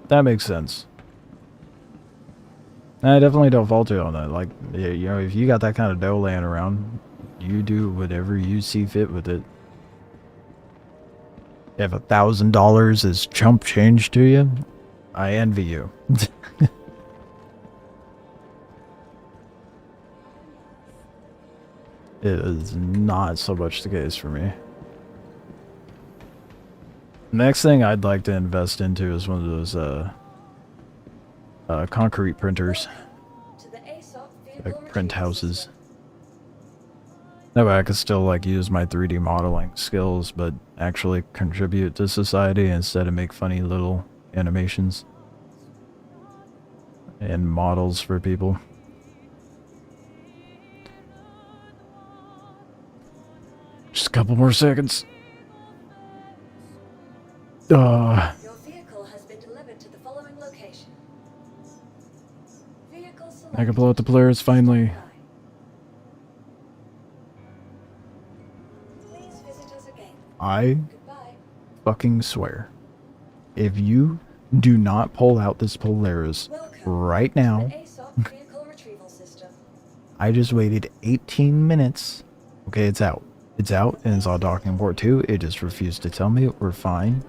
that makes sense. I definitely don't fault you on that. Like, you know, if you got that kind of dough laying around, you do whatever you see fit with it. If $1,000 is chump change to you, I envy you. It is not so much the case for me. Next thing I'd like to invest into is one of those concrete printers, To the ASOP vehicle like print retrieval houses. system. That way I could still like use my 3D modeling skills, but actually contribute to society instead of make funny little animations and models for people. Just a couple more seconds. Your vehicle has been delivered to the following location. Vehicle I can blow out the players finally. Please visit us again. I Goodbye. fucking swear. If you do not pull out this Polaris Welcome right to now, the ASOP vehicle retrieval system. I just waited 18 minutes. Okay, it's out. It's out and it's on docking port 2. It just refused to tell me we're fine.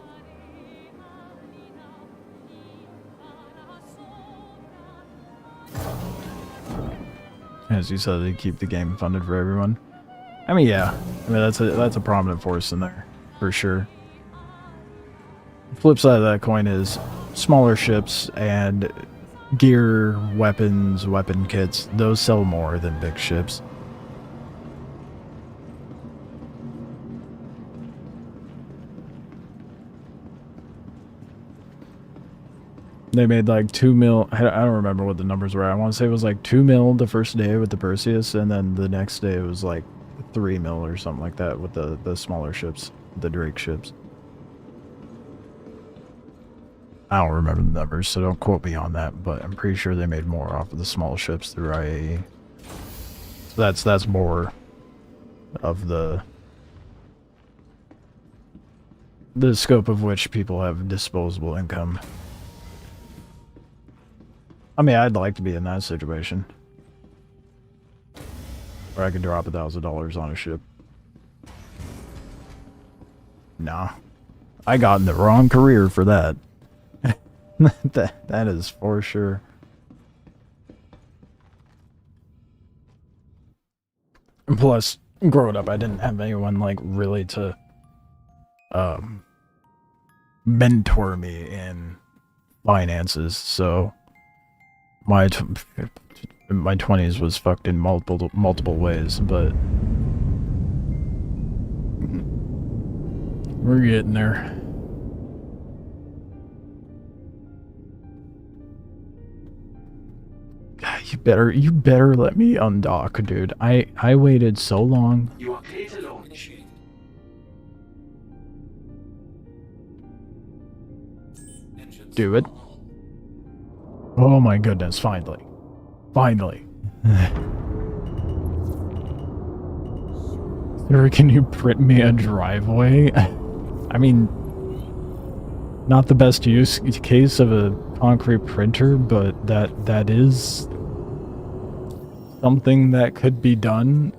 As you said, they keep the game funded for everyone. I mean, yeah. I mean, that's a prominent force in there, for sure. Flip side of that coin is smaller ships and gear, weapons, weapon kits. Those sell more than big ships. They made like 2 mil. I don't remember what the numbers were. I want to say it was like 2 mil the first day with the Perseus, and then the next day it was like 3 mil or something like that with the smaller ships, the Drake ships. I don't remember the numbers, so don't quote me on that, but I'm pretty sure they made more off of the small ships through IAE. So that's more of the scope of which people have disposable income. I mean, I'd like to be in that situation where I could drop $1,000 on a ship. Nah, I got in the wrong career for that. that is for sure. And plus, growing up, I didn't have anyone like really to mentor me in finances, so my 20s was fucked in multiple ways, but we're getting there. God, you better let me undock, dude. I waited so long. You are clear to launch. Initiated. Engines Do it. on. Oh my goodness, finally. Finally. Sir, can you print me a driveway? I mean, not the best use case of a concrete printer, but that is something that could be done.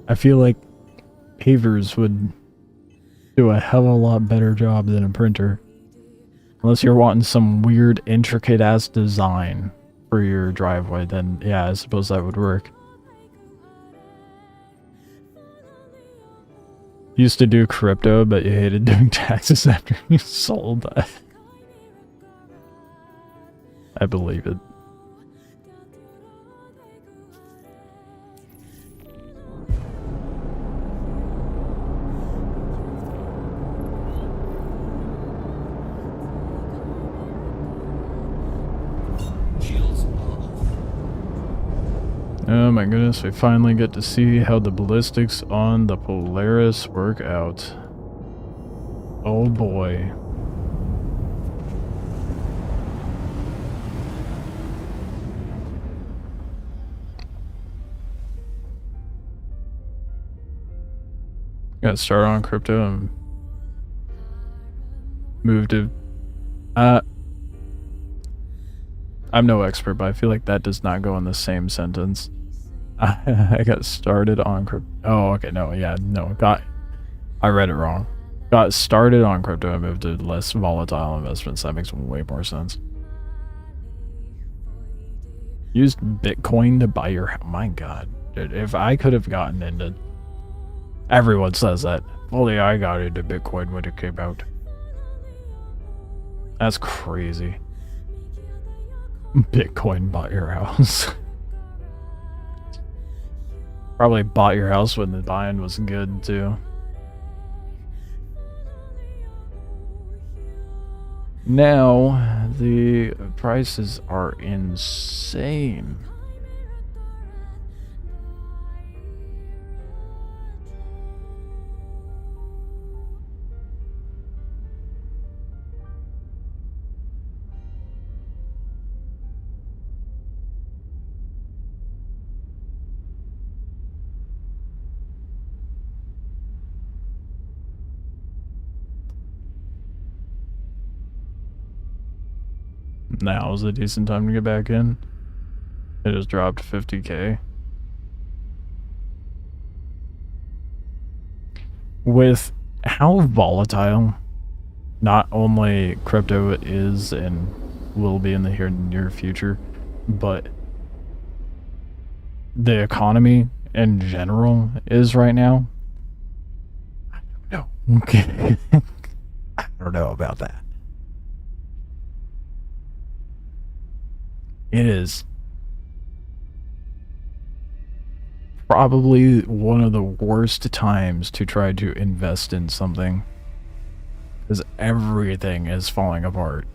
I feel like pavers would do a hell of a lot better job than a printer. Unless you're wanting some weird, intricate-ass design for your driveway, then yeah, I suppose that would work. Used to do crypto, but you hated doing taxes after you sold. I believe it. Shields are off. Oh my goodness, we finally get to see how the ballistics on the Polaris work out. Oh boy. Got started on crypto and moved to... I'm no expert, but I feel like that does not go in the same sentence. I got started on crypto. Oh, okay, no, yeah, no, I read it wrong. Got started on crypto and moved to less volatile investments. That makes way more sense. Used Bitcoin to buy your... My god, dude, if I could have gotten into... Everyone says that. Well, yeah, I got into Bitcoin when it came out. That's crazy. Bitcoin bought your house. Probably bought your house when the buying was good too. Now the prices are insane. Now is a decent time to get back in. It has dropped 50k. With how volatile not only crypto is and will be in the near future, but the economy in general is right now. I don't know. Okay. I don't know about that. It is probably one of the worst times to try to invest in something Because everything is falling apart.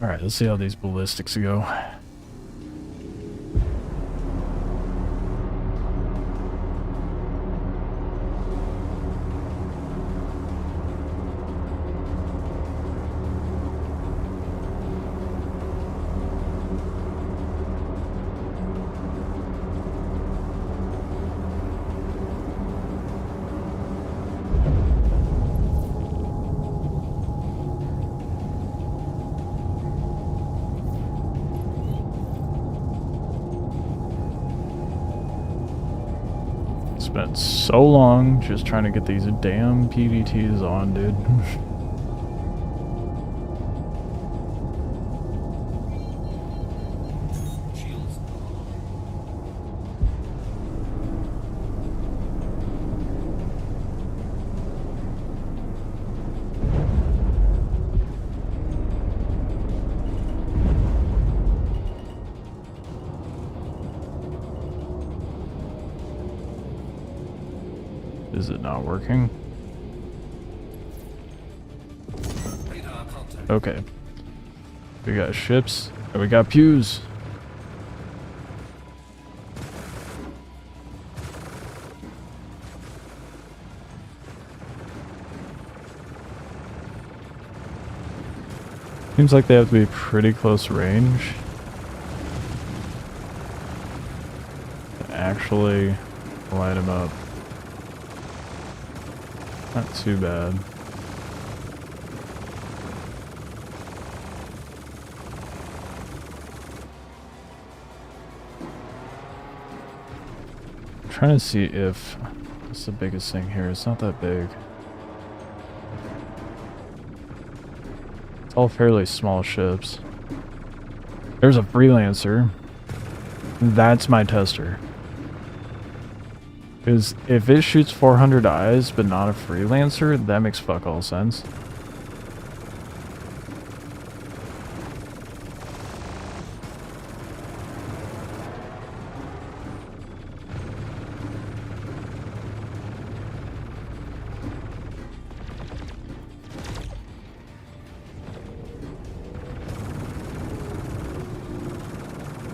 Alright, let's see how these ballistics go. Spent so long just trying to get these damn PDTs on, dude. Shields. Is it not working? Radar contact. Okay. We got ships and we got pews. Seems like they have to be pretty close range to actually light them up. Not too bad. I'm trying to see if what's the biggest thing here. It's not that big. It's all fairly small ships. There's a freelancer. That's my tester. Because if it shoots 400 eyes but not a freelancer, that makes fuck all sense.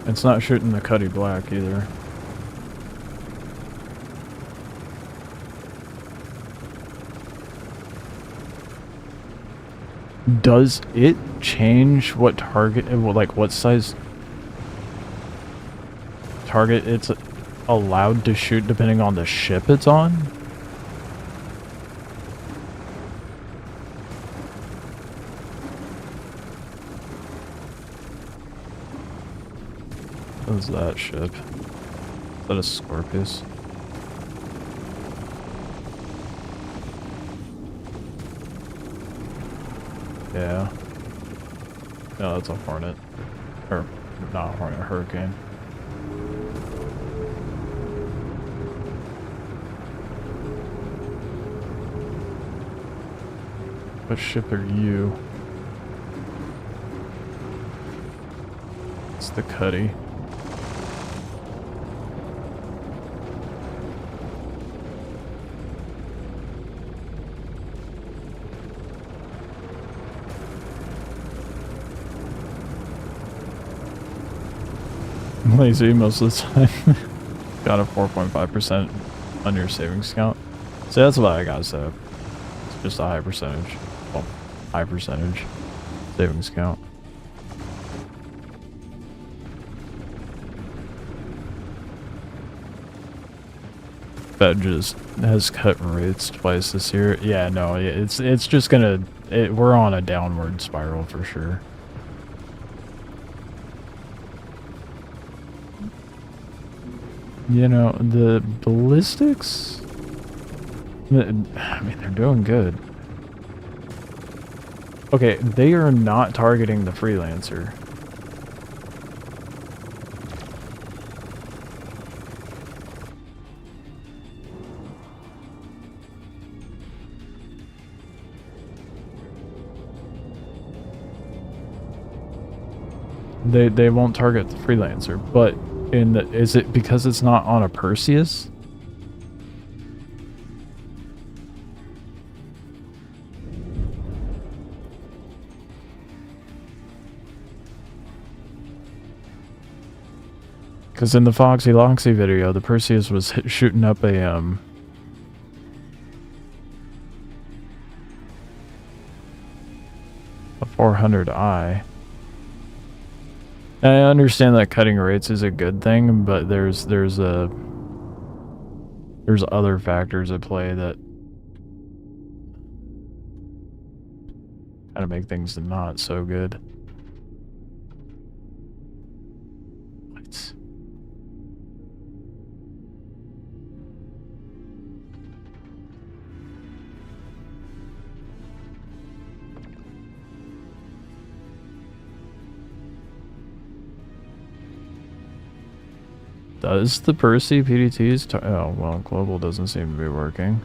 It's not shooting the Cuddy Black either. Does it change what target, like what size target it's allowed to shoot depending on the ship it's on? What's that ship? Is that a Scorpius? Yeah. No, that's a Hornet. Or, not a Hornet, a Hurricane. What ship are you? It's the Cuddy. Lazy most of the time. Got a 4.5% on your savings count. So that's what I got set up. It's just a high percentage. Well, high percentage savings count. That just has cut rates twice this year. Yeah, no, it's just gonna. We're on a downward spiral for sure. You know, the ballistics, I mean, they're doing good. Okay, they are not targeting the freelancer. They won't target the freelancer, but is it because it's not on a Perseus? Because in the Foxy Loxy video, the Perseus was shooting up a 400i. I understand that cutting rates is a good thing, but there's other factors at play that kind of make things not so good. What? Does the Percy PDTs oh, well, global doesn't seem to be working.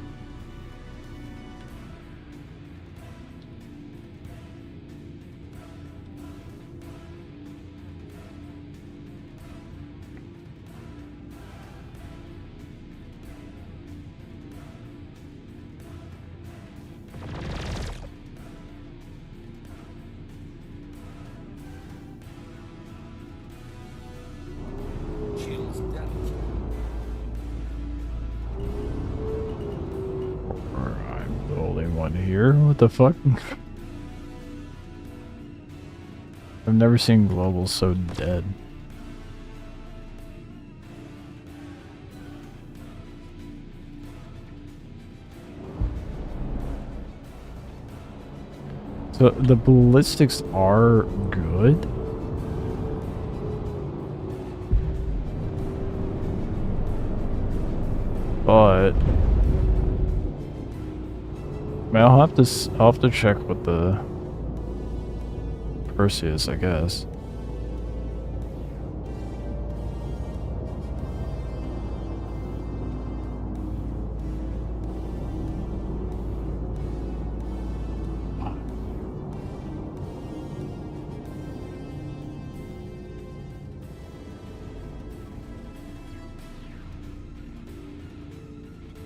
Shields damaged. Or I'm the only one here. What the fuck? I've never seen global so dead. So the ballistics are good. But I mean, I'll have to check with the Perseus, I guess.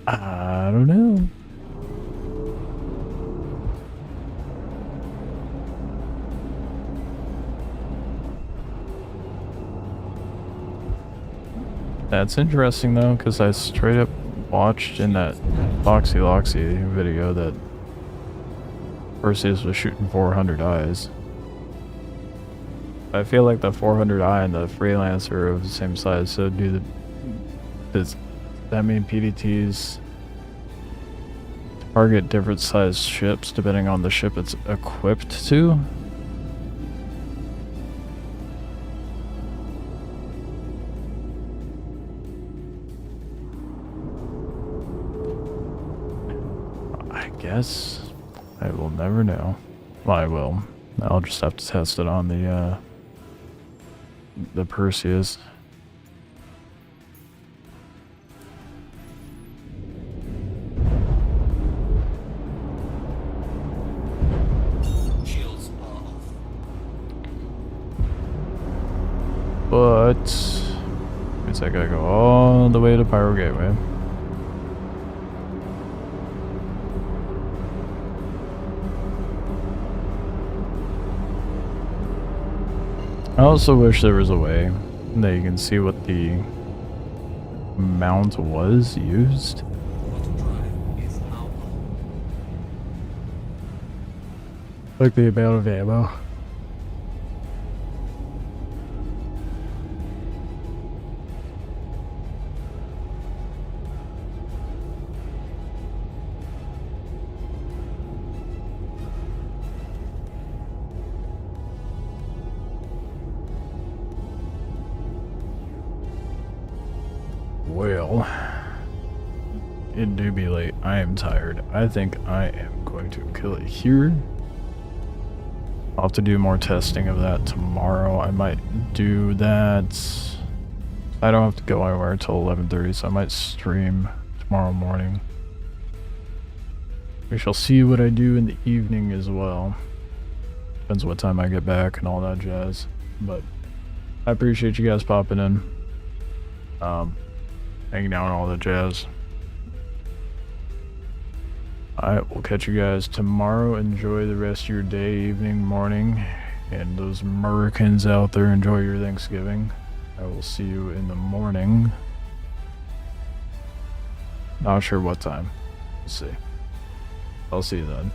I don't know. That's interesting though, because I straight up watched in that Foxy Loxy video that Perseus was shooting 400 eyes. I feel like the 400i and the Freelancer are of the same size, so does that mean PDTs target different sized ships depending on the ship it's equipped to? I guess I will never know. Well, I will. I'll just have to test it on the Perseus. Shields are off. But means I gotta go all the way to Pyro Gateway. I also wish there was a way that you can see what the mount was used. Auto drive is now on. Like the amount of ammo. Well, it do be late. I am tired. I think I am going to kill it here. I'll have to do more testing of that tomorrow. I might do that. I don't have to go anywhere until 11:30, so I might stream tomorrow morning. We shall see what I do in the evening as well. Depends what time I get back and all that jazz. But I appreciate you guys popping in. Hanging out and all that jazz. Alright, we'll catch you guys tomorrow. Enjoy the rest of your day, evening, morning. And those Americans out there, enjoy your Thanksgiving. I will see you in the morning. Not sure what time. We'll see. I'll see you then.